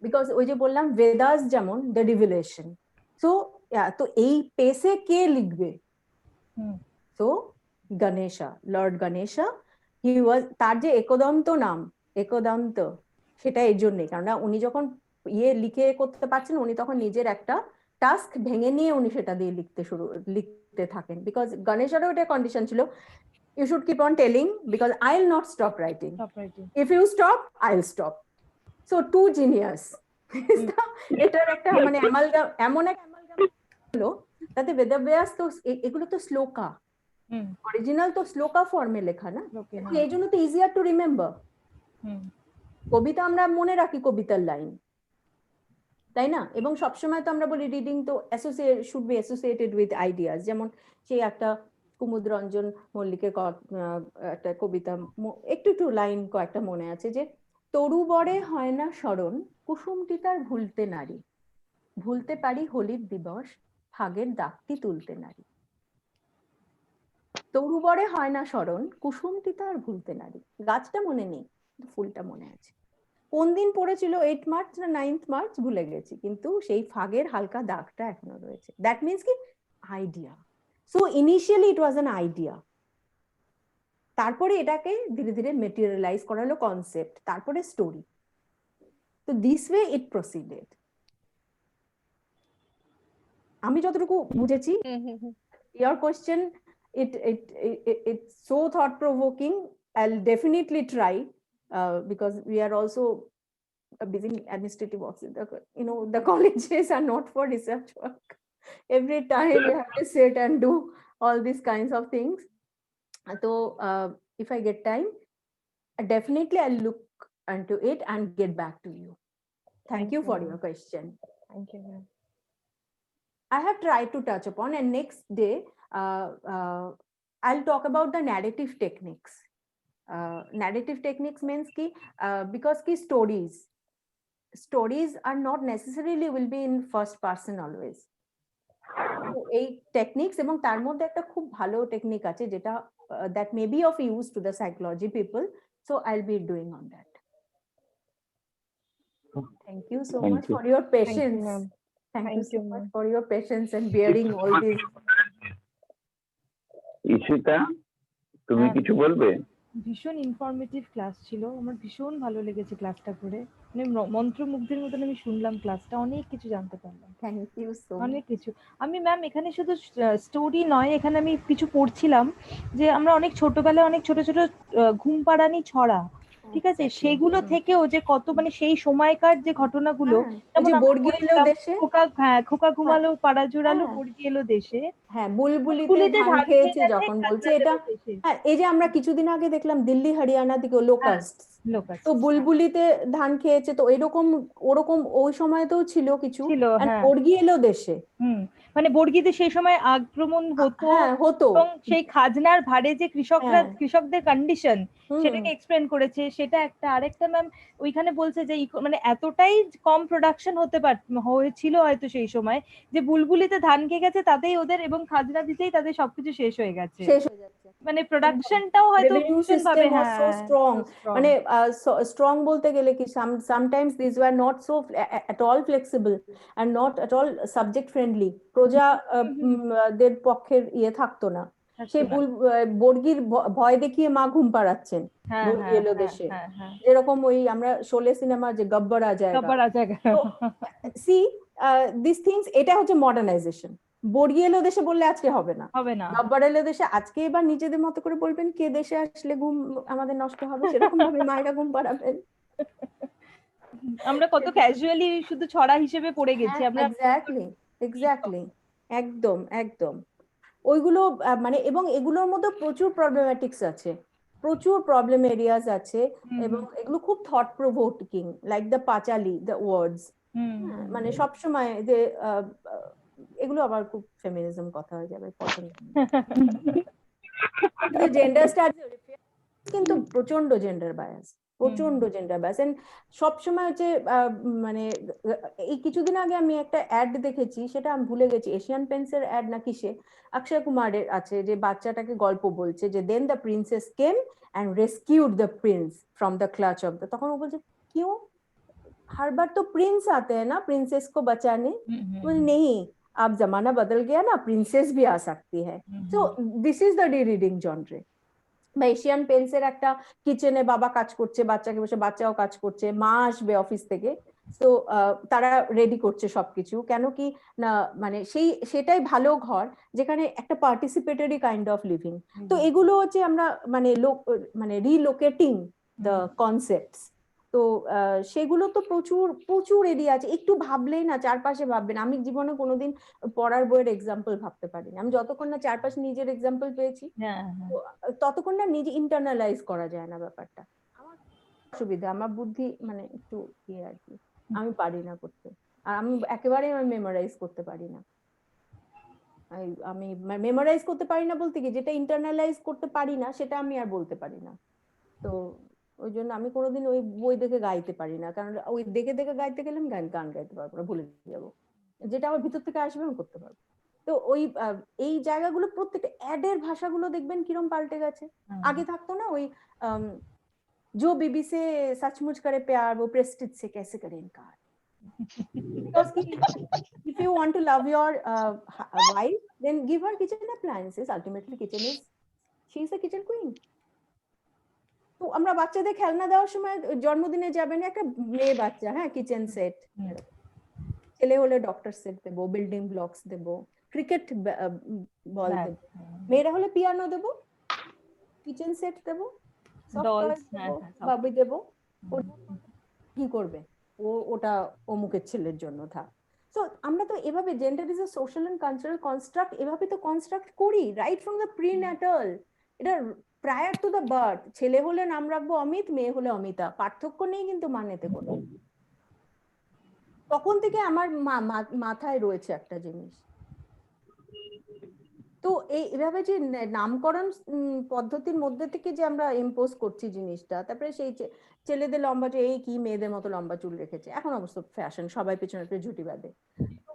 বিকজ ওই যে বললাম বেদাস যেমন দ্য রিভিলেশন, তো এই পেসে কে লিখবে? তো গণেশা, লর্ড গণেশা, হি ওয়াজ, তার যে একদন্ত নাম, একদন্ত, সেটা এই জন্যই, কারণ উনি যখন লিখে করতে পারছেন, উনি তখন নিজের একটা টাস্ক ভেঙে নিয়ে উনি সেটা দিয়ে লিখতে থাকেন, বিকজ গণেশেরও এটা কন্ডিশন ছিল, you should keep on telling because I'll not stop writing. If you stop, I'll stop. So two genius. এটার একটা মানে এমন এক হলো, তাতে বেদব্যাস তো এগুলো তো শ্লোকা, অরিজিনাল তো শ্লোকা ফর্মে লেখা না, এই জন্য তো ইজিয়ার টু রিমেম্বার। কবিতা আমরা মনে রাখি কবিতার লাইন, তাই না? এবং সবসময় তো আমরা বলি রিডিং তো should be associated with ideas. যেমন সেই একটা কুমুদ রঞ্জন মল্লিকের একটা কবিতা, একটু একটু লাইন কয়েকটা মনে আছে, যে তরু বরে হয় না স্মরণ, কুসুমটি তার ভুলতে নারী, ভুলতে পারি হোলির দিবস, ফাগের দাগটি তুলতে নারী। তরু বরে হয় না স্মরণ, কুসুমটি তার ভুলতে নারী। গাছটা মনে নেই, ফুলটা মনে আছে। কোন দিন পড়েছিল, 8 মার্চ না 9 মার্চ ভুলে গেছি, কিন্তু সেই ফাগের হালকা দাগটা এখনো রয়েছে। দ্যাট মিনস কি idea. So initially it was an idea, তারপরে এটাকে ধীরে ধীরে মেটেরিয়ালাইজ করা হলো কনসেপ্ট, তারপরে স্টোরি। তো দিস ওয়ে ইট প্রসিডেড। আমি যতটুকু বুঝেছি, your question, it's so thought provoking. I'll definitely try, because we are also busy administrative works. The colleges are not for research work. Every time we have to sit and do all these kinds of things. So if I get time, definitely I'll look into it and get back to you. Thank you for your question. Thank you, ma'am. I have tried to touch upon, and next day I'll talk about the narrative techniques. Narrative techniques means ki because ki stories are not necessarily will be in first person always. So এই techniques, এবং তার মধ্যে একটা খুব ভালো technique আছে যেটা that may be of use to the psychology people, so I'll be doing on that. Thank you so much for your patience. Thank you so much for your patience and bearing all this. Ishita, তুমি কিছু বলবে? ভীষণ informative class ছিল, আমার ভীষণ ভালো লেগেছে ক্লাসটা করে, মানে মন্ত্রমুগ্ধের মতন আমি শুনলাম ক্লাসটা, অনেক কিছু জানতে পারলাম। Thank you so much. অনেক কিছু। আমি ম্যাম এখানে শুধু স্টোরি নয়, এখানে আমি কিছু পড়ছিলাম যে আমরা অনেক ছোটবেলায় অনেক ছোট ছোট ঘুম পাড়ানি ছড়া, ঠিক আছে, সেগুলো থেকেও যে কত মানে সেই সময়কার যে ঘটনাগুলো, খোকা ঘুমালো পাড়া জোড়ালো বর্গি এলো দেশে, হ্যাঁ বুলবুলিতে ধান খেয়েছে যখন বলছে এটা, হ্যাঁ এই যে আমরা কিছুদিন আগে দেখলাম দিল্লি হরিয়ানা দিকে লোকাস্ট, তো বুলবুলিতে ধান খেয়েছে, তো এরকম ওরকম ওই সময়তেও ছিল কিছু, বর্গি এলো দেশে। মানে বর্গিতে সেই সময় আক্রমণ হতো এবং সেই খাজনার ভারে যে কৃষকদের কন্ডিশন সেটাকে এক্সপ্লেন করেছে, সেটা একটা। আরেকটা ম্যাম ওইখানে বলছে যে মানে এতটাই কম প্রোডাকশন হয়েছিল হয়তো সেই সময়, যে বুলবুলিতে ধান খেয়ে গেছে তাতেই ওদের, এবং খাজনা দিতেই তাদের সবকিছু শেষ হয়ে গেছে, মানে প্রোডাকশনটাও হয়তো স্ট্রং, মানে স্ট্রং বলতে গেলে কি sometimes these were not so at all flexible and not at all subject friendly. প্রজাদের পক্ষের ইয়ে থাকতো না, সে বর্গির ভয় দেখিয়ে মা ঘুম পাড়াচ্ছেন বর্গি এলো দেশে, যেরকম ওই আমরা শোলে সিনেমা যে গব্বর আ জায়েগা, সি দিস থিংস, এটা হচ্ছে মডার্নাইজেশন। বর্গি এলো দেশে বললে আজকে হবে না, গব্বর এলো দেশে আজকে এবার নিজেদের মতো করে বলবেন, কে দেশে আসলে ঘুম আমাদের নষ্ট হবে, সেরকম ভাবে মায়েরা ঘুম পাড়াবেন। আমরা কত ক্যাজুয়ালি শুধু ছড়া হিসেবে পড়ে গেছি আমরা। এক্স্যাক্টলি একদম একদম ওইগুলো মানে, এবং এগুলোর মধ্যে প্রচুর প্রবলেমেটিক্স আছে, প্রচুর প্রবলেম এরিয়াস আছে, এবং এগুলো খুব thought provoking, like the Panchali, the words, মানে সবসময় যে এগুলো আবার খুব ফেমিনিজম কথা হয়ে যাবে, পছন্দ জেন্ডার স্টাডিজ কিন্তু প্রচন্ড জেন্ডার বায়াস, প্রচন্ড জেন্ডার বায়াস। এন্ড সবসময় হচ্ছে মানে এই কিছুদিন আগে আমি একটা অ্যাড দেখেছি, সেটা আমি ভুলে গেছি, এশিয়ান পেন্টসের অ্যাড নাকি, সে অক্ষয় কুমারের আছে, যে বাচ্চাটাকে গল্প বলছে যে then the princess came and rescued the prince from the clutch of the, তখন ও বলছে কিউ हर बार तो प्रिंस आते हैं ना प्रिंसेस को बचाने, नहीं अब जमाना बदल गया ना, प्रिंसेस भी आ सकती है। So this is the reading genre. বা এশিয়ান পেন্টসের একটা কিচেনে বাবা কাজ করছে, বাচ্চাকে বসে, বাচ্চাও কাজ করছে, মা আসবে অফিস থেকে, তো তারা রেডি করছে সবকিছু, কেন কি না মানে সেটাই ভালো ঘর যেখানে একটা পার্টিসিপেটরি কাইন্ড অফ লিভিং। তো এগুলো হচ্ছে আমরা মানে রিলোকেটিং দ্য কনসেপ্টস তো সেগুলো তো প্রচুর প্রচুর এরিয়া আছে, একটু ভাবলেই না চারপাশে ভাববেন। আমি জীবনে কোনোদিন পড়ার বইয়ের এক্সাম্পল ভাবতে পারিনি, আমি যতক্ষণ না চারপাশে নিজের এক্সাম্পল পেয়েছি ততক্ষণ না নিজে ইন্টারনালাইজ করা যায় না ব্যাপারটা। আমার অসুবিধা, আমার বুদ্ধি মানে একটু ইয়ে আর কি, আমি পারি না করতে। আর আমি একেবারেই আমি মেমোরাইজ করতে পারি না। আমি মেমোরাইজ করতে পারি না বলতে কি, যেটা ইন্টারনালাইজ করতে পারি না সেটা আমি আর বলতে পারি না। তো ওই জন্য আমি কোনোদিন ওই বই দেখে গাইতে পারি না, কারণ ওই দেখে দেখে গাইতে গেলে আমি গান গাইতে পারবো না, ভুলে যাবো। যেটা আমার ভিতর থেকে আসবে আমি করতে পারবো। তো ওই এই জায়গাগুলো প্রত্যেকটা অ্যাডের ভাষাগুলো দেখবেন কিরম পাল্টে গেছে। আগে থাকতো না ওই जो बीबी से सचमुच करे प्यार वो प्रेस्टिज से कैसे करे इनकार। Because if you want to love your wife, then give her kitchen appliances. Ultimately, she is a kitchen queen. তো আমরা বাচ্চাদের খেলনা দেওয়ার সময় জন্মদিনে যাবেন একটা মেয়ে বাচ্চা, হ্যাঁ, কিচেন সেট, ছেলে হলে ডক্টর সেট দেবো, বিল্ডিং ব্লকস দেবো, ক্রিকেট বল দেবো, মেয়েরা হলে পিয়ানো দেবো, কিচেন সেট দেবো, বাবি দেবো। কি করবে ও, ওটা অমুকের ছেলের জন্য থাক। তো আমরা তো এভাবে, gender is a social and cultural construct, এভাবে তো কনস্ট্রাক্ট করি রাইট ফ্রম দ্য প্রিন্যাটাল। এটা প্রায়ার টু দ্য বার্থ, ছেলে হলে নাম রাখবো অমিত, মেয়ে হলে অমিতা, পার্থক্য নেই কিন্তু মানেতে কোনো। তখন থেকে আমার মাথায় রয়েছে একটা জিনিস। তো এইভাবে যে নামকরণ পদ্ধতির মধ্যে থেকে যে আমরা ইম্পোজ করছি জিনিসটা, তারপরে সেই ছেলেদের লম্বা, যে এই কি মেয়েদের মতো লম্বা চুল রেখেছে, এখন অবশ্য ফ্যাশন, সবাই পেছনে একটা ঝুটি বাঁধে। তো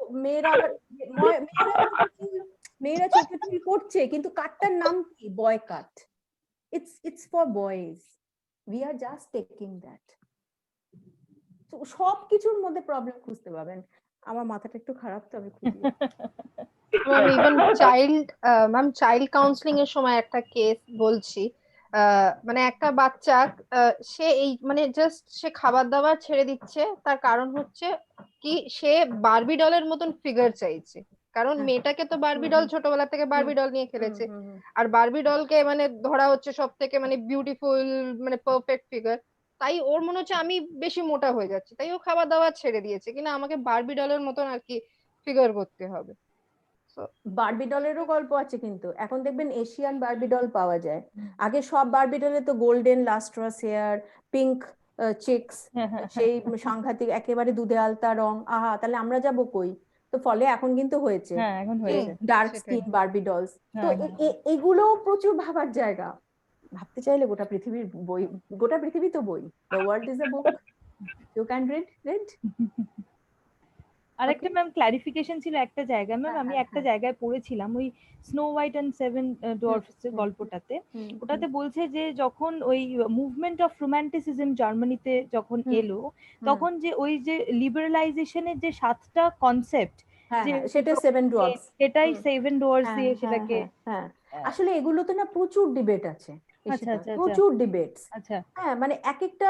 মেয়েরা চোখে চুল করছে, কিন্তু কাটটার নাম কি? Boy cut. It's for boys, we are just taking that. তো সবকিছুর মধ্যে প্রবলেম খুঁজতে পাবেন। আমার মাথাটা একটু খারাপ, তো আমি খুঁজি। ইভেন চাইল্ড কাউন্সিলিং এর সময় একটা কেস বলছি, মানে একটা বাচ্চা, সে এই মানে জাস্ট সে খাবার দাবার ছেড়ে দিচ্ছে, তার কারণ হচ্ছে কি সে বারবি ডলের মতন ফিগার চাইছে। কারণ মেয়েটাকে তো বারবি ডল ছোটবেলা থেকে বারবি ডল নিয়ে খেলেছে, আর বারবি ডলকে মানে ধরা হচ্ছে সব থেকে মানে বিউটিফুল, মানে পারফেক্ট ফিগার। তাই ওর মনে হচ্ছে আমি বেশি মোটা হয়ে যাচ্ছি, তাই ও খাবার দাবার ছেড়ে দিয়েছে, কিনা আমাকে বারবি ডলের মতন আর কি ফিগার করতে হবে। বারবি ডলেরও গল্প আছে, কিন্তু এখন দেখবেন এশিয়ান বারবি ডল পাওয়া যায়। আগে সব বারবি ডলে তো golden lustrous hair, pink chicks, সেই সাংঘাতিক একেবারে দুধে আলতা রং, আহা, তাহলে আমরা যাবো কই? তো ফলে এখন কিন্তু হয়েছে ডার্ক স্কিন বারবি ডলস। তো এগুলো প্রচুর ভাবার জায়গা। ভাবতে চাইলে গোটা পৃথিবীর বই, গোটা পৃথিবী তো বই, the world is a book, you can read. আরেকটা ম্যাম ক্লারিফিকেশন ছিল একটা জায়গায় ম্যাম, আমি একটা জায়গায় পড়েছিলাম ওই Snow White and seven dwarfs এর গল্পটাতে, ওটাতে বলছে যে যখন ওই মুভমেন্ট অফ রোমান্টিসিজম জার্মানিতে যখন এলো, তখন যে ওই যে লিবারালাইজেশনের যে 7টা কনসেপ্ট, যে সেটা সেভেন ডোয়ার্ফস, সেটাই সেভেন ডোয়ার্ফস দিয়ে সেটাকে, আসলে এগুলোতে না প্রচুর ডিবেট আছে, প্রচুর ডিবেটস। হ্যাঁ, মানে এক একটা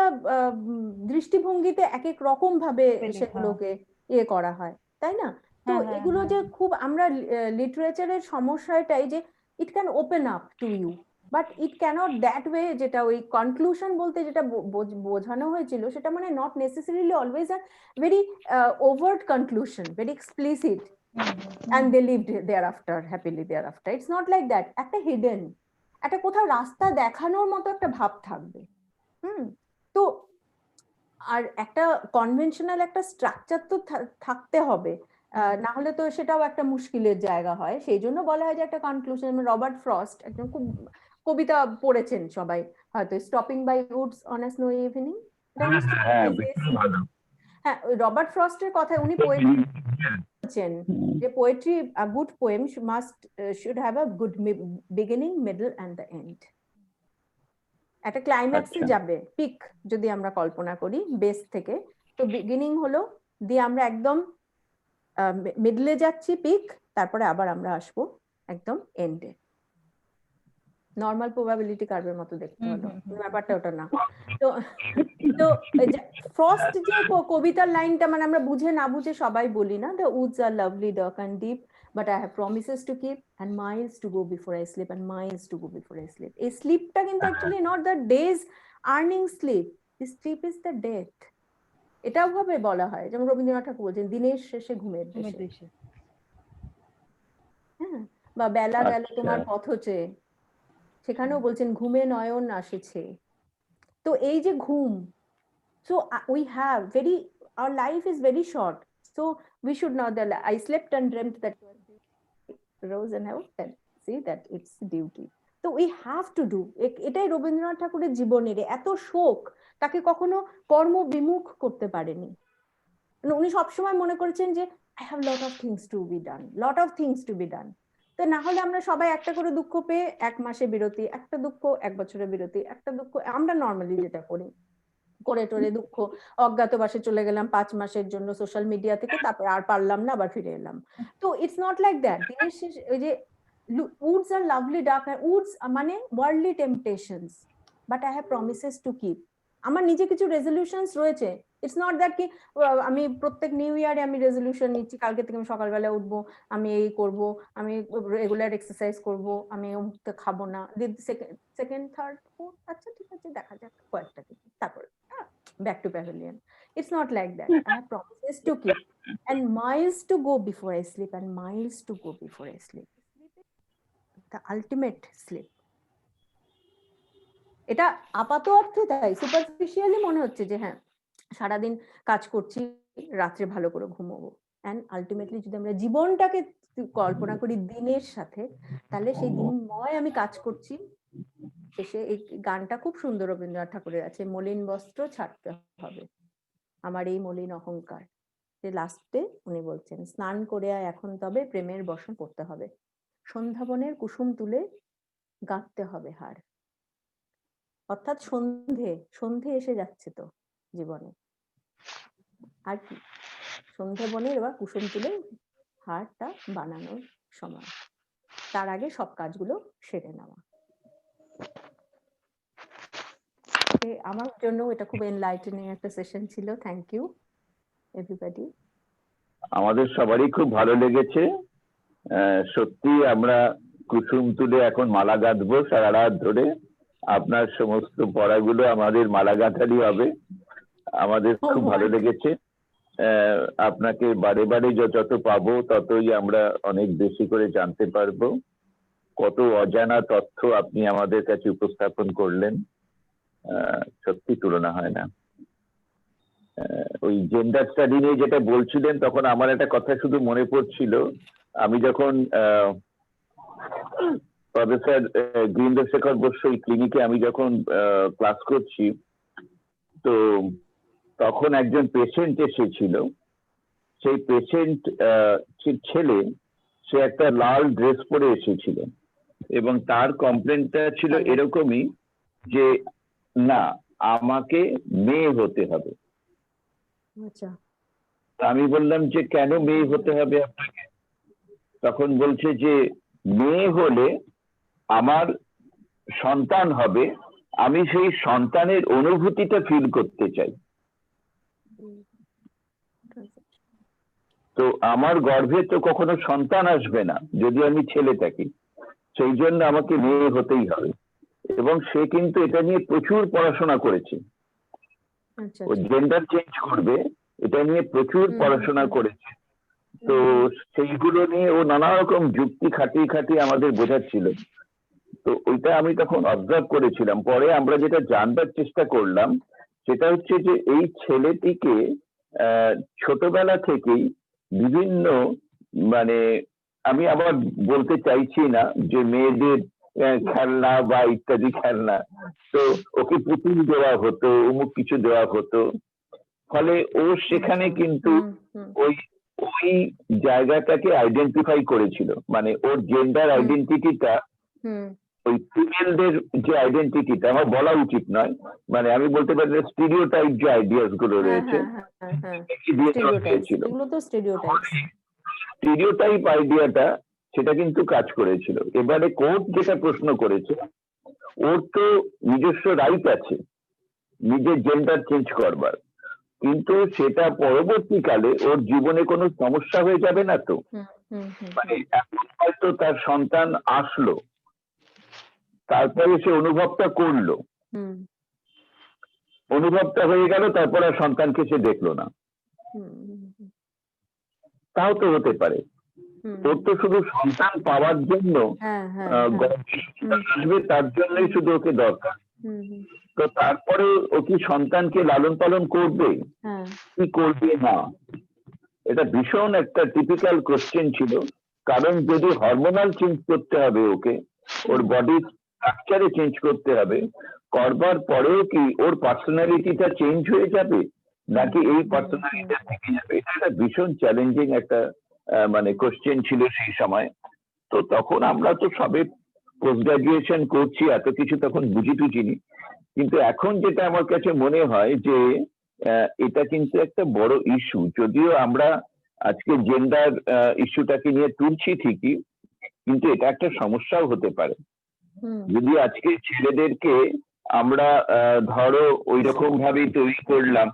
দৃষ্টিভঙ্গিতে এক এক রকম ভাবে সেগুলোকে ইয়ে করা হয়, তাই না? তো এগুলো যে খুব, আমরা লিটারেচারের সমস্যা এটাই যে it can open up to you, but it cannot that way, যেটা ওই কনক্লুশন বলতে যেটা বোঝানো হয়েছিল, সেটা মানে not necessarily always a very overt conclusion, very explicit, and they lived thereafter happily thereafter. It's not like that. একটা hidden, একটা কোথাও রাস্তা দেখানোর মতো একটা ভাব থাকবে। তো আর একটা কনভেনশনাল একটা স্ট্রাকচার তো থাকতে হবে, না হলে তো সেটাও একটা মুশকিলের জায়গা হয়। সেই জন্য বলা হয় যে একটা কনক্লুশন। রবার্ট ফ্রস্ট একজন খুব কবিতা পড়েছেন সবাই হয়তো, stopping by woods on a snowy evening. হ্যাঁ, রবার্ট ফ্রস্টের কথা উনি পোয়েট্রি বলছেন যে poetry, a good poem should have a good beginning, middle end the end. একটা ক্লাইম্যাক্সে যাবে, পিক যদি আমরা কল্পনা করি বেস থেকে, তো বিগিনিং হলো, দিয়ে আমরা একদম মিডলে যাচ্ছি, পিক, তারপরে আবার আমরা আসবো একদম এন্ডে। নর্মাল প্রবাবিলিটি কার্ভের মতো দেখতে হলো, ব্যাপারটা ওটা না। তো তো ফ্রস্ট যে কবিতার লাইনটা মানে আমরা বুঝে না বুঝে সবাই বলি না, the woods are lovely dark and deep, but I have promises to keep and miles to go before I sleep and miles to go before I sleep. এই স্লিপটা কিন্তু actually not the days earning sleep, This sleep is the death. এটাও ভাবে বলা হয়, যেমন রবীন্দ্রনাথ ঠাকুর বলছেন দিনের শেষে ঘুমের দেশে। হ্যাঁ, বা বেলা গেল তোমার পথচে, সেখানেও বলছেন ঘুমে নয়ন আসেছে। তো এই যে ঘুম, so we have our life is very short, so we should not I slept and dreamt that rose and have see that it's duty, so we have to do এটাই রবীন্দ্রনাথ ঠাকুরের জীবনের এত শোক, তাকে কখনো কর্ম বিমুখ করতে পারেনি। উনি সবসময় মনে করেছেন যে I have lot of things to be done. তো না হলে আমরা সবাই একটা করে দুঃখ পেয়ে 1 মাসে বিরতি, একটা দুঃখ 1 বছরের বিরতি, একটা দুঃখ আমরা নর্মালি যেটা করি, করে টোরে দুঃখ অজ্ঞাতবাসে চলে গেলাম 5 মাসের জন্য সোশ্যাল মিডিয়া থেকে, তারপর আর পারলাম না, আবার ফিরে এলাম। তো ইটস নট লাইক দ্যাট। দিনের শেষে ওই যে woods are lovely dark, woods মানে worldly temptations, but I have promises to keep. আমার নিজে কিছু রেজলিউশনস রয়েছে। ইটস নট দ্যাট কি আমি প্রত্যেক নিউ ইয়ারে আমি রেজলিউশন নিচ্ছি, কালকে থেকে আমি সকালবেলা উঠবো, আমি এই করব, আমি রেগুলার এক্সারসাইজ করব, আমি অমুকটা খাবো না, সেকেন্ড থার্ড ফোর্থ, আচ্ছা ঠিক আছে দেখা যাক কয়েকটা দিন, তারপর back to pavilion. It's not like that. I have promises to keep and miles to go before I sleep, and miles to go before I sleep. The ultimate sleep. এটা আপাত অর্থে তাই সুপারফিশিয়ালি মনে হচ্ছে যে হ্যাঁ সারাদিন কাজ করছি, রাত্রে ভালো করে ঘুমোবো, and ultimately যদি আমরা জীবনটাকে কল্পনা করি দিনের সাথে, তাহলে সেই দিনময় আমি কাজ করছি। শেষে এই গানটা খুব সুন্দর রবীন্দ্রনাথ ঠাকুরের আছে, মলিন বস্ত্র ছাড়তে হবে আমার এই মলিন অহংকার, যে লাস্টে উনি বলছেন স্নান করে এখন তবে প্রেমের বসন করতে হবে, সন্ধ্যাবনের কুসুম তুলে গাঁথতে হবে হার। অর্থাৎ সন্ধে এসে যাচ্ছে তো জীবনে, আর কি সন্ধ্যাবনের বা কুসুম তুলে হারটা বানানোর সময়, তার আগে সব কাজগুলো সেরে নেওয়া। আমার জন্য এটা খুব এনলাইটেনিং একটা সেশন ছিল। Thank you everybody. আমাদের সবারই খুব ভালো লেগেছে। সত্যি আমরা কুসুম তুলে এখন মালা গাঁথবো সারা রাত ধরে। আপনার সমস্ত পড়াগুলো আমাদের মালা গাঁথারই হবে। আমাদের খুব ভালো লেগেছে। আপনাকে বারে বারে যত পাবো ততই আমরা অনেক বেশি করে জানতে পারবো। কত অজানা তথ্য আপনি আমাদের কাছে উপস্থাপন করলেন, সত্যি তুলনা হয় না। ওই জেন্ডার স্টাডি নিয়ে যেটা বলছিলেন তখন আমার একটা কথা শুধু মনে পড়ছিল। আমি যখন প্রফেসর গিরিন্দ্র শেখর বসু এই ক্লিনিকে আমি যখন ক্লাস করছি, তো তখন একজন পেশেন্ট এসেছিল। সেই পেশেন্ট ছেলে, সে একটা লাল ড্রেস পরে এসেছিল এবং তার কমপ্লেনটা ছিল এরকমই যে না আমাকে মেয়ে হতে হবে। আমি বললাম যে কেন মেয়ে হতে হবে আপনাকে? তখন বলছে যে মেয়ে হলে আমার সন্তান হবে, আমি সেই সন্তানের অনুভূতিটা ফিল করতে চাই। তো আমার গর্ভে তো কখনো সন্তান আসবে না যদি আমি ছেলে থাকি, সেই জন্য আমাকে মেয়ে হতেই হবে। এবং সে কিন্তু এটা নিয়ে প্রচুর পড়াশোনা করেছে, ও জেন্ডার চেঞ্জ করবে এটা নিয়ে প্রচুর পড়াশোনা করেছে। তো সেইগুলো নিয়ে ও নানা রকম যুক্তি খাটিয়ে আমাদের বোঝাচ্ছিল। তো ওইটা আমি তখন অবজার্ভ করেছিলাম। পরে আমরা যেটা জানবার চেষ্টা করলাম সেটা হচ্ছে যে এই ছেলেটিকে ছোটবেলা থেকেই বিভিন্ন মানে আমি আবার বলতে চাইছি না যে মেয়েদের খেলনা বা ইত্যাদি খেলনা, তো ওকে পুতুল দেওয়া হতো, অমুক কিছু দেওয়া হতো। ফলে ও সেখানে কিন্তু ওই জায়গাটাকে আইডেন্টিফাই করেছিল, মানে ওর জেন্ডার আইডেন্টিটিটা ওই ফিমেলদের যে আইডেন্টিটিটা আমার বলা উচিত নয়, মানে আমি বলতে পারি স্টেরিওটাইপ যে আইডিয়াস গুলো রয়েছে, স্টেরিওটাইপ আইডিয়াটা সেটা কিন্তু কাজ করেছিল। এবারে কোর্ট যেটা প্রশ্ন করেছে, ওর তো নিজস্ব রাইট আছে নিজের জেন্ডার চেঞ্জ করবার, কিন্তু সেটা পরবর্তীকালে ওর জীবনে কোনো সমস্যা হয়ে যাবে না তো? মানে এখন হয়তো তার সন্তান আসলো, তারপরে সে অনুভবটা করলো, অনুভবটা হয়ে গেল, তারপর আর সন্তানকে সে দেখলো না। তাও তো হতে পারে। ওর তো শুধু সন্তান পাওয়ার জন্য আসবে, তার জন্যই শুধু ওকে দরকার। তো তারপরে ও কি সন্তানকে লালন পালন করবে কি করবে না, এটা ভীষণ একটা টিপিক্যাল কোশ্চেন ছিল। কারণ যদি হরমোনাল চেঞ্জ করতে হবে ওকে, ওর বডি স্ট্রাকচারে চেঞ্জ করতে হবে, করবার পরেও কি ওর পার্সোনালিটিটা চেঞ্জ হয়ে যাবে নাকি এই পার্সোনালিটিটা থেকে যাবে, এটা একটা ভীষণ চ্যালেঞ্জিং একটা মানে কোশ্চেন ছিল সেই সময়। তো তখন আমরা তো সবে পোস্ট গ্রাজুয়েশন করছি, এত কিছু তখন বুঝি টুঝিনি। কিন্তু এখন যেটা আমার কাছে মনে হয় যে এটা কিন্তু একটা বড় ইস্যু। যদিও আমরা আজকে জেন্ডার ইস্যুটাকে নিয়ে তুলছি ঠিকই, কিন্তু এটা একটা সমস্যাও হতে পারে। যদি আজকে ছেলেদেরকে আমরা ধরো ওই রকম ভাবেই তৈরি করলাম,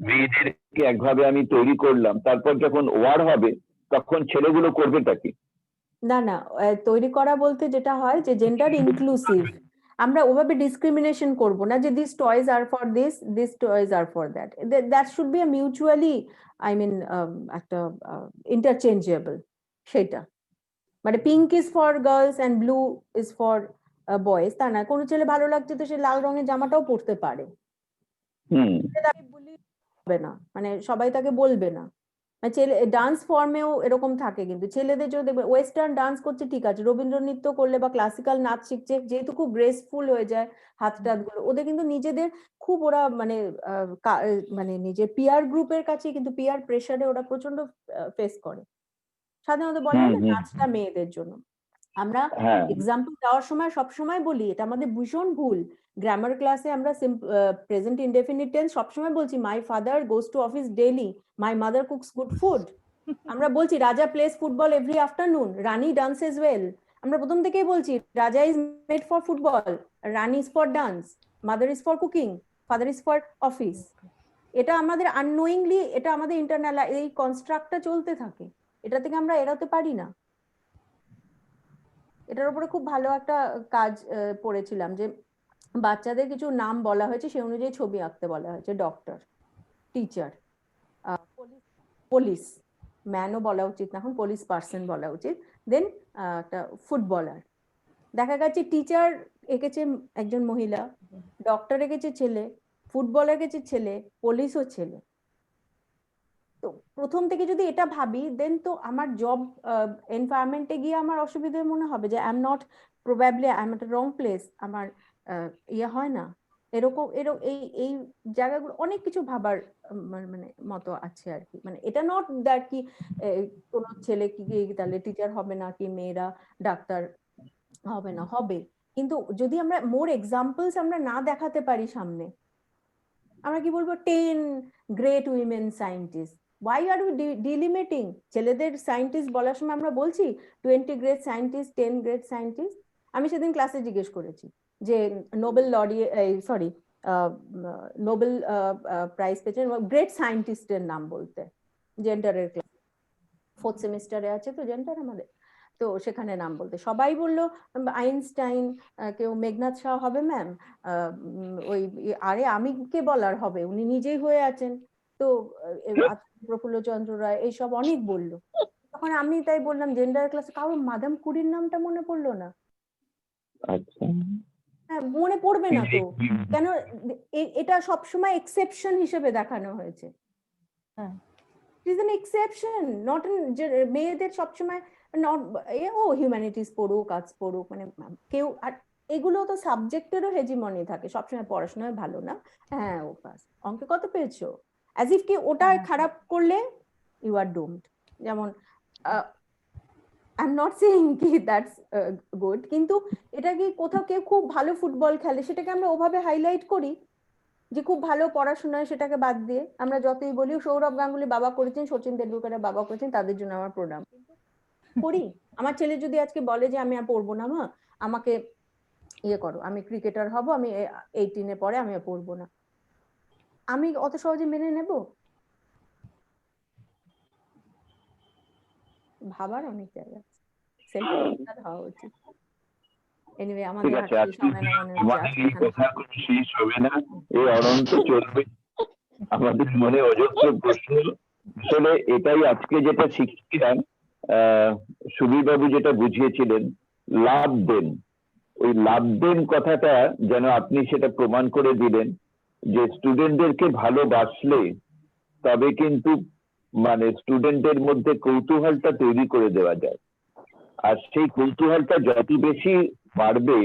মেয়েদেরকে একভাবে আমি তৈরি করলাম, তারপর যখন ওয়ার হবে তখন ছেলেগুলো করবেটা কি? না না, তৈরি করা বলতে যেটা হয় যে জেন্ডার ইনক্লুসিভ, আমরা ওভাবে ডিসক্রিমিনেশন করব না যে this toys are for this toys are for that, that should be a mutually I mean একটা ইন্টারচেঞ্জেবল। সেটা মানে pink is for girls and blue is for boys, তা না। কোনো ছেলে ভালো লাগছে তো সে লাল রঙের জামাটাও পরতে পারে, হবে না, মানে সবাই তাকে বলবে না। ছেলে ডান্স ফর্মেও এরকম থাকে, কিন্তু ছেলেদের যদি দেখবে ওয়েস্টার্ন ডান্স করছে ঠিক আছে, রবীন্দ্র নৃত্য করলে বা ক্লাসিক্যাল নাচ শিখছে, যেহেতু খুব গ্রেসফুল হয়ে যায় হাত টাত গুলো, ওদের কিন্তু নিজেদের খুব ওরা মানে মানে নিজের পিয়ার গ্রুপের কাছে কিন্তু পিয়ার প্রেসারে ওরা প্রচন্ড ফেস করে। সাধারণত বলে না নাচটা মেয়েদের জন্য। আমরা এক্সাম্পল দেওয়ার সময় সবসময় বলি এটা আমাদের ভীষণ ভুল। গ্রামার ক্লাসে আমরা প্রেজেন্ট ইনডেফিনিট টেন্স সবসময় বলছি my father goes to office daily, my mother cooks good food. আমরা বলছি রাজা প্লেস ফুটবল এভরি আফটারনুন, রানী ডান্সেস ওয়েল। আমরা প্রথম থেকেই বলছি রাজা is made for football, Rani is for dance, mother is for cooking, father is for office. এটা আমাদের আননোয়িংলি, এটা আমাদের ইন্টারনাল এই কনস্ট্রাক্টটা চলতে থাকে, এটা থেকে আমরা এড়াতে পারি না। এটার উপরে খুব ভালো একটা কাজ পড়েছিলাম যে বাচ্চাদের কিছু নাম বলা হয়েছে, সেই অনুযায়ী ছবি আঁকতে বলা হয়েছে। ডক্টর, টিচার, পুলিশ ম্যানও বলা উচিত না, এখন পুলিশ পার্সন বলা উচিত। দেন একটা ফুটবলার, দেখা গেছে টিচার এঁকেছে একজন মহিলা, ডক্টর এঁকেছে ছেলে, ফুটবলার এঁকেছে ছেলে, পুলিশও ছেলে। তো প্রথম থেকে যদি এটা ভাবি দেন তো আমার জব এনভায়রনমেন্টে গিয়ে আমার অসুবিধা মনে হবে যে I am not probably I am at wrong place, আমার ইয়ে হয় না এরকম এই এই জায়গাগুলো অনেক কিছু ভাবার মানে মতো আছে আর কি। মানে এটা নট দ্যাট কি কোনো ছেলে কি তাহলে টিচার হবে না, কি মেয়েরা ডাক্তার হবে না, হবে। কিন্তু যদি আমরা মোর এক্সাম্পলস আমরা না দেখাতে পারি সামনে, আমরা কি বলবো 10 great women scientist, why are we delimiting? ছেলেদের সায়েন্টিস্ট বলার সময় আমরা বলছি 20 গ্রেট সায়েন্টিস্ট, 10 গ্রেট সায়েন্টিস্ট। আমি সেদিন ক্লাসে জিজ্ঞেস করেছি যে নোবেল সরি নোবেল প্রাইজ পেয়েছেন গ্রেট সায়েন্টিস্টের নাম বলতে, জেন্ডারের ক্লাস 4th সেমিস্টারে আছে তো জেন্ডার আমাদের, তো সেখানে নাম বলতে সবাই বললো আইনস্টাইন, কেউ মেঘনাথ শাহ হবে ম্যাম, ওই আরে আমি কে বলার হবে, উনি নিজেই হয়ে আছেন। তো প্রফুল্লচন্দ্র রায় এইসব অনেক বললো। তখন আমি তাই বললাম জেন্ডার ক্লাসে কারোর মাদাম কুড়ির নামটা মনে পড়লো না। হ্যাঁ, মনে পড়বে না তো কেন, এটা সবসময় এক্সেপশন হিসেবে দেখানো হয়েছে। ইজ অ্যান এক্সেপশন, নট মেয়েদের সবসময় ও হিউম্যানিটিস পড়ুক, আর্টস পড়ুক, মানে কেউ। আর এগুলো তো সাবজেক্টেরও হেজিমনি থাকে, সবসময় পড়াশোনায় ভালো না, হ্যাঁ ও পাস, অঙ্কে কত পেয়েছো, অ্যাজ ইফ কি ওটা খারাপ করলে ইউ আর ডুমড। যেমন আই এম নট সেইং কি দ্যাটস গুড, কিন্তু এটা কি কোথাও কেউ খুব ভালো ফুটবল খেলে সেটাকে আমরা ওভাবে হাইলাইট করি যে খুব ভালো পড়াশোনায়, সেটাকে বাদ দিয়ে আমরা যতই বলি সৌরভ গাঙ্গুলি বাবা করেছেন, সচিন তেন্ডুলকারের বাবা করেছেন, তাদের জন্য আমার প্রণাম করি। আমার ছেলে যদি আজকে বলে যে আমি আর পড়বো না মা, আমাকে ইয়ে করো, আমি ক্রিকেটার হব, আমি 18 পরে আমি আর পড়বো না, আমি অত সহজে মেনে নেব? ভাবার অনেক জায়গা, সেলফ হওয়া উচিত। এনিওয়ে ঠিক আমাদের আছে, আজকে সময় না মনে হচ্ছে আমাদের আজকে এই এখানে কথা কোনো শেষ হবে না, এই অনন্ত চলবে। আমাদের মনে অজস্র প্রশ্ন। আসলে এটাই আজকে যেটা শিখছিলাম, সুবীরবাবু যেটা বুঝিয়েছিলেন, লাভ দেন, ওই লাভ দেন কথাটা যেন আপনি সেটা প্রমাণ করে দিলেন যে স্টুডেন্টদেরকে ভালোবাসলে তবে কিন্তু মানে স্টুডেন্টদের মধ্যে কৌতূহলটা তৈরি করে দেওয়া যায়। আর সেই কৌতূহলটা যত বেশি বাড়বে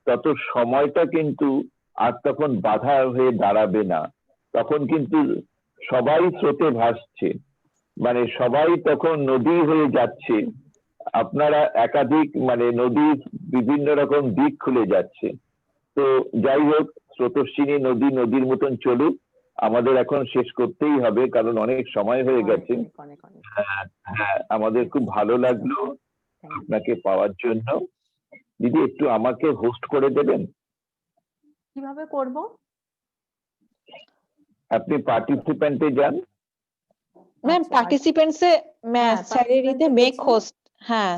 তত সময়টা কিন্তু আর তখন বাধা হয়ে দাঁড়াবে না, তখন কিন্তু সবাই স্রোতে ভাসছে, মানে সবাই তখন নদী হয়ে যাচ্ছে, আপনারা একাধিক মানে নদীর বিভিন্ন রকম দিক খুলে যাচ্ছে। তো যাই হোক, স্রোতস্বিনী নদী নদীর মতন চলুক, আমাদের এখন শেষ করতেই হবে কারণ অনেক সময় হয়ে গেছে। হ্যাঁ, আমাদের খুব ভালো লাগলো আপনাকে পাওয়ার জন্য। দিদি একটু আমাকে হোস্ট করে দেবেন? কিভাবে করব? আপনি পার্টিসিপেন্টে যান। ম্যাম পার্টিসিপেন্টসে স্যালারিতে মেক হোস্ট, হ্যাঁ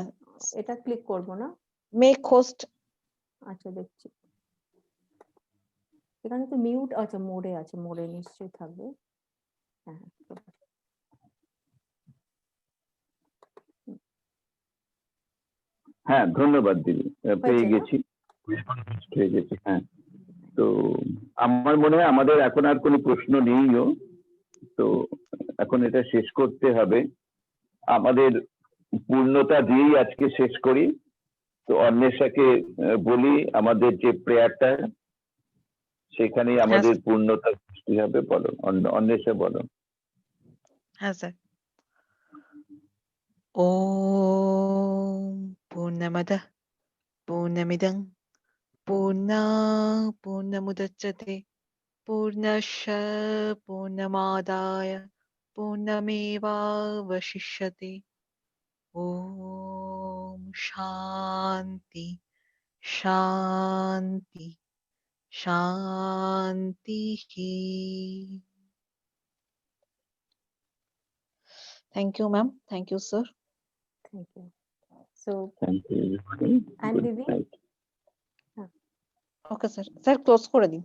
এটা ক্লিক করব না? মেক হোস্ট, আচ্ছা দেখছি এখানে তো মিউট আছে, মোডে আছে, মোডে নিশ্চয়ই থাকবে। হ্যাঁ হ্যাঁ ধন্যবাদ দিদি, পেয়ে গেছি, হয়ে গেছে। হ্যাঁ, তো আমার মনে হয় আমাদের এখন আর কোনো প্রশ্ন নেইও, তো এখন এটা শেষ করতে হবে। আমাদের পূর্ণতা দিয়েই আজকে শেষ করি। তো অন্বেষাকে বলি আমাদের যে প্রেয়ারটা সেখানেই আমাদের পূর্ণতা সৃষ্টি হবে। বলো অন্বেষা, বলো। হ্যাঁ স্যার। ওম পূর্ণমদঃ পূর্ণমিদং পূর্ণাৎ পূর্ণমুদচ্যতে পূর্ণস্য পূর্ণমাদায় পূর্ণমেবাবশিষ্যতে। ওম শান্তি শান্তি শান্তিঃ। Thank you, ma'am. Thank you, sir. Thank you. So, Thank you everybody. and Good Vivi? night. Okay, sir. Sir, close করে দিন।